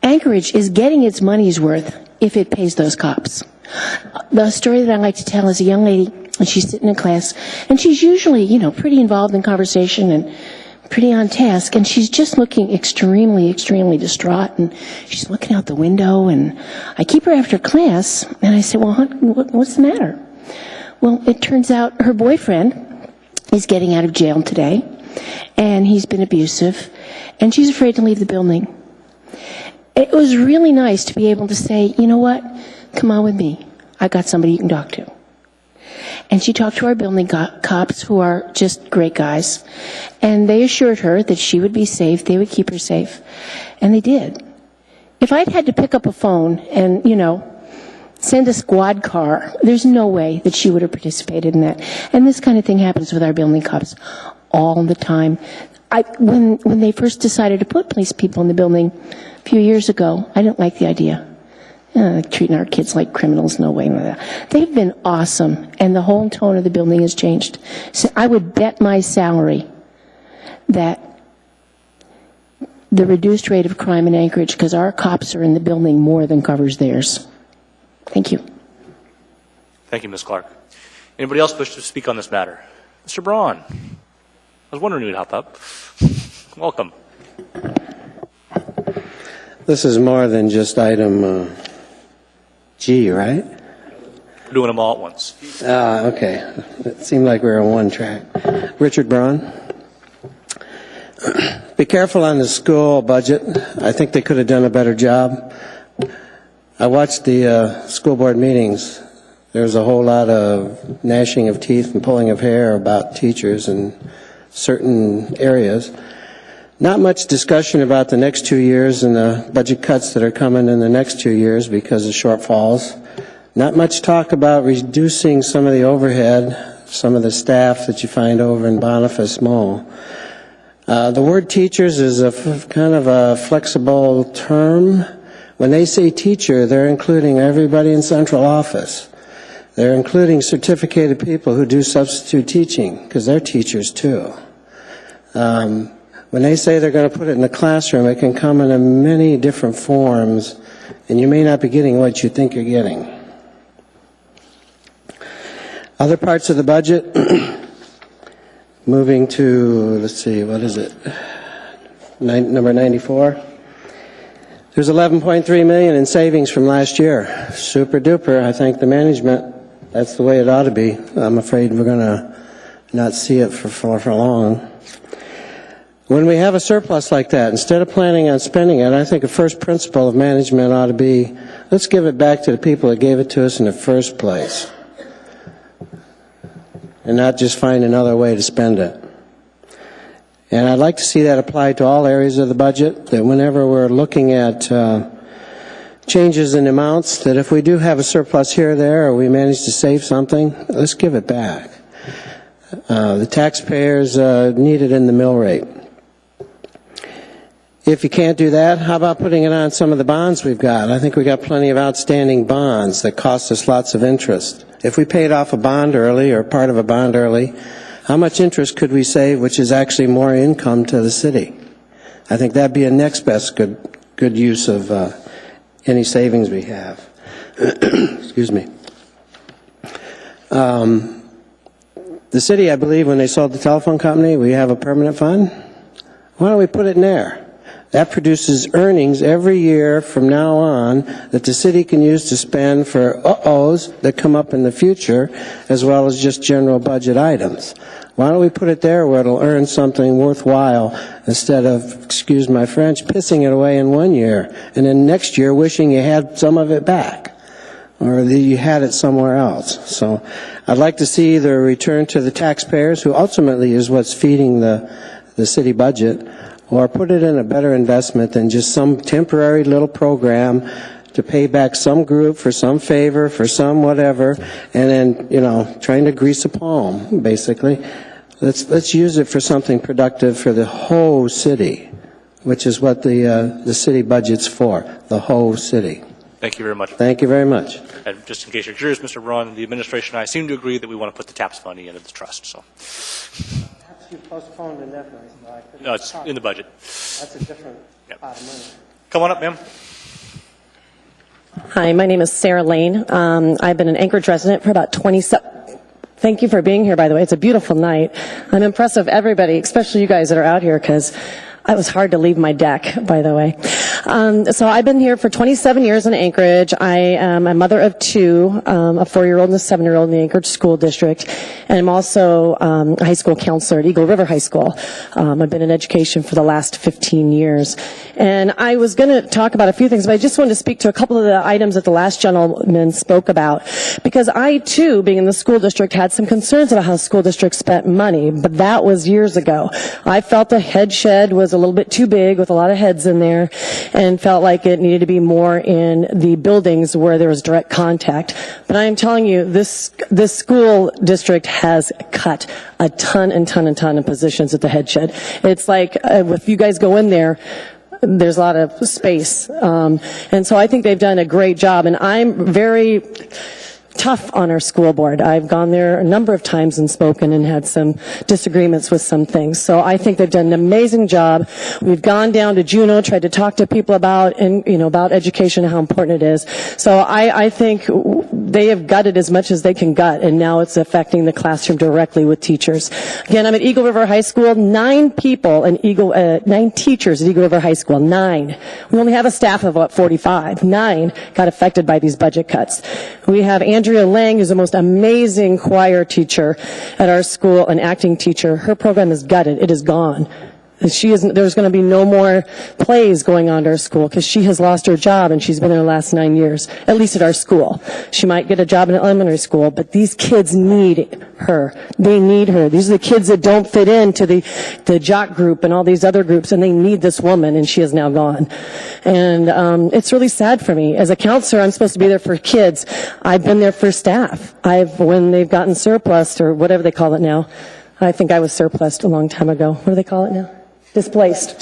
Anchorage is getting its money's worth if it pays those cops. The story that I like to tell is a young lady, and she's sitting in class, and she's usually, pretty involved in conversation and pretty on task, and she's just looking extremely, extremely distraught, and she's looking out the window, and I keep her after class, and I say, well, what's the matter? Well, it turns out her boyfriend is getting out of jail today, and he's been abusive, and she's afraid to leave the building. It was really nice to be able to say, you know what? Come on with me. I got somebody you can talk to. And she talked to our building cops, who are just great guys, and they assured her that she would be safe, they would keep her safe, and they did. If I'd had to pick up a phone and, send a squad car, there's no way that she would have participated in that. And this kind of thing happens with our building cops all the time. When they first decided to put police people in the building a few years ago, I didn't like the idea. Treating our kids like criminals, no way. They've been awesome, and the whole tone of the building has changed. So I would bet my salary that the reduced rate of crime in Anchorage, because our cops are in the building, more than covers theirs. Thank you. Thank you, Ms. Clark. Anybody else wish to speak on this matter? Mr. Braun. I was wondering you'd hop up. Welcome. This is more than just item G, right? We're doing them all at once. Okay. It seemed like we were on one track. Richard Braun. Be careful on the school budget. I think they could have done a better job. I watched the school board meetings. There's a whole lot of gnashing of teeth and pulling of hair about teachers in certain areas. Not much discussion about the next 2 years and the budget cuts that are coming in the next 2 years because of shortfalls. Not much talk about reducing some of the overhead, some of the staff that you find over in Boniface Mall. The word teachers is kind of a flexible term. When they say teacher, they're including everybody in central office. They're including certificated people who do substitute teaching, because they're teachers too. When they say they're going to put it in the classroom, it can come in many different forms, and you may not be getting what you think you're getting. Other parts of the budget, moving to, let's see, what is it? Number 94. There's $11.3 million in savings from last year. Super duper. I thank the management. That's the way it ought to be. I'm afraid we're going to not see it for long. When we have a surplus like that, instead of planning on spending it, I think a first principle of management ought to be, let's give it back to the people that gave it to us in the first place, and not just find another way to spend it. And I'd like to see that applied to all areas of the budget, that whenever we're looking at changes in amounts, that if we do have a surplus here or there, or we manage to save something, let's give it back. The taxpayers need it in the mill rate. If you can't do that, how about putting it on some of the bonds we've got? I think we've got plenty of outstanding bonds that cost us lots of interest. If we paid off a bond early or part of a bond early, how much interest could we save, which is actually more income to the city? I think that'd be a next best good use of any savings we have. Excuse me. The city, I believe, when they sold the telephone company, we have a permanent fund. Why don't we put it in there? That produces earnings every year from now on that the city can use to spend for uh-ohs that come up in the future, as well as just general budget items. Why don't we put it there where it'll earn something worthwhile instead of, excuse my French, pissing it away in one year and then next year wishing you had some of it back or that you had it somewhere else. So I'd like to see the return to the taxpayers, who ultimately is what's feeding the city budget, or put it in a better investment than just some temporary little program to pay back some group for some favor, for some whatever, and then, trying to grease a palm, basically. Let's use it for something productive for the whole city, which is what the city budget's for, the whole city. Thank you very much. Thank you very much. And just in case you're curious, Mr. Braun, the administration and I seem to agree that we want to put the TAPS money into the trust. So. You postponed indefinitely. No, it's in the budget. That's a different pot of money. Come on up, ma'am. Hi, my name is Sarah Lane. I've been an Anchorage resident for about 27. Thank you for being here, by the way. It's a beautiful night. I'm impressed with everybody, especially you guys that are out here, because it was hard to leave my deck, by the way. So I've been here for 27 years in Anchorage. I am a mother of two, a 4-year-old and a 7-year-old in the Anchorage School District. And I'm also a high school counselor at Eagle River High School. I've been in education for the last 15 years. And I was going to talk about a few things, but I just wanted to speak to a couple of the items that the last gentleman spoke about. Because I, too, being in the school district, had some concerns about how school districts spent money, but that was years ago. I felt the head shed was a little bit too big with a lot of heads in there, and felt like it needed to be more in the buildings where there was direct contact. But I am telling you, this school district has cut a ton of positions at the head shed. It's like, if you guys go in there, there's a lot of space. And so I think they've done a great job, and I'm very tough on our school board. I've gone there a number of times and spoken and had some disagreements with some things. So I think they've done an amazing job. We've gone down to Juneau, tried to talk to people about education and how important it is. So I think they have gutted as much as they can gut, and now it's affecting the classroom directly with teachers. Again, I'm at Eagle River High School. 9 teachers at Eagle River High School. 9. We only have a staff of about 45. 9 got affected by these budget cuts. We have Andrea Lang, who's the most amazing choir teacher at our school, an acting teacher. Her program is gutted. It is gone. There's going to be no more plays going on at our school because she has lost her job, and she's been there the last 9 years, at least at our school. She might get a job in an elementary school, but these kids need her. They need her. These are the kids that don't fit into the jock group and all these other groups, and they need this woman, and she is now gone. And it's really sad for me. As a counselor, I'm supposed to be there for kids. I've been there for staff. When they've gotten surplus, or whatever they call it now. I think I was surplused a long time ago. What do they call it now? Displaced.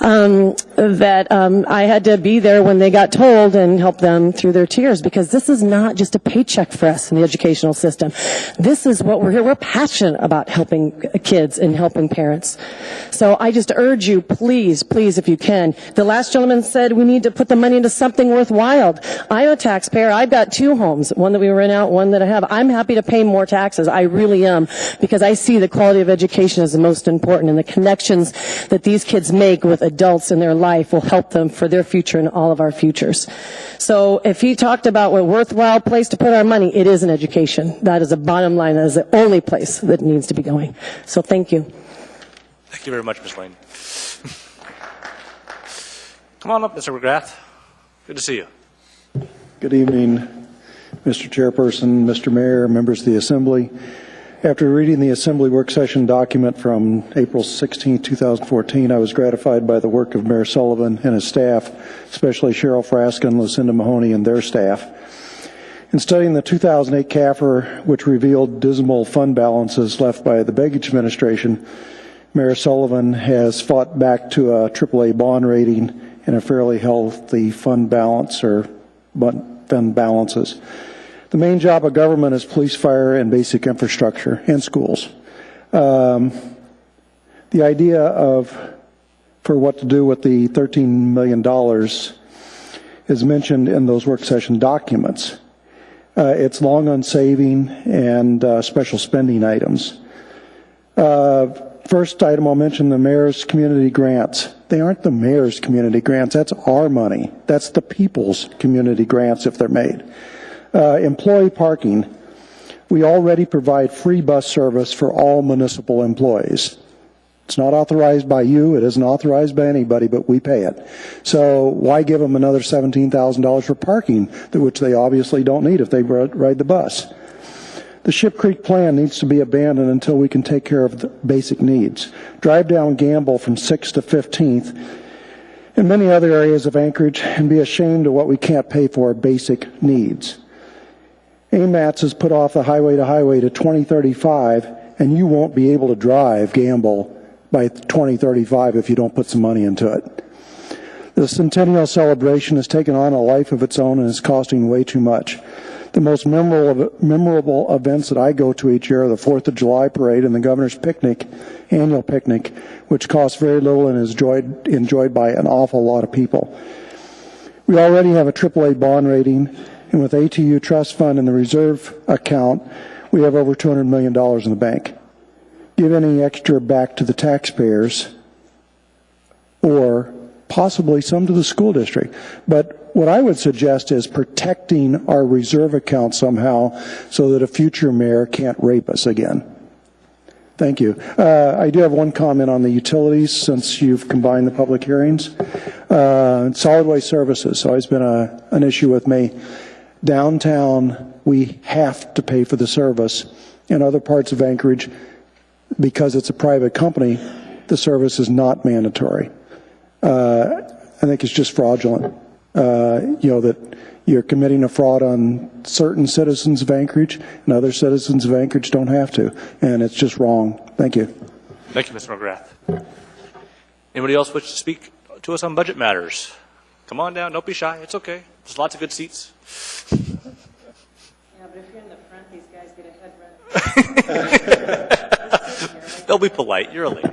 I had to be there when they got told and help them through their tears, because this is not just a paycheck for us in the educational system. This is what we're here. We're passionate about helping kids and helping parents. So I just urge you, please, please, if you can. The last gentleman said we need to put the money into something worthwhile. I'm a taxpayer. I've got 2 homes, one that we rent out, one that I have. I'm happy to pay more taxes. I really am, because I see the quality of education as the most important, and the connections that these kids make with adults in their life will help them for their future and all of our futures. So if he talked about what worthwhile place to put our money, it is in education. That is the bottom line. That is the only place that needs to be going. So thank you. Thank you very much, Ms. Lane. Come on up, Mr. McGrath. Good to see you. Good evening, Mr. Chairperson, Mr. Mayor, members of the Assembly. After reading the Assembly work session document from April 16, 2014, I was gratified by the work of Mayor Sullivan and his staff, especially Cheryl Fraskin, Lucinda Mahoney, and their staff. In studying the 2008 CAFR, which revealed dismal fund balances left by the Begich administration, Mayor Sullivan has fought back to a AAA bond rating and a fairly healthy fund balance or fund balances. The main job of government is police, fire, and basic infrastructure, and schools. The idea for what to do with the $13 million is mentioned in those work session documents. It's long on saving and special spending items. First item I'll mention, the mayor's community grants. They aren't the mayor's community grants. That's our money. That's the people's community grants if they're made. Employee parking. We already provide free bus service for all municipal employees. It's not authorized by you. It isn't authorized by anybody, but we pay it. So why give them another $17,000 for parking, which they obviously don't need if they ride the bus? The Ship Creek plan needs to be abandoned until we can take care of the basic needs. Drive down Gamble from 6th to 15th and many other areas of Anchorage and be ashamed of what we can't pay for basic needs. AMATS has put off the highway to 2035, and you won't be able to drive Gamble by 2035 if you don't put some money into it. The Centennial Celebration has taken on a life of its own and is costing way too much. The most memorable events that I go to each year are the 4th of July parade and the Governor's Picnic, annual picnic, which costs very little and is enjoyed by an awful lot of people. We already have a AAA bond rating, and with ATU Trust Fund and the reserve account, we have over $200 million in the bank. Give any extra back to the taxpayers or possibly some to the school district. But what I would suggest is protecting our reserve account somehow so that a future mayor can't rape us again. Thank you. I do have one comment on the utilities since you've combined the public hearings. Solid waste services has always been an issue with me. Downtown, we have to pay for the service. In other parts of Anchorage, because it's a private company, the service is not mandatory. I think it's just fraudulent. That you're committing a fraud on certain citizens of Anchorage and other citizens of Anchorage don't have to. And it's just wrong. Thank you. Thank you, Mr. McGrath. Anybody else wish to speak to us on budget matters? Come on down. Don't be shy. It's okay. There's lots of good seats. Yeah, but if you're in the front, these guys get a head run. They'll be polite. You're a lady.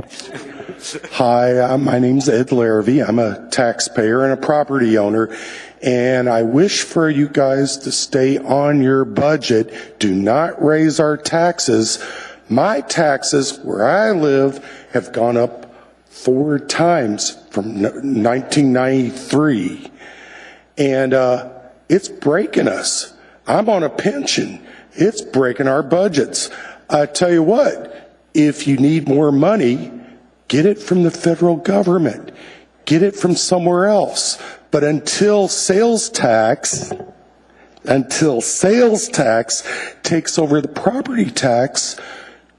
Hi, my name's Ed Larrabee. I'm a taxpayer and a property owner, and I wish for you guys to stay on your budget. Do not raise our taxes. My taxes where I live have gone up 4 times from 1993, and it's breaking us. I'm on a pension. It's breaking our budgets. I tell you what, if you need more money, get it from the federal government. Get it from somewhere else. But until sales tax takes over the property tax,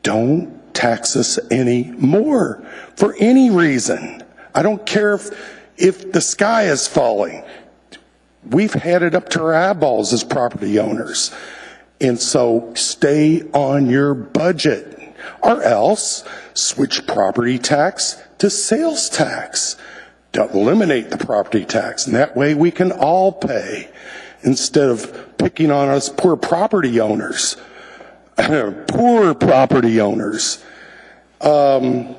don't tax us anymore for any reason. I don't care if the sky is falling. We've had it up to our eyeballs as property owners. And so stay on your budget, or else switch property tax to sales tax. to eliminate the property tax, and that way we can all pay instead of picking on us poor property owners. Poor property owners. Yeah,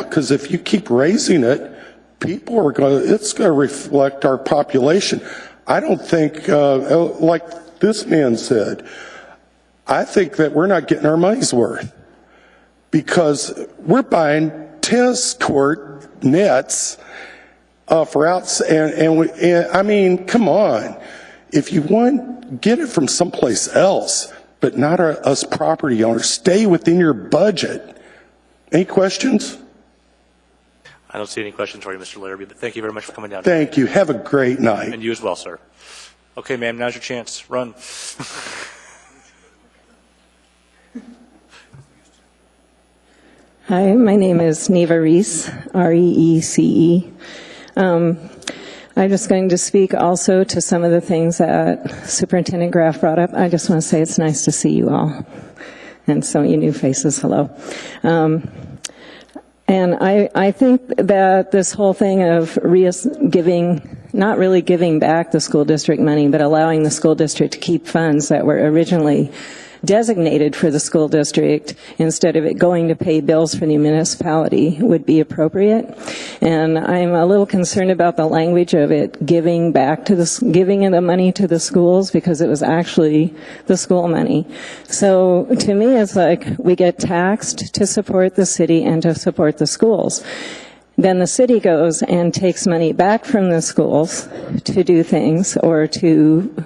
because if you keep raising it, people are going to, it's going to reflect our population. I don't think, like this man said, I think that we're not getting our money's worth because we're buying tennis court nets for outs, and I mean, come on. If you want, get it from someplace else, but not us property owners. Stay within your budget. Any questions? I don't see any questions for you, Mr. Larrabee, but thank you very much for coming down. Thank you. Have a great night. And you as well, sir. Okay, ma'am, now's your chance. Run. Hi, my name is Neva Reese, R-E-E-C-E. I'm just going to speak also to some of the things that Superintendent Graff brought up. I just want to say it's nice to see you all. And some of you new faces, hello. And I think that this whole thing of not really giving back the school district money, but allowing the school district to keep funds that were originally designated for the school district instead of it going to pay bills for the municipality would be appropriate. And I'm a little concerned about the language of it giving the money to the schools because it was actually the school money. So to me, it's like we get taxed to support the city and to support the schools. Then the city goes and takes money back from the schools to do things or to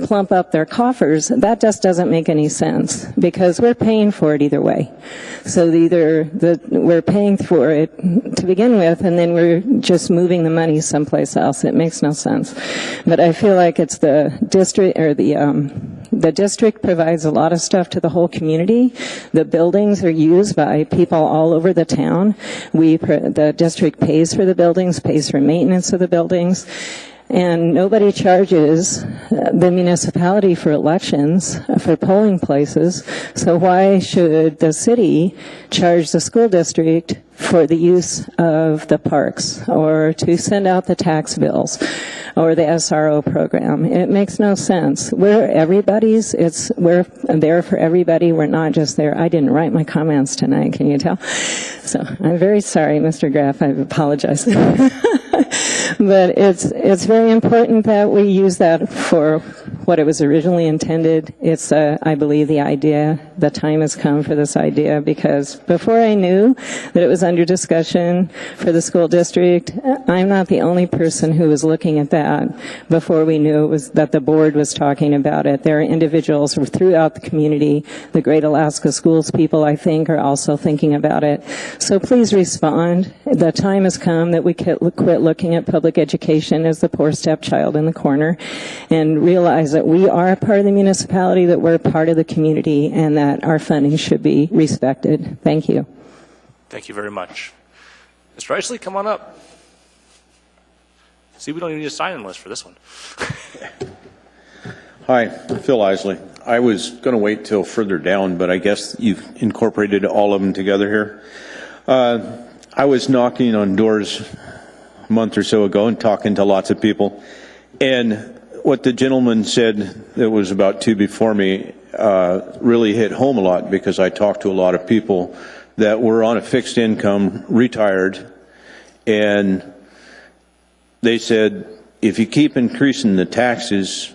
plump up their coffers. That just doesn't make any sense because we're paying for it either way. So we're paying for it to begin with and then we're just moving the money someplace else. It makes no sense. But I feel like it's the district or the district provides a lot of stuff to the whole community. The buildings are used by people all over the town. The district pays for the buildings, pays for maintenance of the buildings. And nobody charges the municipality for elections, for polling places. So why should the city charge the school district for the use of the parks or to send out the tax bills or the SRO program? It makes no sense. We're there for everybody. We're not just there. I didn't write my comments tonight, can you tell? So I'm very sorry, Mr. Graff. I apologize. But it's very important that we use that for what it was originally intended. It's, I believe, the time has come for this idea because before I knew that it was under discussion for the school district, I'm not the only person who was looking at that before we knew it was that the board was talking about it. There are individuals throughout the community. The Great Alaska Schools people, I think, are also thinking about it. So please respond. The time has come that we quit looking at public education as the poor stepchild in the corner and realize that we are a part of the municipality, that we're part of the community, and that our funding should be respected. Thank you. Thank you very much. Mr. Isley, come on up. See, we don't even need a sign-in list for this one. Hi, Phil Isley. I was going to wait till further down, but I guess you've incorporated all of them together here. I was knocking on doors a month or so ago and talking to lots of people, and what the gentleman said that was about two before me really hit home a lot because I talked to a lot of people that were on a fixed income, retired, and they said, if you keep increasing the taxes,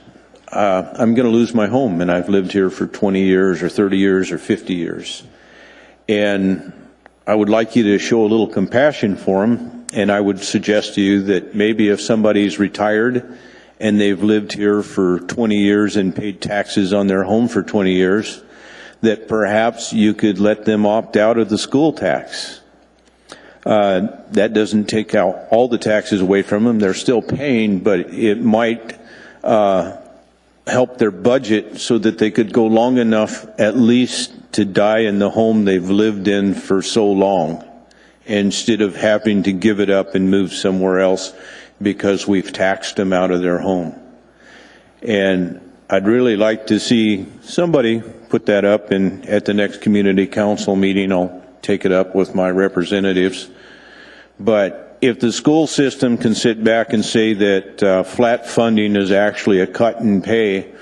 I'm going to lose my home, and I've lived here for 20 years or 30 years or 50 years. And I would like you to show a little compassion for them, and I would suggest to you that maybe if somebody's retired and they've lived here for 20 years and paid taxes on their home for 20 years, that perhaps you could let them opt out of the school tax. That doesn't take out all the taxes away from them. They're still paying, but it might help their budget so that they could go long enough at least to die in the home they've lived in for so long, instead of having to give it up and move somewhere else because we've taxed them out of their home. And I'd really like to see somebody put that up, and at the next community council meeting I'll take it up with my representatives. But if the school system can sit back and say that flat funding is actually a cut in pay,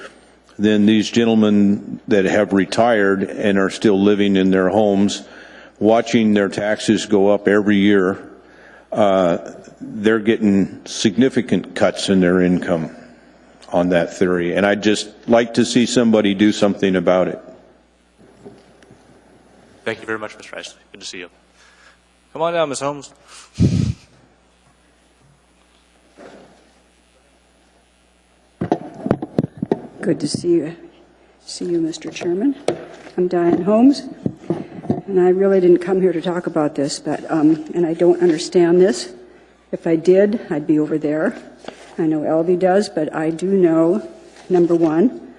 then these gentlemen that have retired and are still living in their homes, watching their taxes go up every year, they're getting significant cuts in their income on that theory. And I'd just like to see somebody do something about it. Thank you very much, Mr. Isley. Good to see you. Come on down, Ms. Holmes. Good to see you, Mr. Chairman. I'm Diane Holmes, and I really didn't come here to talk about this, but and I don't understand this. If I did, I'd be over there. I know Elvie does, but I do know, number one,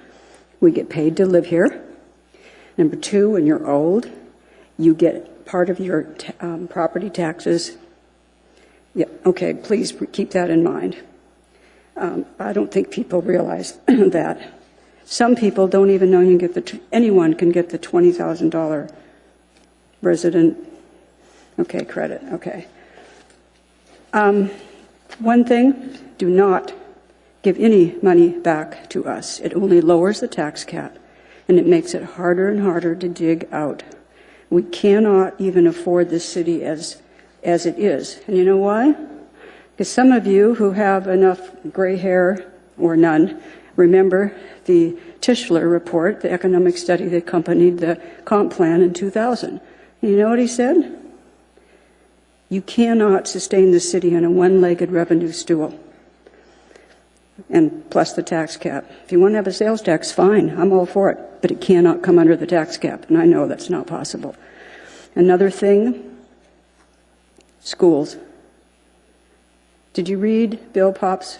we get paid to live here. Number two, when you're old, you get part of your property taxes. Yeah, okay, please keep that in mind. I don't think people realize that. Some people don't even know you can get anyone can get the $20,000 resident, credit, okay. One thing, do not give any money back to us. It only lowers the tax cap, and it makes it harder and harder to dig out. We cannot even afford this city as it is. And you know why? Because some of you who have enough gray hair, or none, remember the Tischler report, the economic study that accompanied the comp plan in 2000. And you know what he said? You cannot sustain the city on a one-legged revenue stool, and plus the tax cap. If you want to have a sales tax, fine, I'm all for it, but it cannot come under the tax cap, and I know that's not possible. Another thing, schools. Did you read Bill Pop's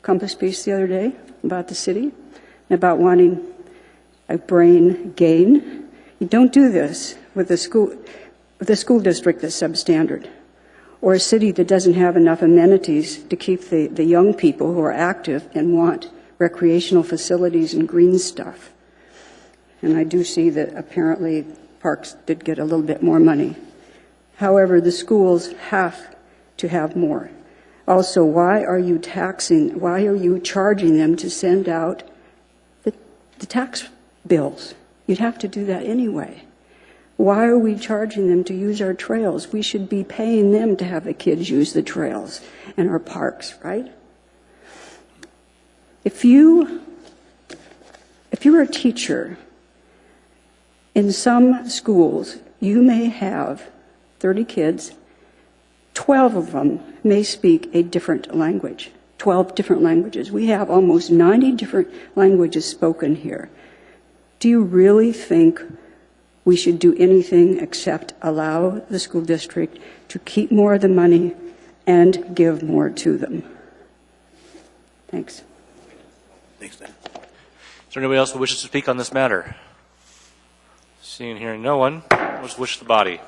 Compass piece the other day about the city, about wanting a brain gain? You don't do this with a school district that's substandard, or a city that doesn't have enough amenities to keep the young people who are active and want recreational facilities and green stuff. And I do see that apparently parks did get a little bit more money. However, the schools have to have more. Also, why are you charging them to send out the tax bills? You'd have to do that anyway. Why are we charging them to use our trails? We should be paying them to have the kids use the trails and our parks, right? If you're a teacher, in some schools, you may have 30 kids, 12 of them may speak a different language, 12 different languages. We have almost 90 different languages spoken here. Do you really think we should do anything except allow the school district to keep more of the money and give more to them? Thanks. Thanks, Dan. Is there anybody else who wishes to speak on this matter? Seeing and hearing no one, what's the wish of the body?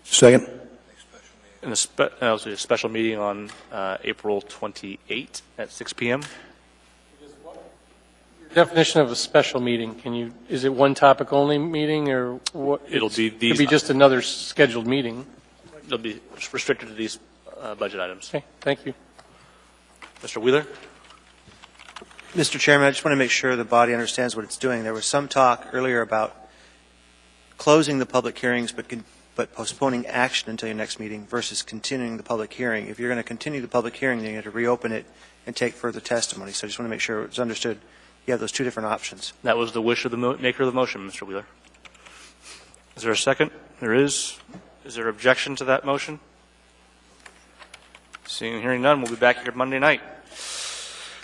Second. And a special meeting on April 28 at 6 p.m. Definition of a special meeting, is it one topic only meeting, or what? It'll be these. Could be just another scheduled meeting. It'll be restricted to these budget items. Okay, thank you. Mr. Wheeler? Mr. Chairman, I just want to make sure the body understands what it's doing. There was some talk earlier about closing the public hearings but postponing action until your next meeting versus continuing the public hearing. If you're going to continue the public hearing, then you have to reopen it and take further testimony. So I just want to make sure it's understood. You have those two different options. That was the wish of the maker of the motion, Mr. Wheeler. Is there a second? There is. Is there objection to that motion? Seeing and hearing none, we'll be back here Monday night.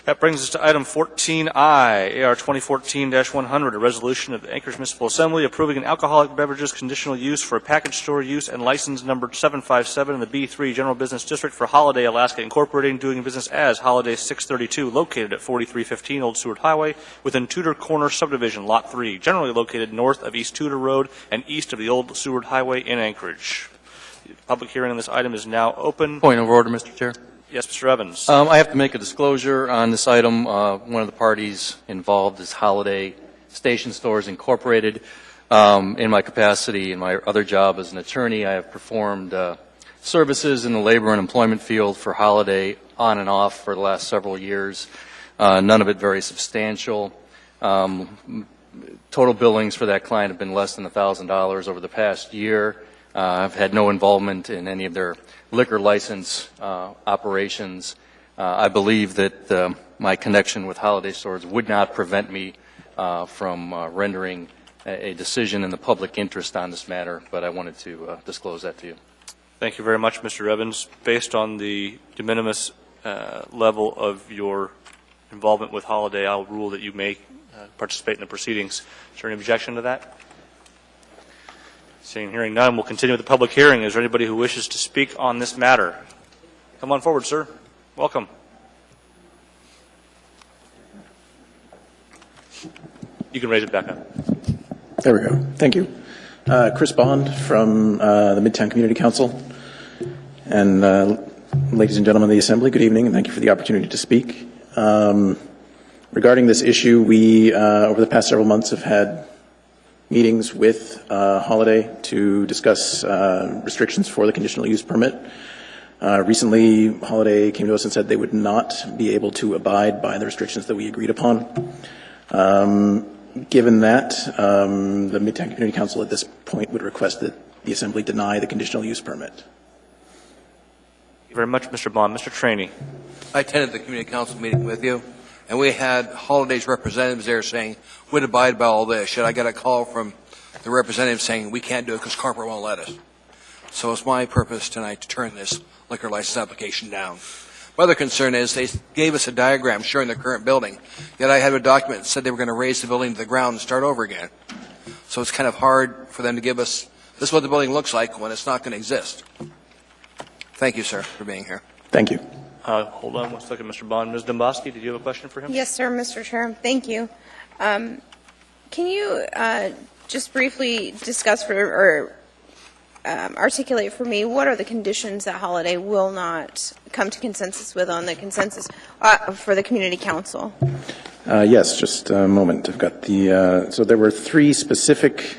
That brings us to item 14I, AR 2014-100, a resolution of the Anchorage Municipal Assembly approving an alcoholic beverages conditional use for a package store use and license number 757 in the B3 General Business District for Holiday Alaska Incorporated, doing business as Holiday 632, located at 4315 Old Seward Highway within Tudor Corner Subdivision, Lot 3, generally located north of East Tudor Road and east of the Old Seward Highway in Anchorage. The public hearing on this item is now open. Point of order, Mr. Chair. Yes, Mr. Evans. I have to make a disclosure on this item. One of the parties involved is Holiday Station Stores Incorporated. In my capacity, in my other job as an attorney, I have performed services in the labor and employment field for Holiday on and off for the last several years, none of it very substantial. Total billings for that client have been less than $1,000 over the past year. I've had no involvement in any of their liquor license operations. I believe that my connection with Holiday Stores would not prevent me from rendering a decision in the public interest on this matter, but I wanted to disclose that to you. Thank you very much, Mr. Evans. Based on the de minimis level of your involvement with Holiday, I'll rule that you may participate in the proceedings. Is there any objection to that? Seeing and hearing none, we'll continue with the public hearing. Is there anybody who wishes to speak on this matter? Come on forward, sir. Welcome. You can raise it back up. There we go. Thank you. Chris Bond from the Midtown Community Council. And ladies and gentlemen of the Assembly, good evening, and thank you for the opportunity to speak. Regarding this issue, we, over the past several months, have had meetings with Holiday to discuss restrictions for the conditional use permit. Recently, Holiday came to us and said they would not be able to abide by the restrictions that we agreed upon. Given that, the Midtown Community Council at this point would request that the Assembly deny the conditional use permit. Thank you very much, Mr. Bond. Mr. Traney. I attended the Community Council meeting with you, and we had Holiday's representatives there saying, we'd abide by all this. Yet I got a call from the representative saying, we can't do it because corporate won't let us. So it's my purpose tonight to turn this liquor license application down. My other concern is they gave us a diagram showing the current building, yet I had a document that said they were going to raise the building to the ground and start over again. So it's kind of hard for them to give us, this is what the building looks like when it's not going to exist. Thank you, sir, for being here. Thank you. Hold on one second, Mr. Bond. Ms. Domboski, did you have a question for him? Yes, sir, Mr. Chair. Thank you. Can you just briefly discuss or articulate for me what are the conditions that Holiday will not come to consensus with on the consensus for the Community Council? Yes, just a moment. I've got the, so there were 3 specific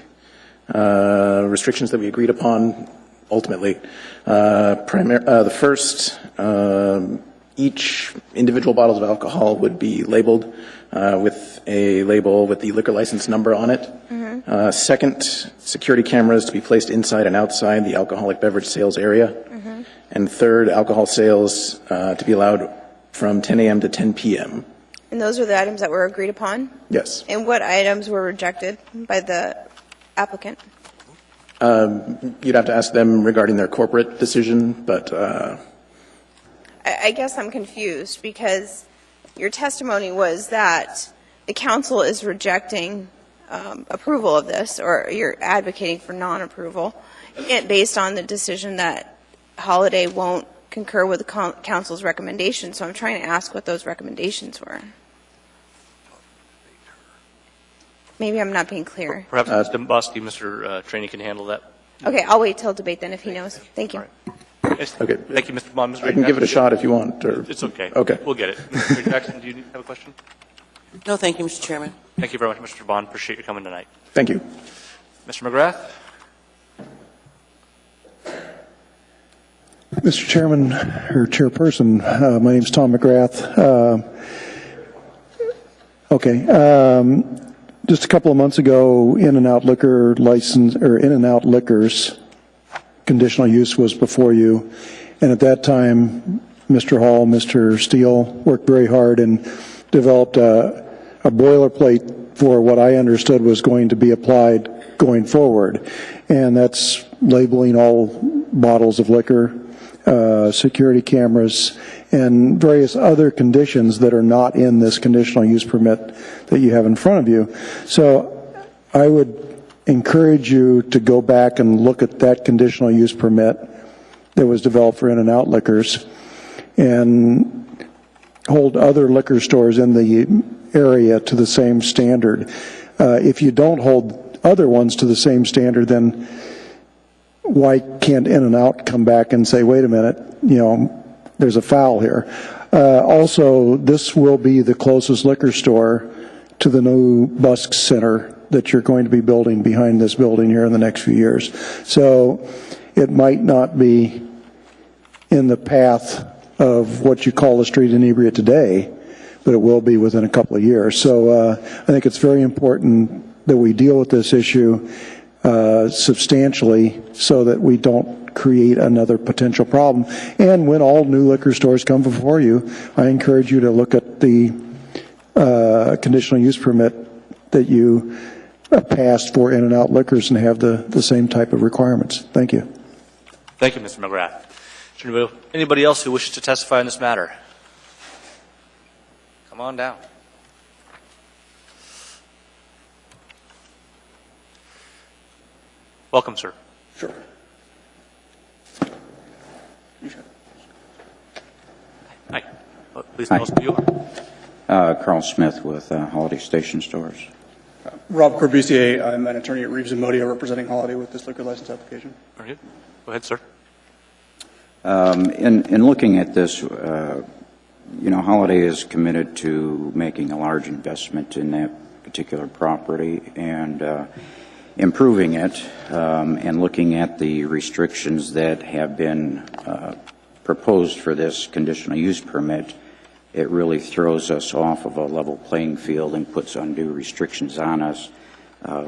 restrictions that we agreed upon ultimately. The first, each individual bottles of alcohol would be labeled with a label with the liquor license number on it. Mm-hmm. Second, security cameras to be placed inside and outside the alcoholic beverage sales area. Mm-hmm. And third, alcohol sales to be allowed from 10 a.m. to 10 p.m. And those are the items that were agreed upon? Yes. And what items were rejected by the applicant? You'd have to ask them regarding their corporate decision, but I guess I'm confused because your testimony was that the council is rejecting approval of this, or you're advocating for non-approval, based on the decision that Holiday won't concur with the council's recommendations. So I'm trying to ask what those recommendations were. Maybe I'm not being clear. Perhaps Ms. Domboski, Mr. Traney can handle that. Okay, I'll wait till debate then if he knows. Thank you. Yes. Okay. Thank you, Mr. Bond. Mr. I can give it a shot if you want. Or... It's okay. Okay. We'll get it. Mr. Jackson, do you have a question? No, thank you, Mr. Chairman. Thank you very much, Mr. Bond. Appreciate you coming tonight. Thank you. Mr. McGrath? Mr. Chairman, or Chairperson, my name is Tom McGrath. Just a couple of months ago, In-N-Out Liquor license, or In-N-Out Liquors conditional use was before you, and at that time, Mr. Hall, Mr. Steele worked very hard and developed a boilerplate for what I understood was going to be applied going forward, and that's labeling all bottles of liquor, security cameras, and various other conditions that are not in this conditional use permit that you have in front of you. So I would encourage you to go back and look at that conditional use permit that was developed for In-N-Out Liquors and hold other liquor stores in the area to the same standard. If you don't hold other ones to the same standard, then why can't In-N-Out come back and say, wait a minute, there's a foul here. Also, this will be the closest liquor store to the new Busk Center that you're going to be building behind this building here in the next few years. So it might not be in the path of what you call the street inebriate today, but it will be within a couple of years. So I think it's very important that we deal with this issue substantially so that we don't create another potential problem. And when all new liquor stores come before you, I encourage you to look at the conditional use permit that you passed for In-N-Out Liquors and have the same type of requirements. Thank you. Thank you, Mr. McGrath. Anybody else who wishes to testify on this matter? Come on down. Welcome, sir. Sure. Hi. Please tell us who you are. Carl Smith with Holiday Station Stores. Rob Corbusier, I'm an attorney at Reeves and Modia representing Holiday with this liquor license application. Very good. Go ahead, sir. In looking at this, Holiday is committed to making a large investment in that particular property and improving it, and looking at the restrictions that have been proposed for this conditional use permit, it really throws us off of a level playing field and puts undue restrictions on us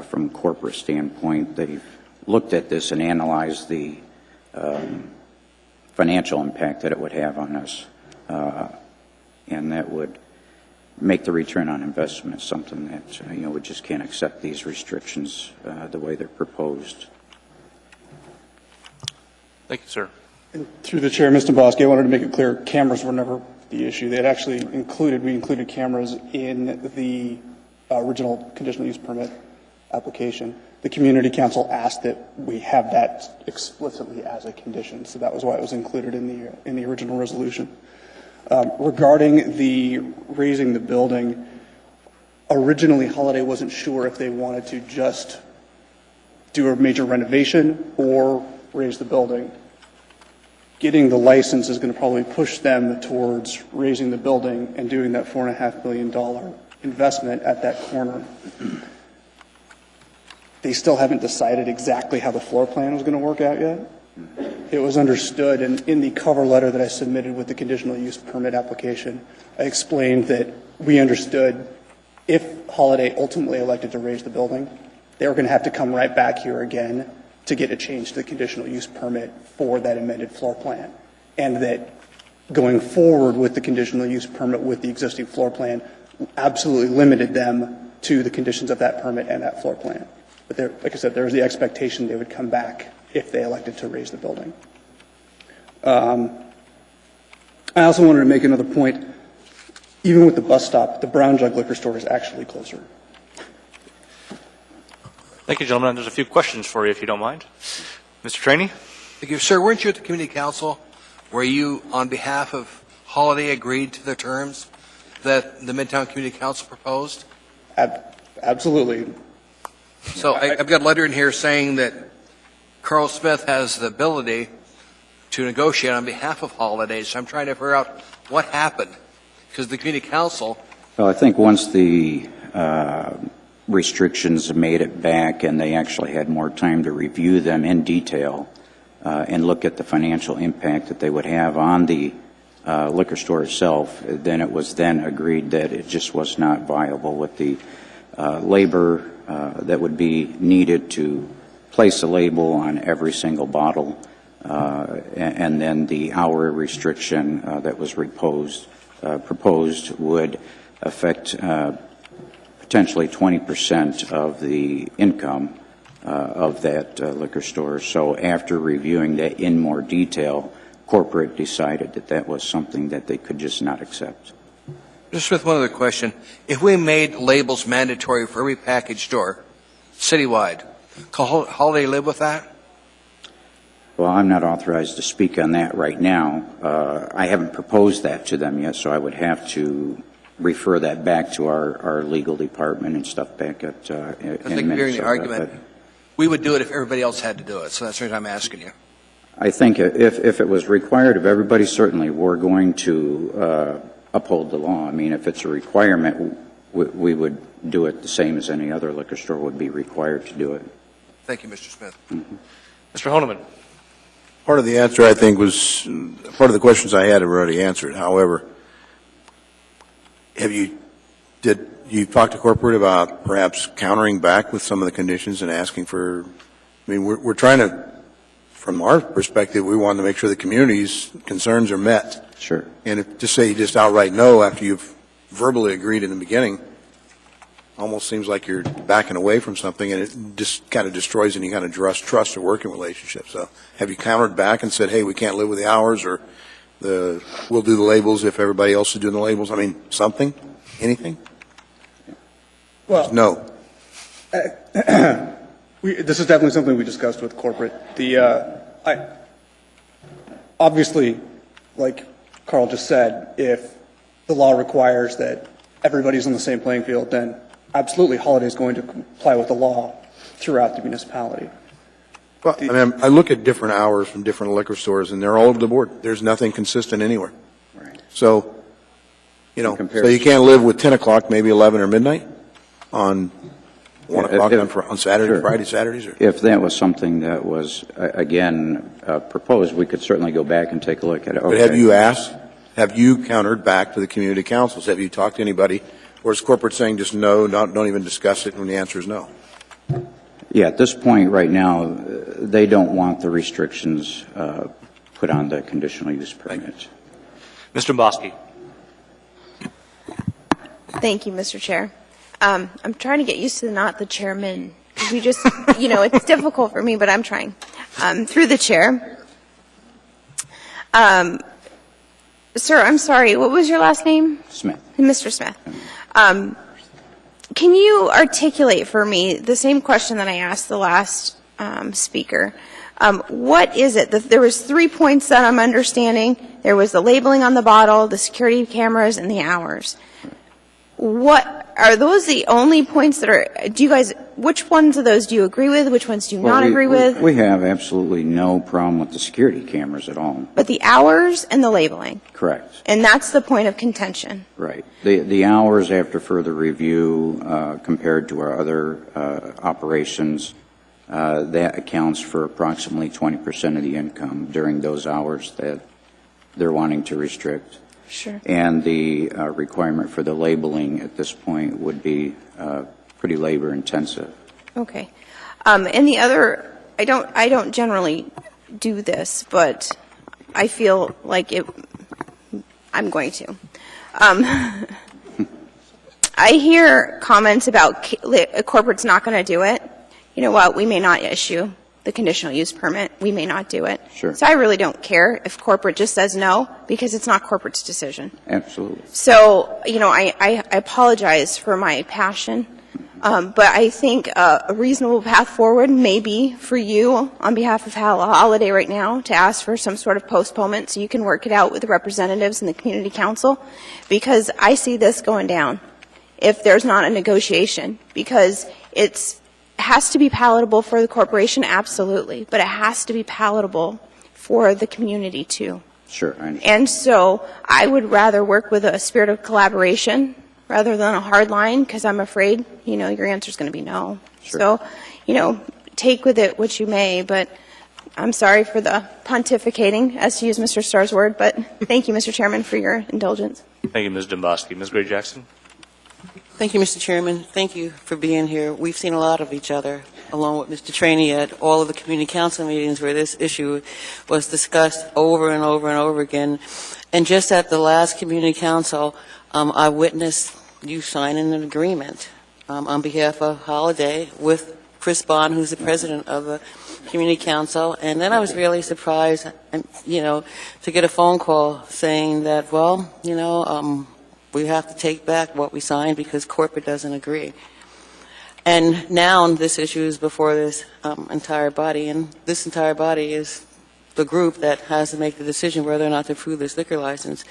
from a corporate standpoint. They've looked at this and analyzed the financial impact that it would have on us, and that would make the return on investment something that we just can't accept these restrictions the way they're proposed. Thank you, sir. And through the chair, Mr. Bosky, I wanted to make it clear cameras were never the issue. They had actually we included cameras in the original conditional use permit application. The community council asked that we have that explicitly as a condition, so that was why it was included in the original resolution. Regarding the raising the building, originally Holiday wasn't sure if they wanted to just do a major renovation or raise the building. Getting the license is going to probably push them towards raising the building and doing that $4.5 million investment at that corner. They still haven't decided exactly how the floor plan was going to work out yet. It was understood in the cover letter that I submitted with the conditional use permit application, I explained that we understood if Holiday ultimately elected to raise the building, they were going to have to come right back here again to get a change to the conditional use permit for that amended floor plan. And that going forward with the conditional use permit with the existing floor plan absolutely limited them to the conditions of that permit and that floor plan. But there, like I said, there was the expectation they would come back if they elected to raise the building. I also wanted to make another point. Even with the bus stop, the Brown Jug liquor store is actually closer. Thank you, gentlemen. There's a few questions for you, if you don't mind. Mr. Trainee? Thank you. Sir, weren't you at the community council where you, on behalf of Holiday, agreed to the terms that the Midtown Community Council proposed? Absolutely. So I've got a letter in here saying that Carl Smith has the ability to negotiate on behalf of Holiday, so I'm trying to figure out what happened, because the community council... Well, I think once the restrictions made it back and they actually had more time to review them in detail and look at the financial impact that they would have on the liquor store itself, then it was then agreed that it just was not viable with the labor that would be needed to place a label on every single bottle, and then the hour restriction that was proposed would affect potentially 20% of the income of that liquor store. So after reviewing that in more detail, corporate decided that that was something that they could just not accept. Mr. Smith, one other question. If we made labels mandatory for every package store, citywide, can Holiday live with that? Well, I'm not authorized to speak on that right now. I haven't proposed that to them yet, so I would have to refer that back to our legal department and stuff back at I think hearing the argument, we would do it if everybody else had to do it, so that's the reason I'm asking you. I think if it was required of everybody, certainly we're going to uphold the law. I mean, if it's a requirement, we would do it the same as any other liquor store would be required to do it. Thank you, Mr. Smith. Mr. Honeman. Part of the answer, I think, was part of the questions I had have already answered. However, did you talk to corporate about perhaps countering back with some of the conditions and asking for? I mean, we're trying to, from our perspective, we want to make sure the community's concerns are met. Sure. And if just say you just outright no after you've verbally agreed in the beginning, almost seems like you're backing away from something, and it just kind of destroys any kind of trust or working relationship. So have you countered back and said, hey, we can't live with the hours, or we'll do the labels if everybody else is doing the labels? I mean, something? Anything? Well, no. This is definitely something we discussed with corporate. Obviously, like Carl just said, if the law requires that everybody's on the same playing field, then absolutely Holiday is going to comply with the law throughout the municipality. Well, I mean, I look at different hours from different liquor stores, and they're all over the board. There's nothing consistent anywhere. Right. So, so you can't live with 10 o'clock, maybe 11 or midnight on 1 o'clock on Saturday, sure. Friday, Saturdays? Or? If that was something that was, again, proposed, we could certainly go back and take a look at it. But have you countered back to the community councils? Have you talked to anybody? Or is corporate saying just no, don't even discuss it when the answer is no? Yeah, at this point right now, they don't want the restrictions put on the conditional use permit. Mr. Bosky. Thank you, Mr. Chair. I'm trying to get used to not the chairman. We just, it's difficult for me, but I'm trying. Through the chair. Sir, I'm sorry. What was your last name? Smith. Mr. Smith. Can you articulate for me the same question that I asked the last speaker? What is it? There was 3 points that I'm understanding. There was the labeling on the bottle, the security cameras, and the hours. Are those the only points that are, which ones of those do you agree with? Which ones do you not agree with? We have absolutely no problem with the security cameras at all. But the hours and the labeling. Correct. And that's the point of contention. Right. The hours after further review compared to our other operations, that accounts for approximately 20% of the income during those hours that they're wanting to restrict. Sure. And the requirement for the labeling at this point would be pretty labor intensive. Okay. And the other, I don't generally do this, but I feel like I'm going to. I hear comments about corporate's not going to do it. You know what? We may not issue the conditional use permit. We may not do it. Sure. So I really don't care if corporate just says no, because it's not corporate's decision. Absolutely. So, I apologize for my passion, but I think a reasonable path forward may be for you, on behalf of Holiday right now, to ask for some sort of postponement so you can work it out with the representatives in the community council, because I see this going down if there's not a negotiation, because it has to be palatable for the corporation, absolutely, but it has to be palatable for the community too. Sure, I understand. And so I would rather work with a spirit of collaboration rather than a hard line, because I'm afraid, your answer is going to be no. Sure. So, take with it what you may, but I'm sorry for the pontificating, as to use Mr. Starr's word, but thank you, Mr. Chairman, for your indulgence. Thank you, Ms. Dombosky. Ms. Gray-Jackson. Thank you, Mr. Chairman. Thank you for being here. We've seen a lot of each other, along with Mr. Traney, at all of the community council meetings where this issue was discussed over and over and over again. And just at the last community council, I witnessed you signing an agreement on behalf of Holiday with Chris Bond, who's the president of the community council. And then I was really surprised, to get a phone call saying that, we have to take back what we signed because corporate doesn't agree. And now this issue is before this entire body, and this entire body is the group that has to make the decision whether or not to approve this liquor license.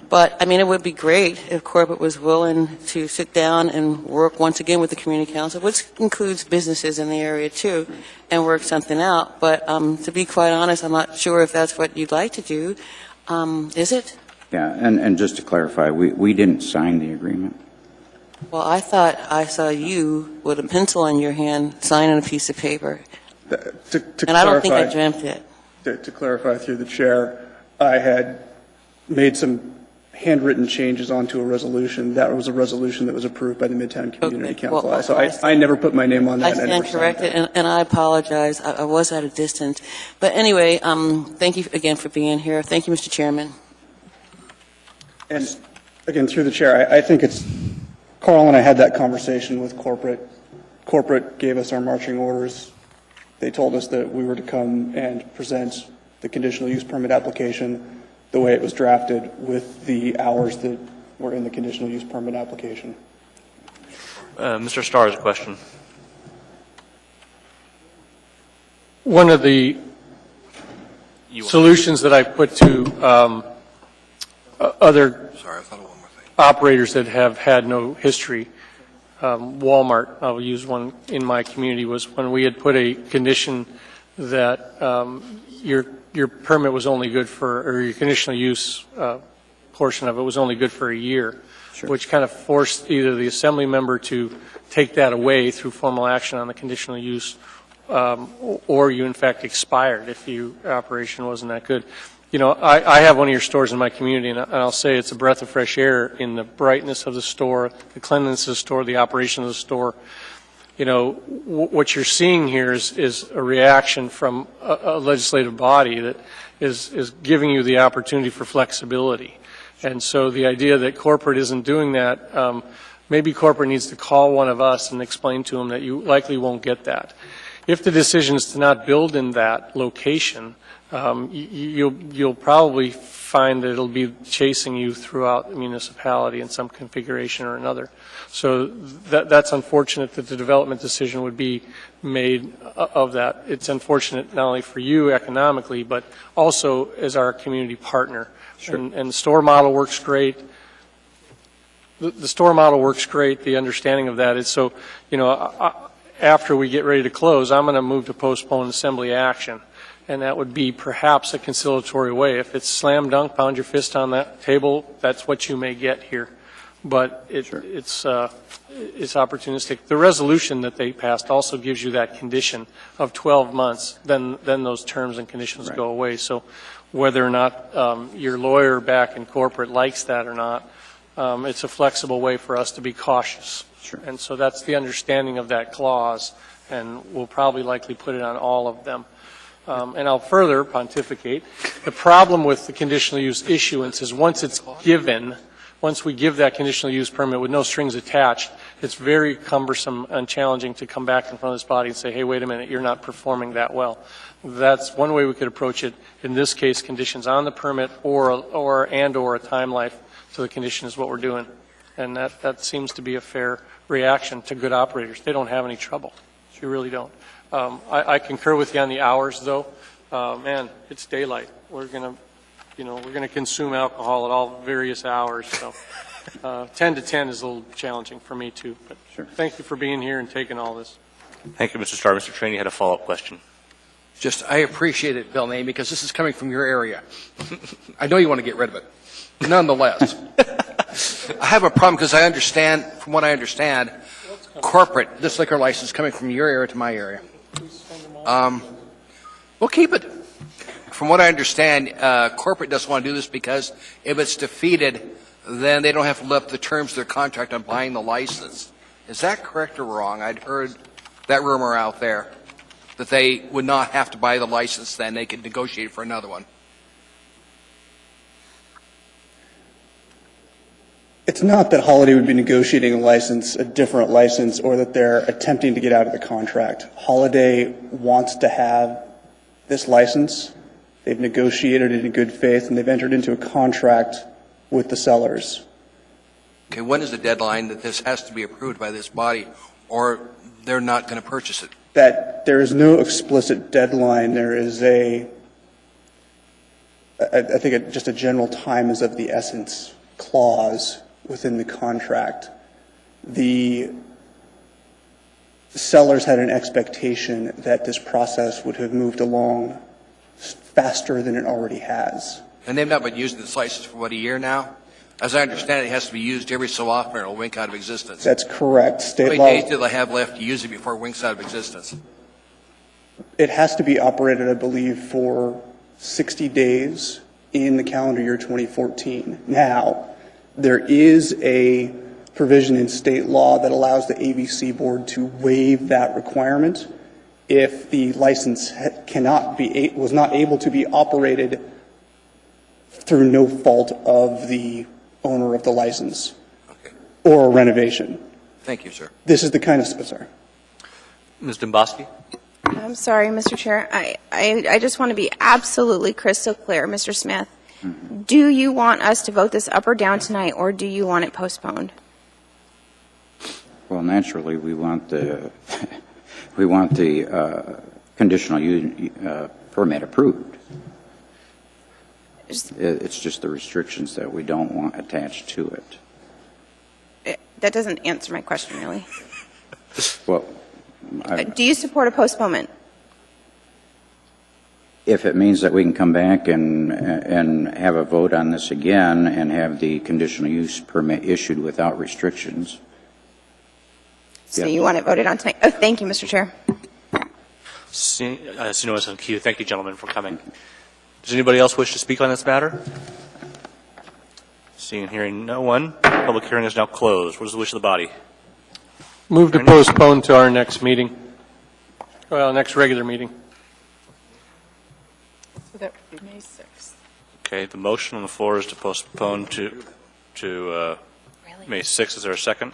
But, it would be great if corporate was willing to sit down and work once again with the community council, which includes businesses in the area too, and work something out. But to be quite honest, I'm not sure if that's what you'd like to do. Is it? Yeah, and just to clarify, we didn't sign the agreement. Well, I thought I saw you with a pencil in your hand signing a piece of paper. And I don't think I dreamt it. To clarify through the chair, I had made some handwritten changes onto a resolution. That was a resolution that was approved by the Midtown Community Council. Well, so I never put my name on that. I stand corrected, and I apologize. I was at a distance. But anyway, thank you again for being here. Thank you, Mr. Chairman. And again, through the chair, I think it's, Carl and I had that conversation with corporate. Corporate gave us our marching orders. They told us that we were to come and present the conditional use permit application the way it was drafted with the hours that were in the conditional use permit application. Mr. Starr has a question. One of the solutions that I put to other operators that have had no history, Walmart, I'll use one in my community, was when we had put a condition that your permit was only good for, or your conditional use portion of it was only good for a year, which kind of forced either the assembly member to take that away through formal action on the conditional use, or you in fact expired if your operation wasn't that good. You know, I have one of your stores in my community, and I'll say it's a breath of fresh air in the brightness of the store, the cleanliness of the store, the operation of the store. You know, what you're seeing here is a reaction from a legislative body that is giving you the opportunity for flexibility. And so the idea that corporate isn't doing that, maybe corporate needs to call one of us and explain to them that you likely won't get that. If the decision is to not build in that location, you'll probably find that it'll be chasing you throughout the municipality in some configuration or another. So that's unfortunate that the development decision would be made of that. It's unfortunate not only for you economically, but also as our community partner. Sure. And the store model works great. The store model works great. The understanding of that is so, you know, after we get ready to close, I'm going to move to postpone assembly action. And that would be perhaps a conciliatory way. If it's slam dunk, pound your fist on that table, that's what you may get here. But it's opportunistic. The resolution that they passed also gives you that condition of 12 months. Then those terms and conditions go away. So whether or not your lawyer back in corporate likes that or not, it's a flexible way for us to be cautious. Sure. And so that's the understanding of that clause, and we'll probably likely put it on all of them. And I'll further pontificate. The problem with the conditional use issuance is once it's given, once we give that conditional use permit with no strings attached, it's very cumbersome and challenging to come back in front of this body and say, hey, wait a minute, you're not performing that well. That's one way we could approach it. In this case, conditions on the permit or a time life to the condition is what we're doing. And that seems to be a fair reaction to good operators. They don't have any trouble. You really don't. I concur with you on the hours, though. Man, it's daylight. We're going to consume alcohol at all various hours. So 10 to 10 is a little challenging for me, too. But sure. Thank you for being here and taking all this. Thank you, Mr. Starr. Mr. Trainey had a follow-up question. I appreciate it, Bill Name, because this is coming from your area. I know you want to get rid of it. Nonetheless, I have a problem because I understand, from what I understand, corporate, this liquor license coming from your area to my area. We'll keep it. From what I understand, corporate doesn't want to do this because if it's defeated, then they don't have to live up to the terms of their contract on buying the license. Is that correct or wrong? I'd heard that rumor out there that they would not have to buy the license, then they could negotiate for another one. It's not that Holiday would be negotiating a different license, or that they're attempting to get out of the contract. Holiday wants to have this license. They've negotiated it in good faith, and they've entered into a contract with the sellers. Okay, when is the deadline that this has to be approved by this body, or they're not going to purchase it? That there is no explicit deadline. There is I think just a general time is of the essence clause within the contract. The sellers had an expectation that this process would have moved along faster than it already has. And they've not been using this license for, what, a year now? As I understand it has to be used every so often or it'll wink out of existence. That's correct. How State many law. days do they have left to use it before it winks out of existence? It has to be operated, I believe, for 60 days in the calendar year 2014. Now, there is a provision in state law that allows the AVC board to waive that requirement if the license was not able to be operated through no fault of the owner of the license or a renovation. Thank you, sir. This is the kind of, sorry. Ms. Domboski? I'm sorry, Mr. Chair. I just want to be absolutely crystal clear, Mr. Smith. Do you want us to vote this up or down tonight, or do you want it postponed? Well, naturally, we want the conditional permit approved. It's just the restrictions that we don't want attached to it. That doesn't answer my question, really. Well, Do you support a postponement? if it means that we can come back and have a vote on this again and have the conditional use permit issued without restrictions. So you want it voted on tonight? Oh, thank you, Mr. Chair. See no one on queue. Thank you, gentlemen, for coming. Does anybody else wish to speak on this matter? Seeing and hearing no one, public hearing is now closed. What is the wish of the body? Move to postpone to our next meeting. Well, next regular meeting. So that would be May 6th. Okay, the motion on the floor is to postpone to May 6th. Is there a second?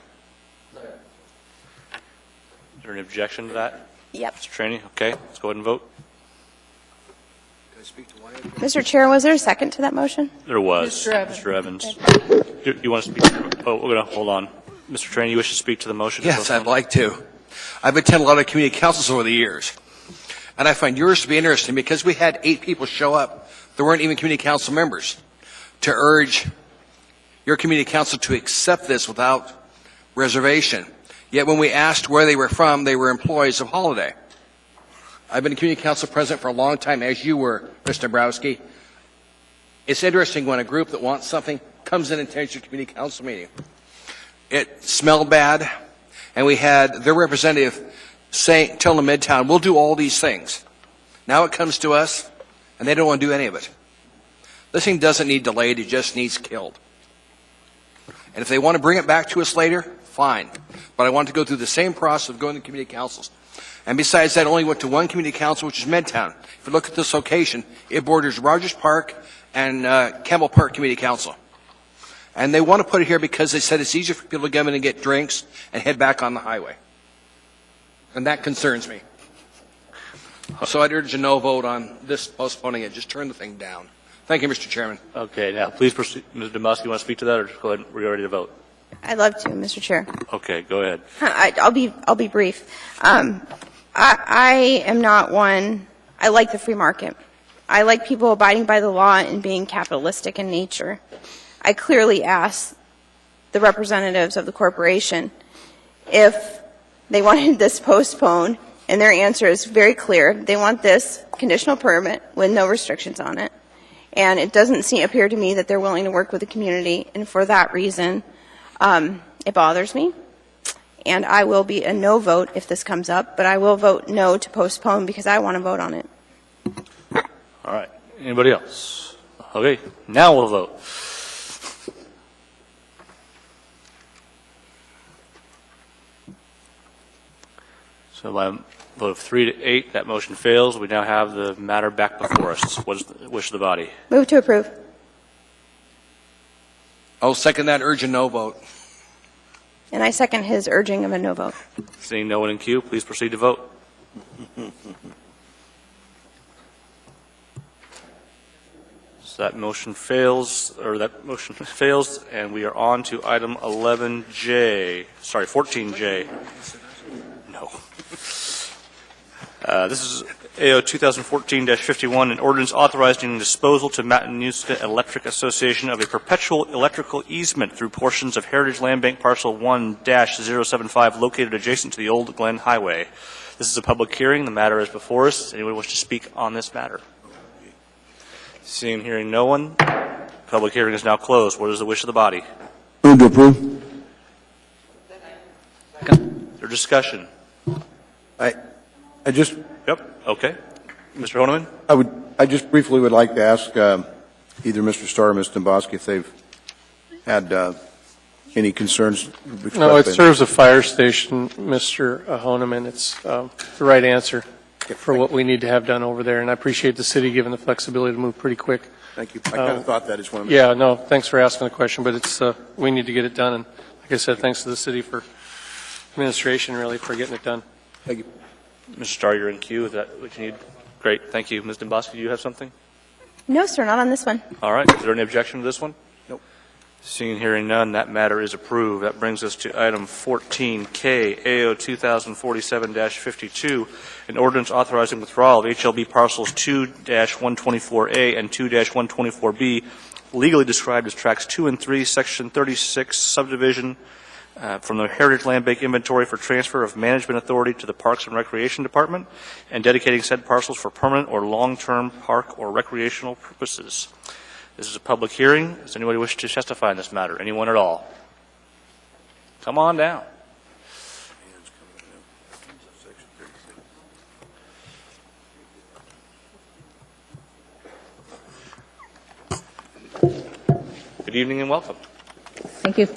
Is there any objection to that? Yep. Mr. Traney, okay, let's go ahead and vote. Mr. Chair, was there a second to that motion? There was. Mr. Evans. You want to speak? Oh, we're going to hold on. Mr. Traney, you wish to speak to the motion? Yes, I'd like to. I've attended a lot of community councils over the years, and I find yours to be interesting because we had 8 people show up that weren't even community council members to urge your community council to accept this without reservation. Yet when we asked where they were from, they were employees of Holiday. I've been a community council president for a long time, as you were, Mr. Dombrowski. It's interesting when a group that wants something comes in and takes your community council meeting. It smelled bad, and we had their representative tell the Midtown, we'll do all these things. Now it comes to us, and they don't want to do any of it. This thing doesn't need delayed, it just needs killed. And if they want to bring it back to us later, fine. But I want to go through the same process of going to community councils. And besides that, I only went to one community council, which is Midtown. If you look at this location, it borders Rogers Park and Campbell Park Community Council. And they want to put it here because they said it's easier for people to come in and get drinks and head back on the highway. And that concerns me. So I'd urge a no vote on this postponing it. Just turn the thing down. Thank you, Mr. Chairman. Okay, now please proceed. Ms. Dombrowski, you want to speak to that, or just go ahead? We're ready to vote. I'd love to, Mr. Chair. Okay, go ahead. I'll be brief. I am not one. I like the free market. I like people abiding by the law and being capitalistic in nature. I clearly asked the representatives of the corporation if they wanted this postponed, and their answer is very clear. They want this conditional permit with no restrictions on it. And it doesn't appear to me that they're willing to work with the community, and for that reason, it bothers me. And I will be a no vote if this comes up, but I will vote no to postpone because I want to vote on it. All right. Anybody else? Okay, now we'll vote. So by a vote of 3 to 8, that motion fails. We now have the matter back before us. What is the wish of the body? Move to approve. I'll second that urge a no vote. And I second his urging of a no vote. Seeing no one in queue, please proceed to vote. So that motion fails, and we are on to item 14J. No. This is AO 2014-51, an ordinance authorizing disposal to Matanuska Electric Association of a perpetual electrical easement through portions of Heritage Land Bank Parcel 1-075 located adjacent to the Old Glen Highway. This is a public hearing. The matter is before us. Does anyone wish to speak on this matter? Seeing and hearing no one, Public hearing is now closed. What is the wish of the body? Move to approve. Is there discussion? I just, Yep. Okay. Mr. Honeman? I just briefly would like to ask either Mr. Starr or Ms. Domboski if they've had any concerns. No, it serves a fire station, Mr. Honeman. It's the right answer for what we need to have done over there, and I appreciate the city giving the flexibility to move pretty quick. Thank you. I kind of thought that is one of Yeah, no, thanks for asking the question, but it's we need to get it done, and like I said, thanks to the city for administration, really, for getting it done. Thank you. Mr. Starr, you're in queue. Is that what you need? Great. Thank you. Ms. Domboski, do you have something? No, sir, not on this one. All right. Is there any objection to this one? Nope. Seeing and hearing none, that matter is approved. That brings us to item 14K, AO 2047-52, an ordinance authorizing withdrawal of HLB parcels 2-124A and 2-124B, legally described as tracts 2 and 3, section 36, subdivision, from the Heritage Land Bank inventory for transfer of management authority to the Parks and Recreation Department, and dedicating said parcels for permanent or long-term park or recreational purposes. This is a public hearing. Does anybody wish to testify in this matter? Anyone at all? Come on down. Good evening and welcome. Thank you.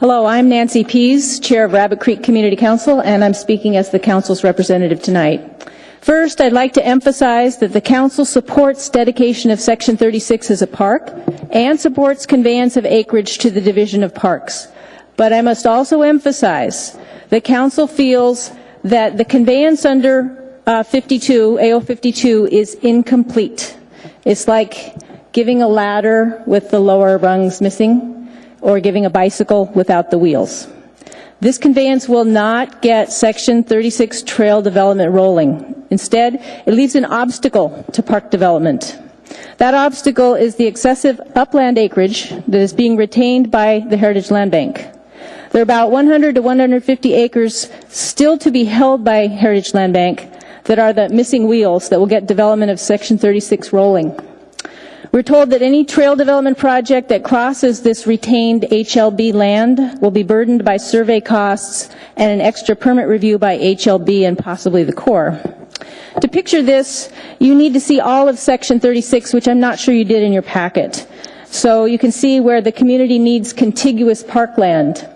Hello, I'm Nancy Pease, Chair of Rabbit Creek Community Council, and I'm speaking as the Council's representative tonight. First, I'd like to emphasize that the Council supports dedication of Section 36 as a park and supports conveyance of acreage to the Division of Parks. But I must also emphasize the Council feels that the conveyance under AO 52 is incomplete. It's like giving a ladder with the lower rungs missing, or giving a bicycle without the wheels. This conveyance will not get Section 36 trail development rolling. Instead, it leaves an obstacle to park development. That obstacle is the excessive upland acreage that is being retained by the Heritage Land Bank. There are about 100 to 150 acres still to be held by Heritage Land Bank that are the missing wheels that will get development of Section 36 rolling. We're told that any trail development project that crosses this retained HLB land will be burdened by survey costs and an extra permit review by HLB and possibly the Corps. To picture this, you need to see all of Section 36, which I'm not sure you did in your packet. So you can see where the community needs contiguous parkland.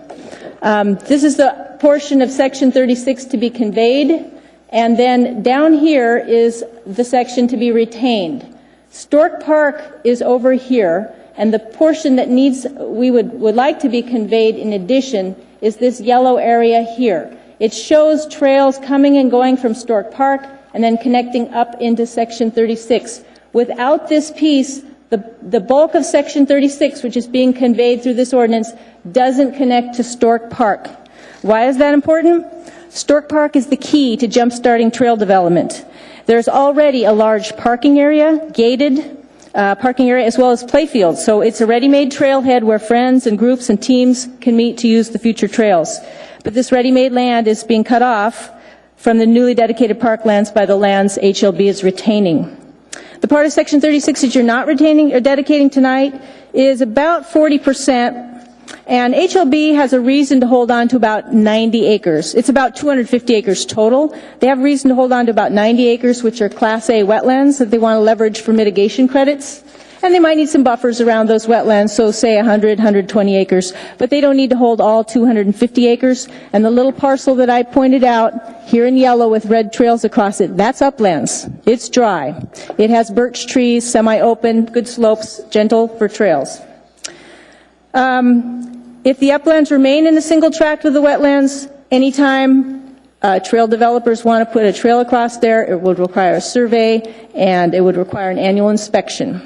This is the portion of Section 36 to be conveyed, and then down here is the section to be retained. Stork Park is over here, and the portion that we would like to be conveyed in addition is this yellow area here. It shows trails coming and going from Stork Park and then connecting up into Section 36. Without this piece, the bulk of Section 36, which is being conveyed through this ordinance, doesn't connect to Stork Park. Why is that important? Stork Park is the key to jump-starting trail development. There's already a large parking area, gated parking area, as well as playfields. So it's a ready-made trailhead where friends and groups and teams can meet to use the future trails. But this ready-made land is being cut off from the newly dedicated parklands by the lands HLB is retaining. The part of Section 36 that you're not retaining or dedicating tonight is about 40%. And HLB has a reason to hold on to about 90 acres. It's about 250 acres total. They have a reason to hold on to about 90 acres, which are Class A wetlands that they want to leverage for mitigation credits. And they might need some buffers around those wetlands, so say 100, 120 acres. But they don't need to hold all 250 acres. And the little parcel that I pointed out here in yellow with red trails across it, that's uplands. It's dry. It has birch trees, semi-open, good slopes, gentle for trails. If the uplands remain in a single tract with the wetlands, anytime trail developers want to put a trail across there, it would require a survey and it would require an annual inspection.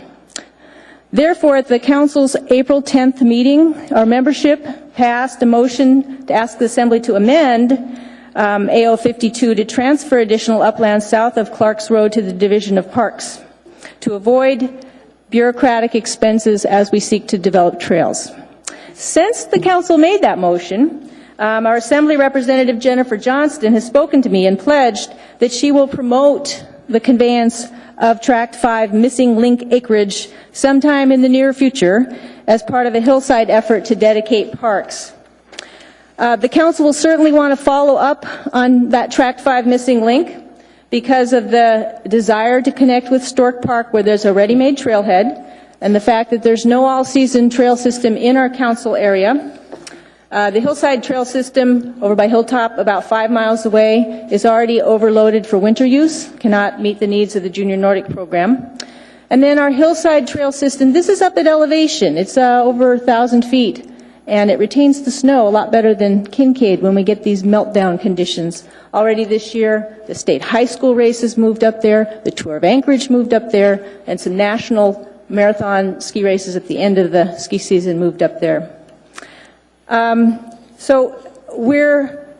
Therefore, at the Council's April 10th meeting, our membership passed a motion to ask the Assembly to amend AO 52 to transfer additional uplands south of Clark's Road to the Division of Parks to avoid bureaucratic expenses as we seek to develop trails. Since the Council made that motion, Our Assembly Representative Jennifer Johnston has spoken to me and pledged that she will promote the conveyance of Tract 5 missing link acreage sometime in the near future as part of a hillside effort to dedicate parks. The council will certainly want to follow up on that Tract 5 missing link because of the desire to connect with Stork Park, where there's a ready-made trailhead, and the fact that there's no all-season trail system in our council area. The hillside trail system over by Hilltop, about 5 miles away, is already overloaded for winter use, cannot meet the needs of the Junior Nordic program. And then our hillside trail system, this is up at elevation. It's over 1,000 feet, and it retains the snow a lot better than Kincaid when we get these meltdown conditions. Already this year, the state high school races moved up there, the Tour of Anchorage moved up there, and some national marathon ski races at the end of the ski season moved up there. So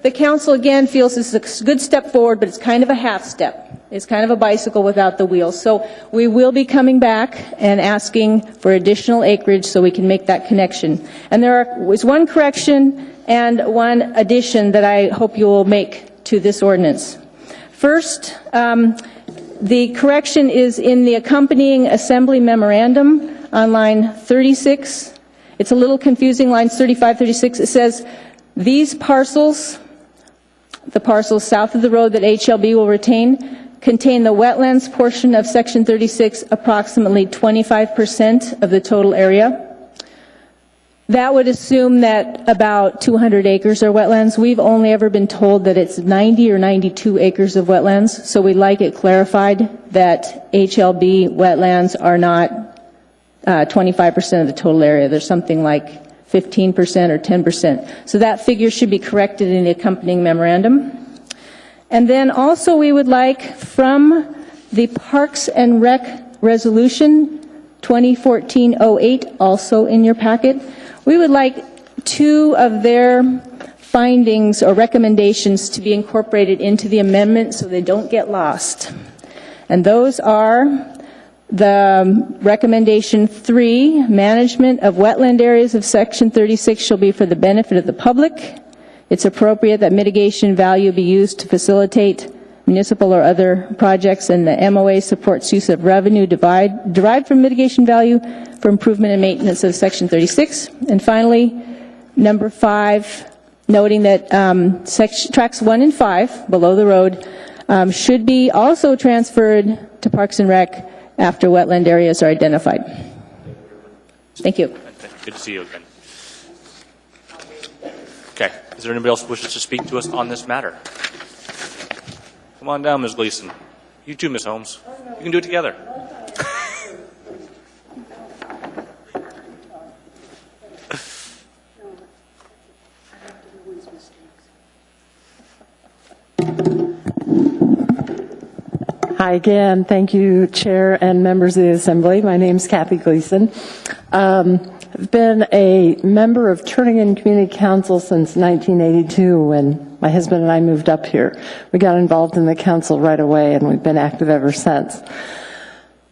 the council again feels this is a good step forward, but it's kind of a half step. It's kind of a bicycle without the wheels. So we will be coming back and asking for additional acreage so we can make that connection. And there was one correction and one addition that I hope you will make to this ordinance. First, the correction is in the accompanying assembly memorandum on line 36. It's a little confusing, lines 35, 36. It says, these parcels, the parcels south of the road that HLB will retain, contain the wetlands portion of Section 36, approximately 25% of the total area. That would assume that about 200 acres are wetlands. We've only ever been told that it's 90 or 92 acres of wetlands, so we'd like it clarified that HLB wetlands are not 25% of the total area. There's something like 15% or 10%. So that figure should be corrected in the accompanying memorandum. And then also we would like from the Parks and Rec Resolution 2014-08, also in your packet, we would like 2 of their findings or recommendations to be incorporated into the amendment so they don't get lost. And those are the recommendation 3, management of wetland areas of Section 36 shall be for the benefit of the public. It's appropriate that mitigation value be used to facilitate municipal or other projects, and the MOA supports use of revenue derived from mitigation value for improvement and maintenance of Section 36. And finally, number 5, noting that tracks 1 and 5, below the road, should be also transferred to Parks and Rec after wetland areas are identified. Thank you. Good to see you again. Okay. Is there anybody else who wishes to speak to us on this matter? Come on down, Ms. Gleason. You too, Ms. Holmes. You can do it together. Hi again. Thank you, Chair and members of the Assembly. My name is Kathy Gleason. I've been a member of Turnagain Community Council since 1982 when my husband and I moved up here. We got involved in the council right away, and we've been active ever since.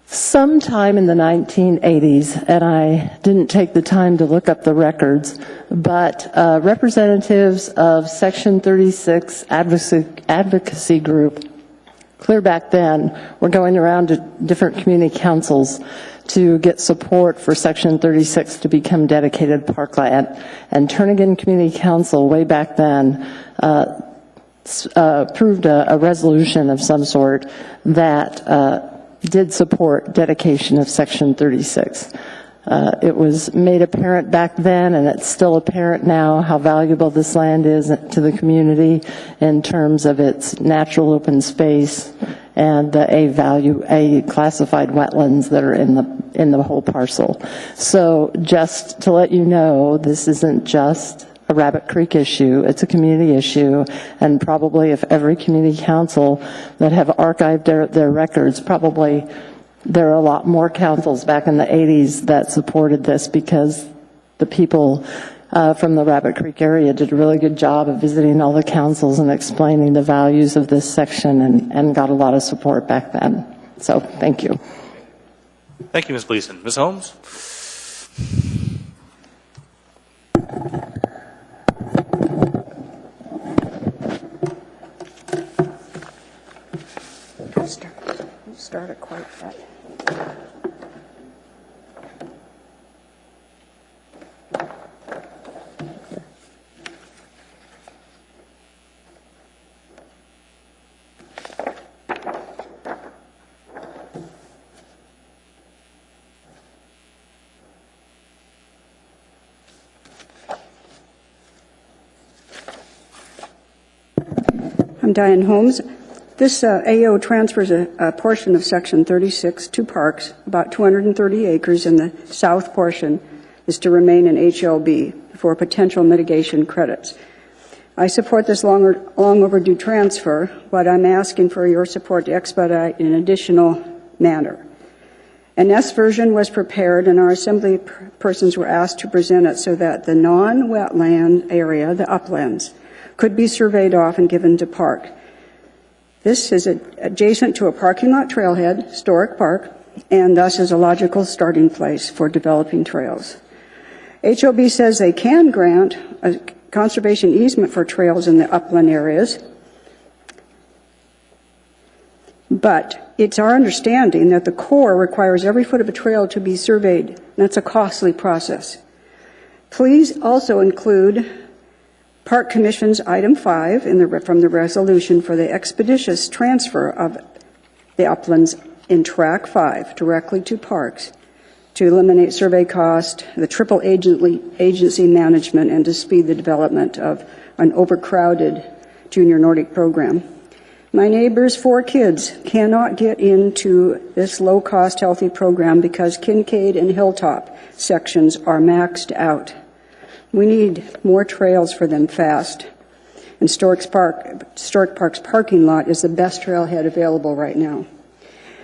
Sometime in the 1980s, and I didn't take the time to look up the records, but representatives of Section 36 advocacy group, clear back then, were going around to different community councils to get support for Section 36 to become dedicated parkland. And Turnagain Community Council, way back then, approved a resolution of some sort that did support dedication of Section 36. It was made apparent back then, and it's still apparent now, how valuable this land is to the community in terms of its natural open space and the A classified wetlands that are in the whole parcel. So just to let you know, this isn't just a Rabbit Creek issue, it's a community issue, and probably if every community council that have archived their records, probably there are a lot more councils back in the 80s that supported this, because the people from the Rabbit Creek area did a really good job of visiting all the councils and explaining the values of this section, and got a lot of support back then. So thank you. Thank you, Ms. Gleason. Ms. Holmes? I'm Diane Holmes. This AO transfers a portion of Section 36 to parks, about 230 acres in the south portion is to remain in HLB for potential mitigation credits. I support this long overdue transfer, but I'm asking for your support to expedite in an additional manner. An S version was prepared and our assembly persons were asked to present it so that the non-wetland area, the uplands, could be surveyed off and given to park. This is adjacent to a parking lot trailhead, historic park, and thus is a logical starting place for developing trails. HOB says they can grant a conservation easement for trails in the upland areas, but it's our understanding that the Corps requires every foot of a trail to be surveyed. That's a costly process. Please also include Park Commission's item 5 from the resolution for the expeditious transfer of the uplands in Track 5 directly to parks to eliminate survey cost, the triple agency management, and to speed the development of an overcrowded junior Nordic program. My neighbor's 4 kids cannot get into this low-cost healthy program because Kincaid and Hilltop sections are maxed out. We need more trails for them fast. And Historic Park's parking lot is the best trailhead available right now.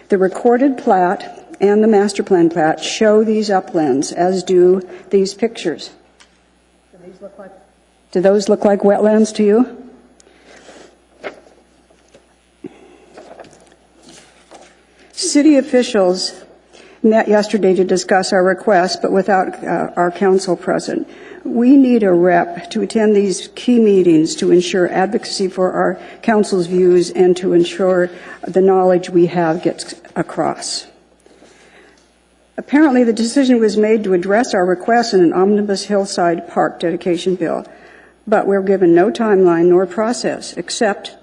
The recorded plat and the master plan plat show these uplands, as do these pictures. Do those look like wetlands to you? City officials met yesterday to discuss our request, but without our council present. We need a rep to attend these key meetings to ensure advocacy for our council's views and to ensure the knowledge we have gets across. Apparently, the decision was made to address our request in an omnibus hillside park dedication bill, but we're given no timeline nor process, except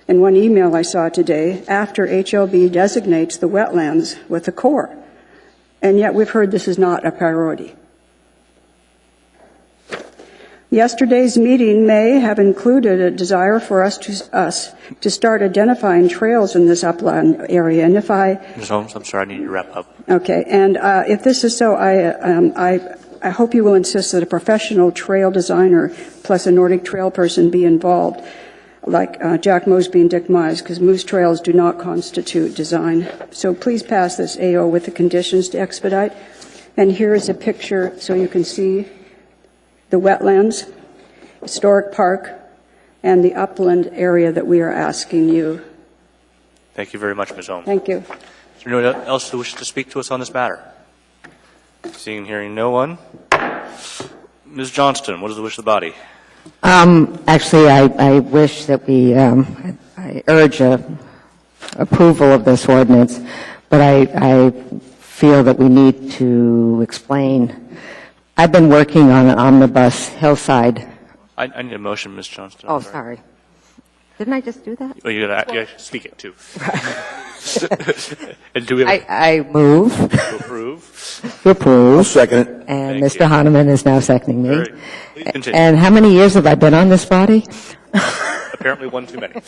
in one email I saw today, after HLB designates the wetlands with the Corps. And yet we've heard this is not a priority. Yesterday's meeting may have included a desire for us to start identifying trails in this upland area. And if Ms. Holmes, I'm sorry, I need you to wrap up. Okay, and if this is so, I hope you will insist that a professional trail designer plus a Nordic trail person be involved, like Jack Mosby and Dick Mize, because moose trails do not constitute design. So please pass this AO with the conditions to expedite. And here is a picture so you can see the wetlands, historic park, and the upland area that we are asking you. Thank you very much, Ms. Holmes. Thank you. Is there anyone else who wishes to speak to us on this matter? Seeing and hearing no one. Ms. Johnston, what is the wish of the body? Actually, I wish that I urge approval of this ordinance, but I feel that we need to explain. I've been working on an omnibus hillside. I need a motion, Ms. Johnston. Oh, sorry. Didn't I just do that? Oh, you got to speak it too. And do we have I move. To approve. To approve. I'll second it. And Thank Mr. you. Hahnemann is now seconding me. Please continue. And how many years have I been on this body? Apparently one too many. And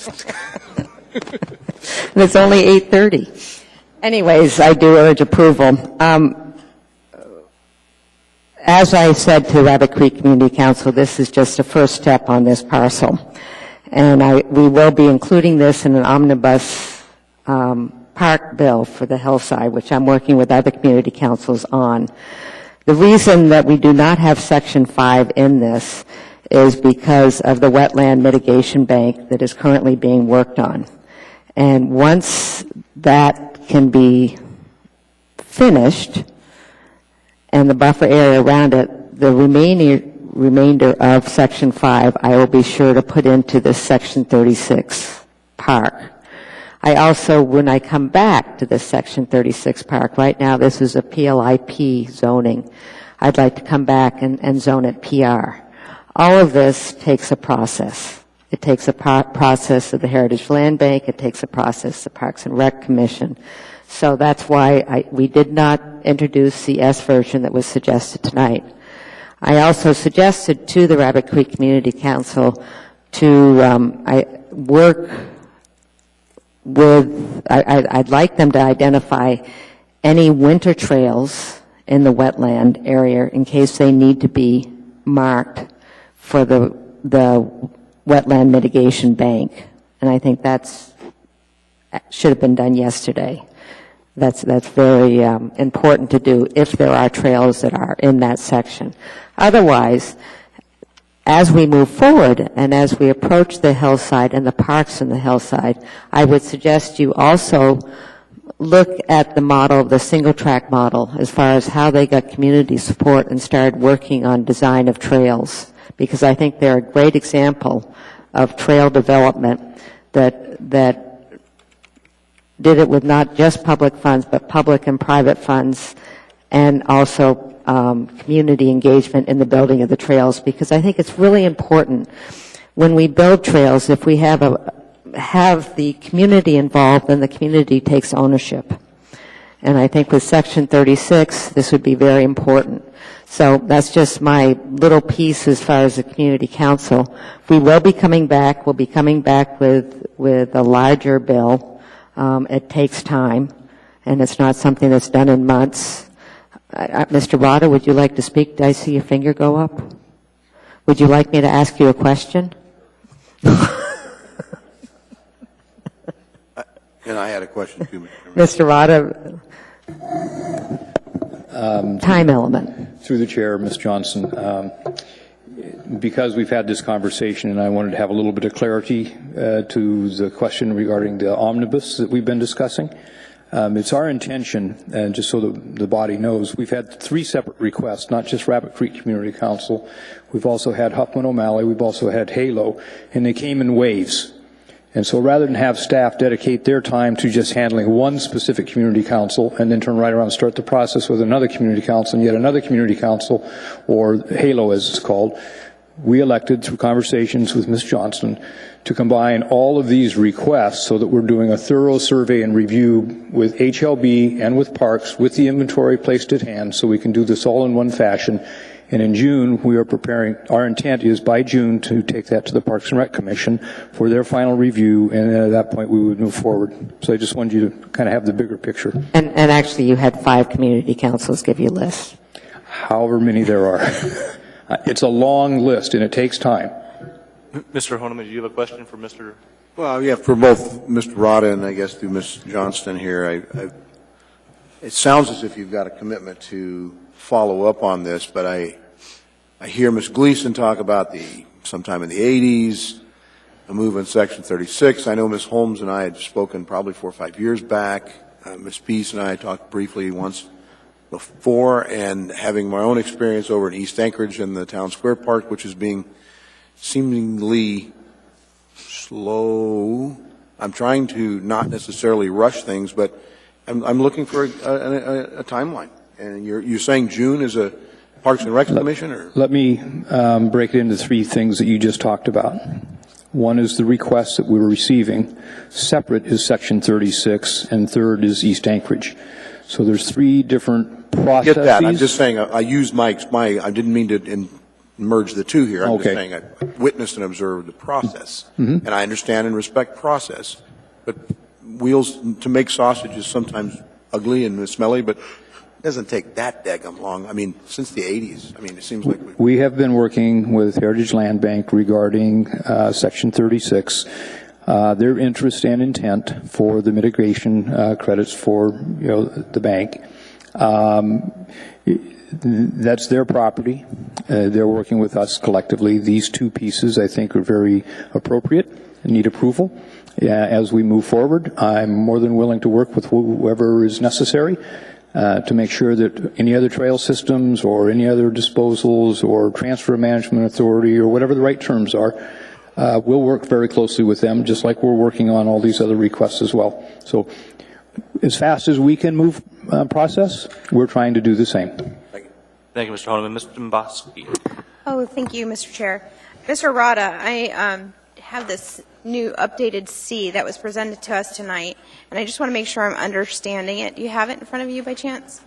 it's only 8:30. Anyways, I do urge approval. As I said to Rabbit Creek Community Council, this is just a first step on this parcel. And we will be including this in an omnibus park bill for the hillside, which I'm working with other community councils on. The reason that we do not have Section 5 in this is because of the wetland mitigation bank that is currently being worked on. And once that can be finished, and the buffer area around it, the remainder of Section 5, I will be sure to put into this Section 36 park. I also, when I come back to this Section 36 park, right now this is a PLIP zoning. I'd like to come back and zone it PR. All of this takes a process. It takes a process of the Heritage Land Bank. It takes a process of the Parks and Rec Commission. So that's why we did not introduce the S version that was suggested tonight. I also suggested to the Rabbit Creek Community Council to, work with, I'd like them to identify any winter trails in the wetland area in case they need to be marked for the wetland mitigation bank. And I think should have been done yesterday. That's very important to do if there are trails that are in that section. Otherwise, as we move forward and as we approach the hillside and the parks in the hillside, I would suggest you also look at the model, the single track model, as far as how they got community support and started working on design of trails, because I think they're a great example of trail development that did it with not just public funds, but public and private funds, and also community engagement in the building of the trails, because I think it's really important when we build trails, if we have the community involved, then the community takes ownership. And I think with Section 36, this would be very important. So that's just my little piece as far as the community council. We will be coming back. We'll be coming back with a larger bill. It takes time, and it's not something that's done in months. Mr. Rada, would you like to speak? Did I see your finger go up? Would you like me to ask you a question? And I had a question too, Mr. Rada, time element. Through the chair, Ms. Johnson, because we've had this conversation and I wanted to have a little bit of clarity to the question regarding the omnibus that we've been discussing. It's our intention, and just so the body knows, we've had 3 separate requests, not just Rabbit Creek Community Council. We've also had Huffman O'Malley. We've also had Halo, and they came in waves. And so rather than have staff dedicate their time to just handling one specific community council and then turn right around and start the process with another community council and yet another community council, or Halo as it's called, we elected through conversations with Ms. Johnston to combine all of these requests so that we're doing a thorough survey and review with HLB and with Parks with the inventory placed at hand so we can do this all in one fashion. And in June, we are preparing, our intent is by June to take that to the Parks and Rec Commission for their final review, and then at that point we would move forward. So I just wanted you to kind of have the bigger picture. And actually you had 5 community councils give you lists. However many there are. It's a long list and it takes time. Mr. Honeman, do you have a question for Mr.? Well, yeah, for both Mr. Rada and I guess through Ms. Johnston here, it sounds as if you've got a commitment to follow up on this, but I hear Ms. Gleason talk about sometime in the 80s, a move in Section 36. I know Ms. Holmes and I had spoken probably 4 or 5 years back. Ms. Peace and I talked briefly once before, and having my own experience over in East Anchorage in the Town Square Park, which is being seemingly slow. I'm trying to not necessarily rush things, but I'm looking for a timeline. And you're saying June is a Parks and Rec Commission? Or? Let me break it into 3 things that you just talked about. One is the requests that we were receiving. Separate is Section 36, and third is East Anchorage. So there's 3 different processes. I get that. I'm just saying I used I didn't mean to merge the 2 here. I'm just saying I witnessed and observed the process. Mm-hmm. And I understand and respect process. But wheels to make sausage is sometimes ugly and smelly, but it doesn't take that daggum long. I mean, since the 80s. I mean, it seems like we have been working with Heritage Land Bank regarding Section 36. Their interest and intent for the mitigation credits for the bank. That's their property. They're working with us collectively. These 2 pieces, I think, are very appropriate and need approval. As we move forward, I'm more than willing to work with whoever is necessary to make sure that any other trail systems or any other disposals or transfer management authority or whatever the right terms are, we'll work very closely with them, just like we're working on all these other requests as well. So as fast as we can move process, we're trying to do the same. Thank you, Mr. Honeman. Mr. Mbosky. Oh, thank you, Mr. Chair. Mr. Rada, I have this new updated C that was presented to us tonight, and I just want to make sure I'm understanding it. Do you have it in front of you by chance?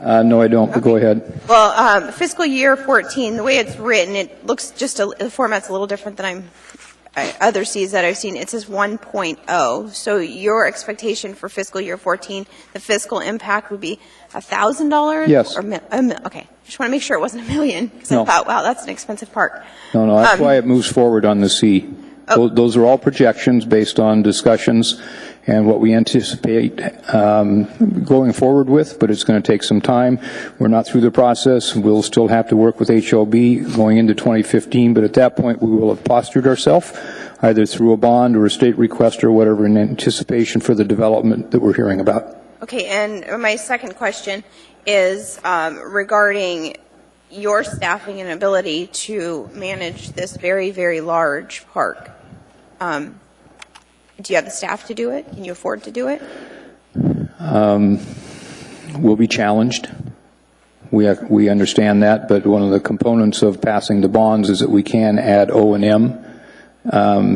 No, I don't, but go ahead. Well, fiscal year 14, the way it's written, it looks the format's a little different than other Cs that I've seen, it says 1.0. So your expectation for fiscal year 14, the fiscal impact would be $1,000? Yes. Or okay. Just want to make sure it wasn't $1 million, because No. I thought, wow, that's an expensive park. No, that's why it moves forward on the C. Those are all projections based on discussions and what we anticipate going forward with, but it's going to take some time. We're not through the process. We'll still have to work with HLB going into 2015, but at that point we will have postured ourselves either through a bond or a state request or whatever in anticipation for the development that we're hearing about. Okay, and my second question is regarding your staffing and ability to manage this very, very large park. Do you have the staff to do it? Can you afford to do it? We'll be challenged. We understand that, but one of the components of passing the bonds is that we can add O&M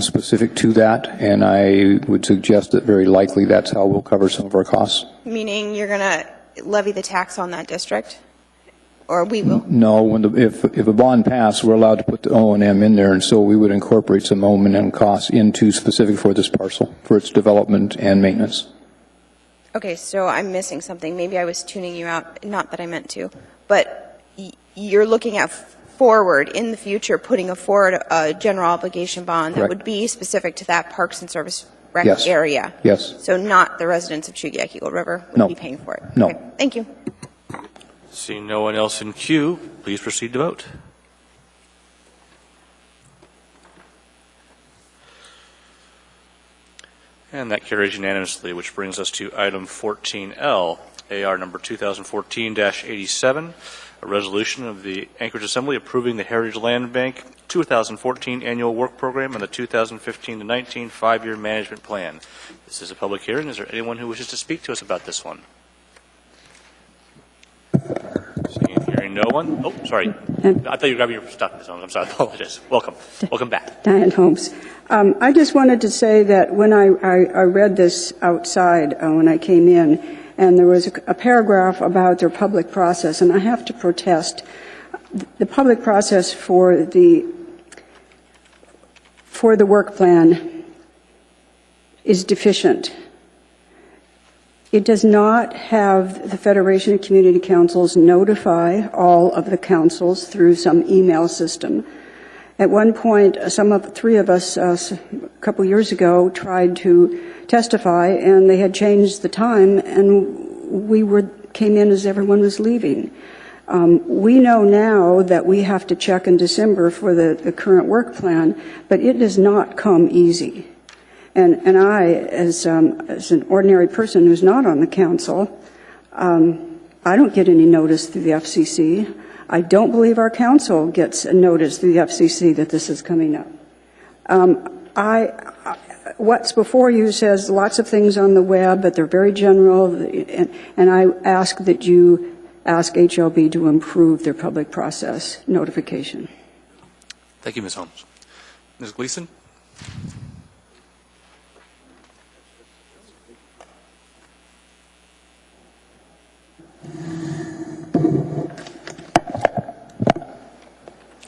specific to that, and I would suggest that very likely that's how we'll cover some of our costs. Meaning you're going to levy the tax on that district? Or we will? No, if a bond passed, we're allowed to put the O&M in there, and so we would incorporate some O&M costs into specific for this parcel, for its development and maintenance. Okay, so I'm missing something. Maybe I was tuning you out, not that I meant to. But you're looking at forward in the future, putting forward a general obligation bond that Correct. would be specific to that Parks and Service rec Yes. area. Yes. So not the residents of Chugiak Eagle River would No. be paying for it. No. Okay, thank you. Seeing no one else in queue, please proceed to vote. And that carries unanimously, which brings us to item 14L, AR number 2014-87, a resolution of the Anchorage Assembly approving the Heritage Land Bank 2014 Annual Work Program and the 2015-19 5-year management plan. This is a public hearing. Is there anyone who wishes to speak to us about this one? Seeing and hearing no one. Oh, sorry. I thought you were grabbing your stuff. I'm sorry. I apologize. Welcome. Welcome back. Diane Holmes. I just wanted to say that when I read this outside when I came in, and there was a paragraph about their public process, and I have to protest. The public process for the work plan is deficient. It does not have the Federation of Community Councils notify all of the councils through some email system. At one point, three of us a couple years ago tried to testify, and they had changed the time, and we came in as everyone was leaving. We know now that we have to check in December for the current work plan, but it does not come easy. And I, as an ordinary person who's not on the council, I don't get any notice through the FCC. I don't believe our council gets a notice through the FCC that this is coming up. What's before you says lots of things on the web, but they're very general, and I ask that you ask HLB to improve their public process notification. Thank you, Ms. Holmes. Ms. Gleason?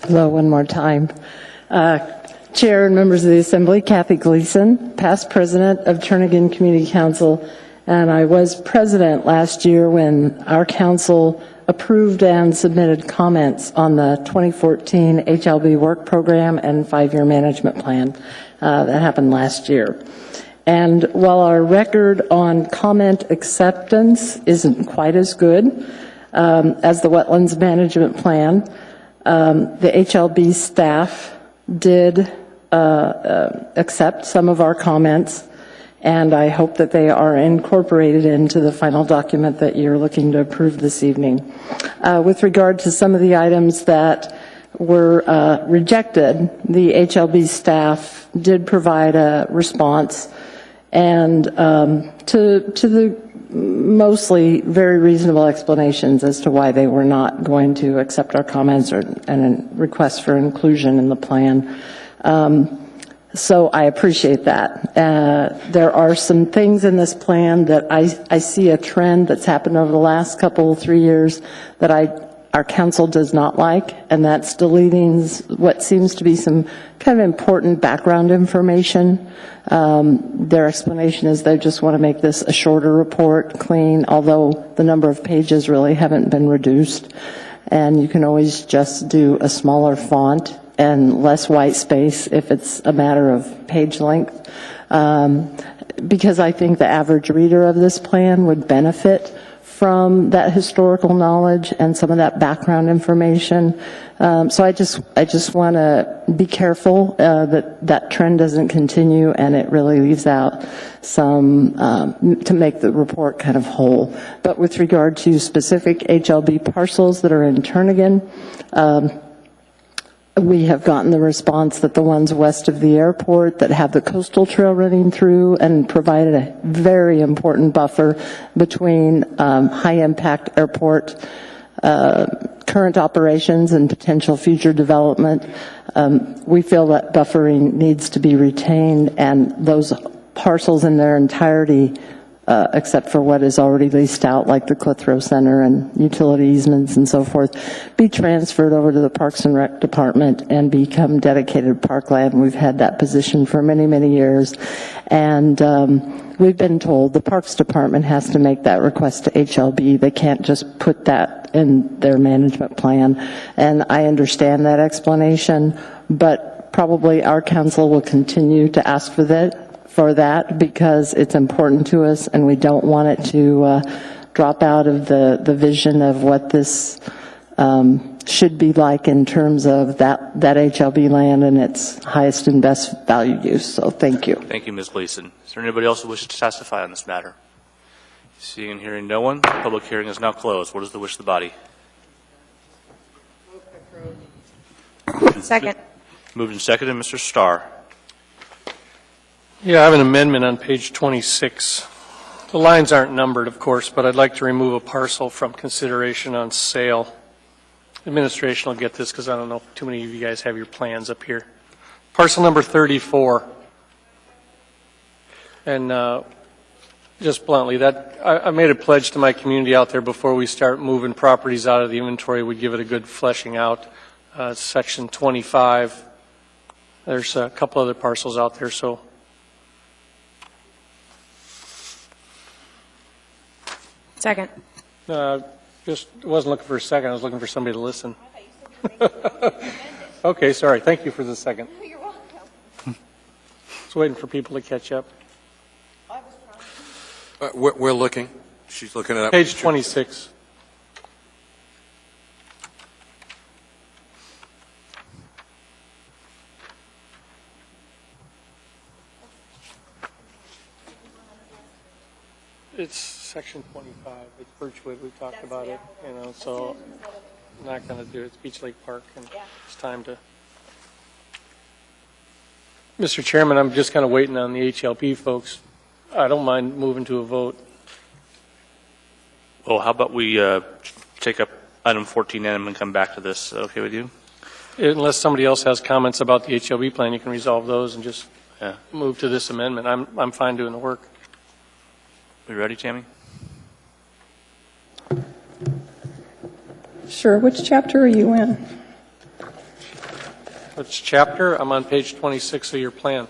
Hello, one more time. Chair and members of the Assembly, Kathy Gleason, past president of Turnagain Community Council, and I was president last year when our council approved and submitted comments on the 2014 HLB work program and 5-year management plan. That happened last year. And while our record on comment acceptance isn't quite as good as the wetlands management plan, the HLB staff did accept some of our comments, and I hope that they are incorporated into the final document that you're looking to approve this evening. With regard to some of the items that were rejected, the HLB staff did provide a response, and to the mostly very reasonable explanations as to why they were not going to accept our comments and requests for inclusion in the plan. So I appreciate that. There are some things in this plan that I see a trend that's happened over the last 3 years that our council does not like, and that's deleting what seems to be some kind of important background information. Their explanation is they just want to make this a shorter report, clean, although the number of pages really haven't been reduced. And you can always just do a smaller font and less white space if it's a matter of page length. Because I think the average reader of this plan would benefit from that historical knowledge and some of that background information. So I just want to be careful that trend doesn't continue and it really leaves out some to make the report kind of whole. But with regard to specific HLB parcels that are in Turnagain, we have gotten the response that the ones west of the airport that have the coastal trail running through and provided a very important buffer between high-impact airport current operations and potential future development. We feel that buffering needs to be retained, and those parcels in their entirety, except for what is already leased out, like the Clitheroe Center and utility easements and so forth, be transferred over to the Parks and Rec Department and become dedicated parkland. We've had that position for many, many years. And we've been told the Parks Department has to make that request to HLB. They can't just put that in their management plan. And I understand that explanation, but probably our council will continue to ask for that because it's important to us and we don't want it to drop out of the vision of what this should be like in terms of that HLB land and its highest and best value use. So thank you. Thank you, Ms. Gleason. Is there anybody else who wishes to testify on this matter? Seeing and hearing no one, the public hearing is now closed. What is the wish of the body? Second. Moved and seconded. Mr. Starr. Yeah, I have an amendment on page 26. The lines aren't numbered, of course, but I'd like to remove a parcel from consideration on sale. Administration will get this because I don't know if too many of you guys have your plans up here. Parcel number 34. And just bluntly, that I made a pledge to my community out there before we start moving properties out of the inventory, we'd give it a good fleshing out. Section 25. There's a couple other parcels out there, so. Second. Just wasn't looking for a second. I was looking for somebody to listen. Okay, sorry. Thank you for the second. You're welcome. Just waiting for people to catch up. We're looking. She's looking at Page 26. It's section 25. It's Birchwood. We talked about it, so I'm not going to do it. It's Beach Lake Park, and it's time to. Mr. Chairman, I'm just kind of waiting on the HLP folks. I don't mind moving to a vote. Well, how about we take up item 14N and come back to this? Okay with you? Unless somebody else has comments about the HLB plan, you can resolve those and just move to this amendment. I'm fine doing the work. We ready, Tammy? Sure. Which chapter are you in? Which chapter? I'm on page 26 of your plan.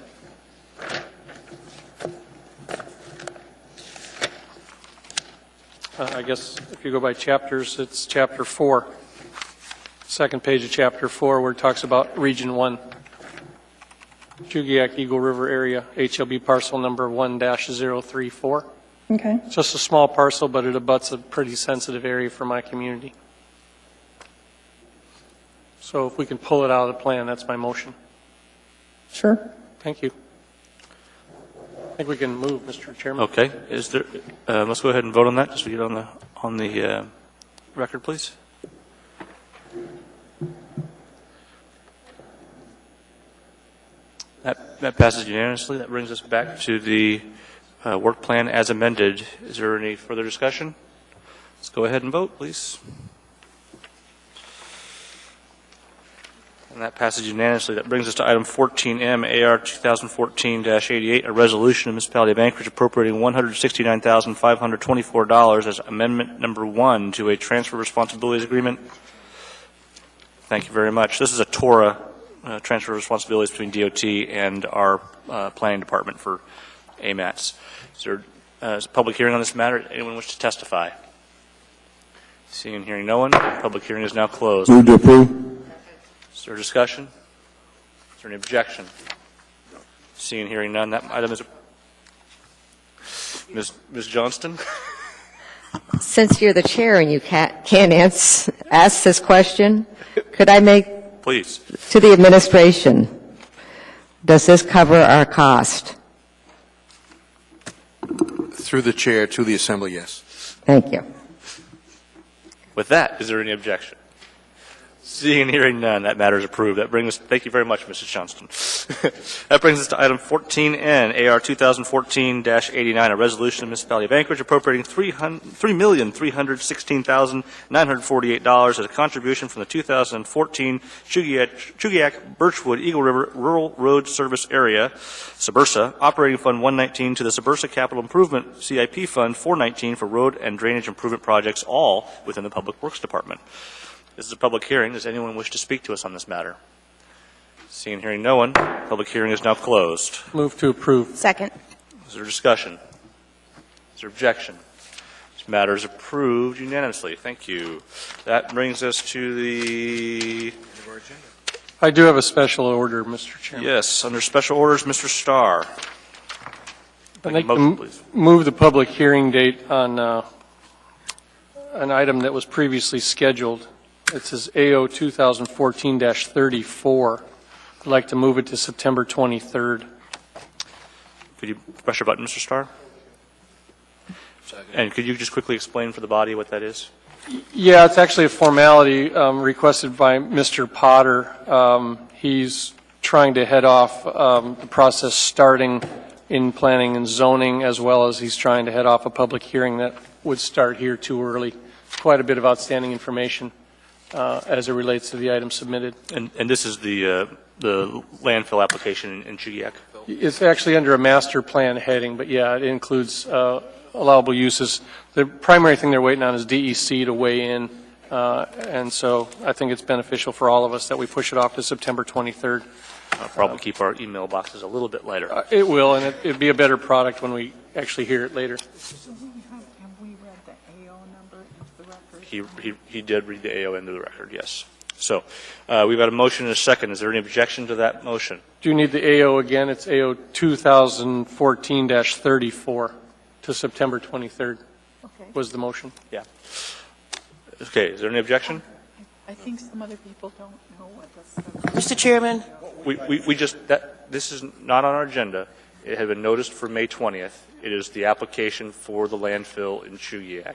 I guess if you go by chapters, it's chapter 4. Second page of chapter 4 where it talks about Region 1. Chugiak Eagle River area, HLB parcel number 1-034. Okay. It's just a small parcel, but it abuts a pretty sensitive area for my community. So if we can pull it out of the plan, that's my motion. Sure. Thank you. I think we can move, Mr. Chairman. Okay. Is there? Let's go ahead and vote on that. Just to get on the record, please. That passes unanimously. That brings us back to the work plan as amended. Is there any further discussion? Let's go ahead and vote, please. And that passes unanimously. That brings us to item 14M, AR 2014-88, a resolution of Municipality of Anchorage appropriating $169,524 as amendment number 1 to a transfer responsibilities agreement. Thank you very much. This is a TORA, transfer of responsibilities between DOT and our planning department for AMATs. Is there a public hearing on this matter? Anyone wish to testify? Seeing and hearing no one, public hearing is now closed. Move to approve. Is there discussion? Is there any objection? Seeing and hearing none, that item is... Ms. Johnston? Since you're the chair and you can't ask this question, could I make... Please. To the administration, does this cover our cost? Through the chair to the assembly, yes. Thank you. With that, is there any objection? Seeing and hearing none, that matter is approved. That brings us, thank you very much, Mrs. Johnston. That brings us to item 14N, AR 2014-89, a resolution of the Municipality of Anchorage appropriating $3,316,948 as a contribution from the 2014 Chugiak Birchwood Eagle River Rural Road Service Area, SBRSA, Operating Fund 119 to the SBRSA Capital Improvement CIP Fund 419 for road and drainage improvement projects, all within the Public Works Department. This is a public hearing. Does anyone wish to speak to us on this matter? Seeing and hearing no one, public hearing is now closed. Move to approve. Second. Is there discussion? Is there objection? This matter is approved unanimously. Thank you. That brings us to the... I do have a special order, Mr. Chairman. Yes, under special orders, Mr. Starr. I'd like to move the public hearing date on an item that was previously scheduled. It says AO 2014-34. I'd like to move it to September 23rd. Could you press your button, Mr. Starr? And could you just quickly explain for the body what that is? Yeah, it's actually a formality requested by Mr. Potter. He's trying to head off the process starting in planning and zoning, as well as he's trying to head off a public hearing that would start here too early. Quite a bit of outstanding information as it relates to the item submitted. And this is the landfill application in Chugiak? It's actually under a master plan heading, but yeah, it includes allowable uses. The primary thing they're waiting on is DEC to weigh in, and so I think it's beneficial for all of us that we push it off to September 23rd. I'll probably keep our email boxes a little bit lighter. It will, and it'd be a better product when we actually hear it later. He did read the AO into the record, yes. So we've got a motion and a second. Is there any objection to that motion? Do you need the AO again? It's AO 2014-34 to September 23rd was the motion. Yeah. Okay, is there any objection? I think some other people don't know what this Mr. Chairman? This is not on our agenda. It had been noticed for May 20th. It is the application for the landfill in Chugiak.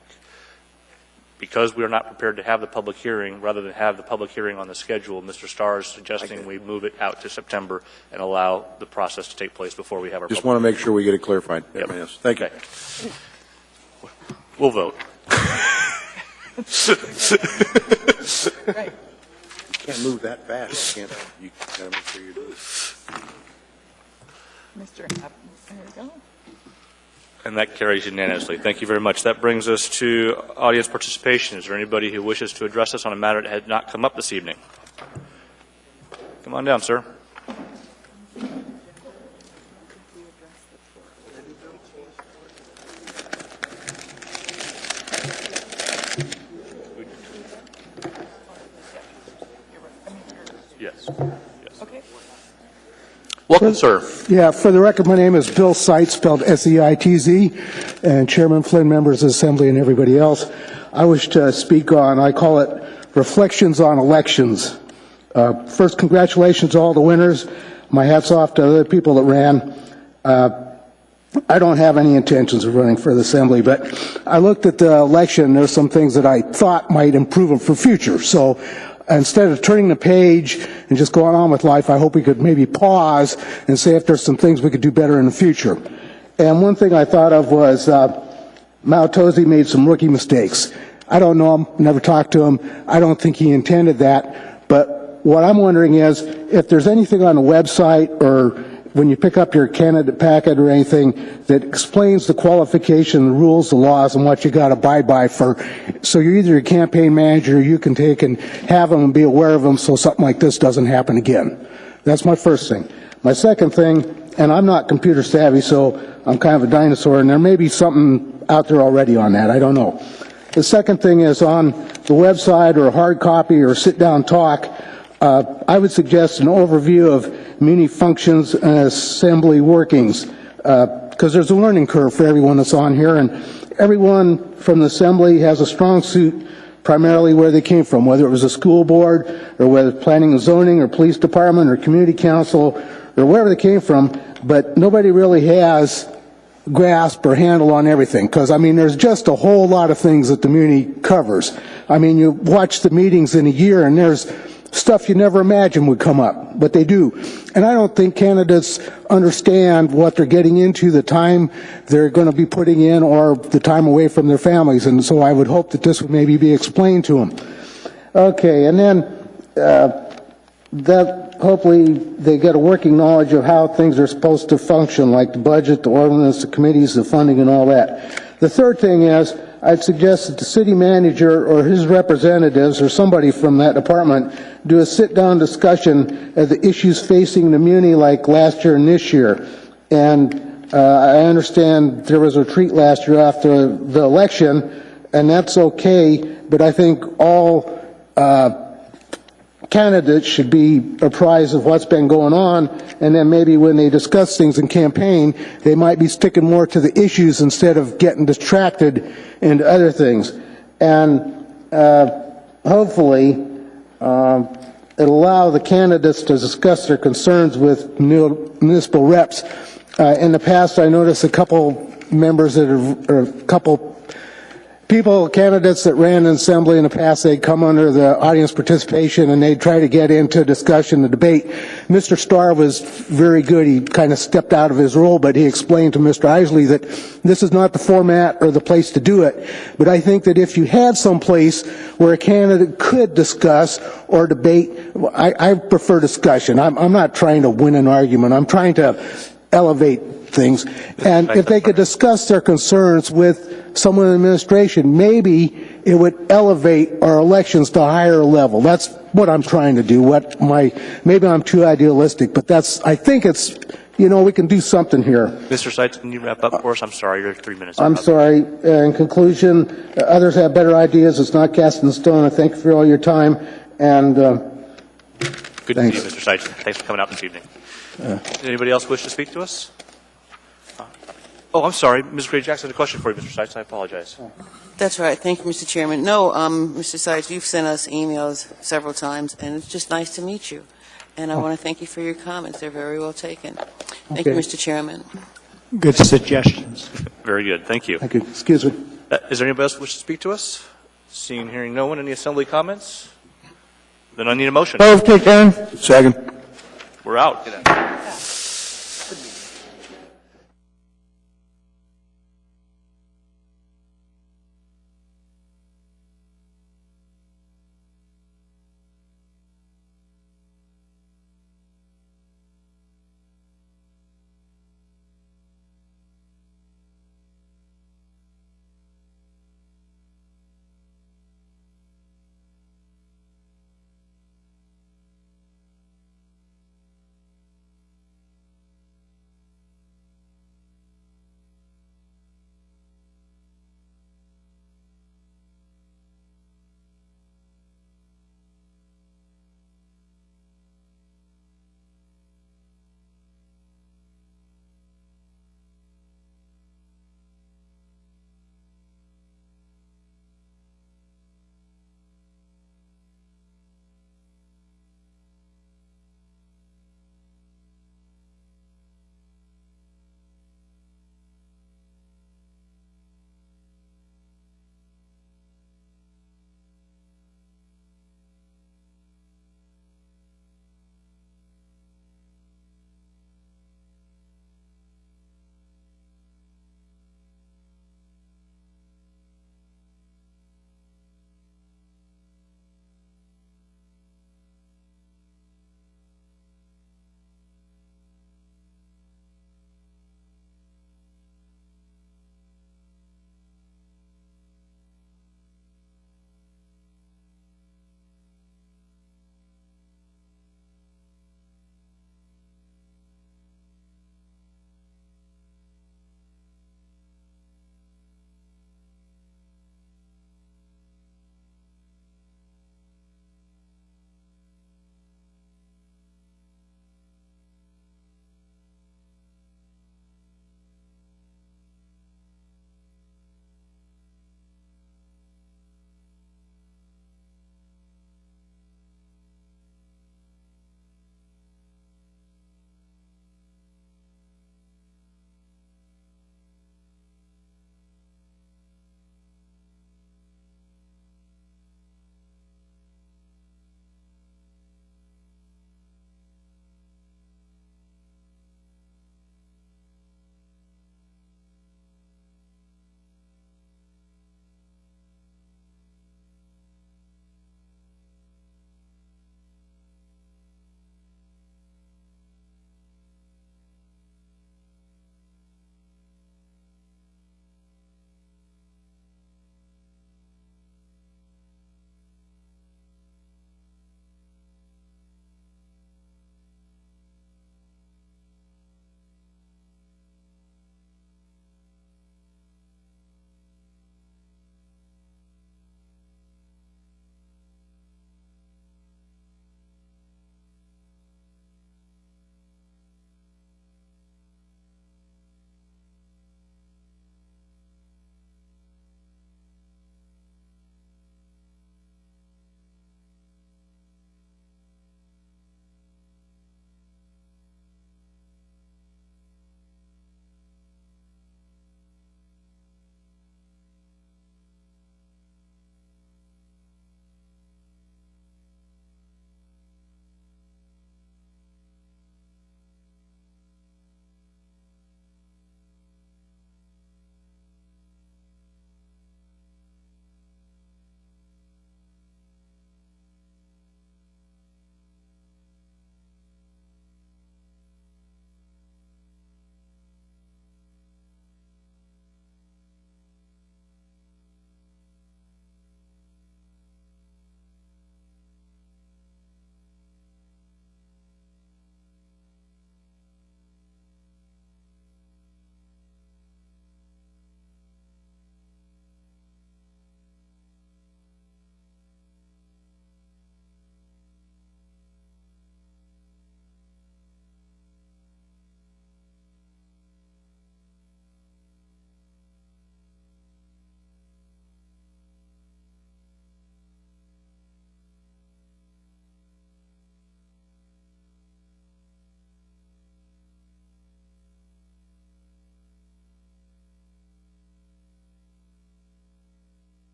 Because we are not prepared to have the public hearing, rather than have the public hearing on the schedule, Mr. Starr is suggesting we move it out to September and allow the process to take place before we have our Just public want to make sure we get it clarified. Yep. Yes. Thank you. Okay. We'll vote. Right. You can't move that fast. You got to make sure you do it. Mr. There you go. And that carries unanimously. Thank you very much. That brings us to audience participation. Is there anybody who wishes to address us on a matter that had not come up this evening? Come on down, sir. Yes. Okay. Welcome, sir. Yeah, for the record, my name is Bill Seitz, spelled S-E-I-T-Z, and Chairman Flynn, members of the Assembly, and everybody else. I wish to speak on, I call it Reflections on Elections. First, congratulations to all the winners. My hat's off to other people that ran. I don't have any intentions of running for the Assembly, but I looked at the election, and there's some things that I thought might improve it for future. So instead of turning the page and just going on with life, I hope we could maybe pause and say if there's some things we could do better in the future. And one thing I thought of was Mao Tozy made some rookie mistakes. I don't know him, never talked to him. I don't think he intended that, but what I'm wondering is if there's anything on the website or when you pick up your candidate packet or anything that explains the qualification, the rules, the laws, and what you got to abide by for, so you're either a campaign manager, or you can take and have them and be aware of them so something like this doesn't happen again. That's my first thing. My second thing, and I'm not computer savvy, so I'm kind of a dinosaur, and there may be something out there already on that. I don't know. The second thing is on the website or a hard copy or sit-down talk, I would suggest an overview of muni functions and assembly workings, because there's a learning curve for everyone that's on here, and everyone from the assembly has a strong suit primarily where they came from, whether it was a school board or whether planning and zoning or police department or community council or wherever they came from, but nobody really has grasp or handle on everything, because I mean there's just a whole lot of things that the muni covers. I mean, you watch the meetings in a year and there's stuff you never imagined would come up, but they do. And I don't think candidates understand what they're getting into, the time they're going to be putting in, or the time away from their families. And so I would hope that this would maybe be explained to them. Okay, and then that hopefully they get a working knowledge of how things are supposed to function, like the budget, the ordinance, the committees, the funding, and all that. The third thing is, I'd suggest that the city manager or his representatives or somebody from that department do a sit-down discussion of the issues facing the muni like last year and this year. And I understand there was a retreat last year after the election, and that's okay, but I think all candidates should be apprised of what's been going on, and then maybe when they discuss things in campaign, they might be sticking more to the issues instead of getting distracted into other things. And hopefully it'll allow the candidates to discuss their concerns with municipal reps. In the past, I noticed a couple members that have, or a couple candidates that ran an assembly in the past, they'd come under the audience participation and they'd try to get into discussion, the debate. Mr. Starr was very good. He kind of stepped out of his role, but he explained to Mr. Isley that this is not the format or the place to do it. But I think that if you had some place where a candidate could discuss or debate, I prefer discussion. I'm not trying to win an argument. I'm trying to elevate things. And if they could discuss their concerns with someone in the administration, maybe it would elevate our elections to a higher level. That's what I'm trying to do. Maybe I'm too idealistic, but I think it's, we can do something here. Mr. Seitz, can you wrap up for us? I'm sorry, you're 3 minutes. I'm sorry. In conclusion, others have better ideas. It's not cast in stone. I thank you for all your time. And good to see you, Mr. Seitz. Thanks for coming out this evening. Anybody else wish to speak to us? Oh, I'm sorry. Ms. Gray-Jackson, a question for you, Mr. Seitz. I apologize. That's right. Thank you, Mr. Chairman. No, Mr. Seitz, you've sent us emails several times, and it's just nice to meet you. And I want to thank you for your comments. They're very well taken. Thank you, Mr. Chairman. Good suggestions. Very good. Thank you. Thank you. Excuse me. Is there anybody else who wishes to speak to us? Seeing and hearing no one. Any assembly comments? Then I need a motion. Move to adjourn. Second. We're out.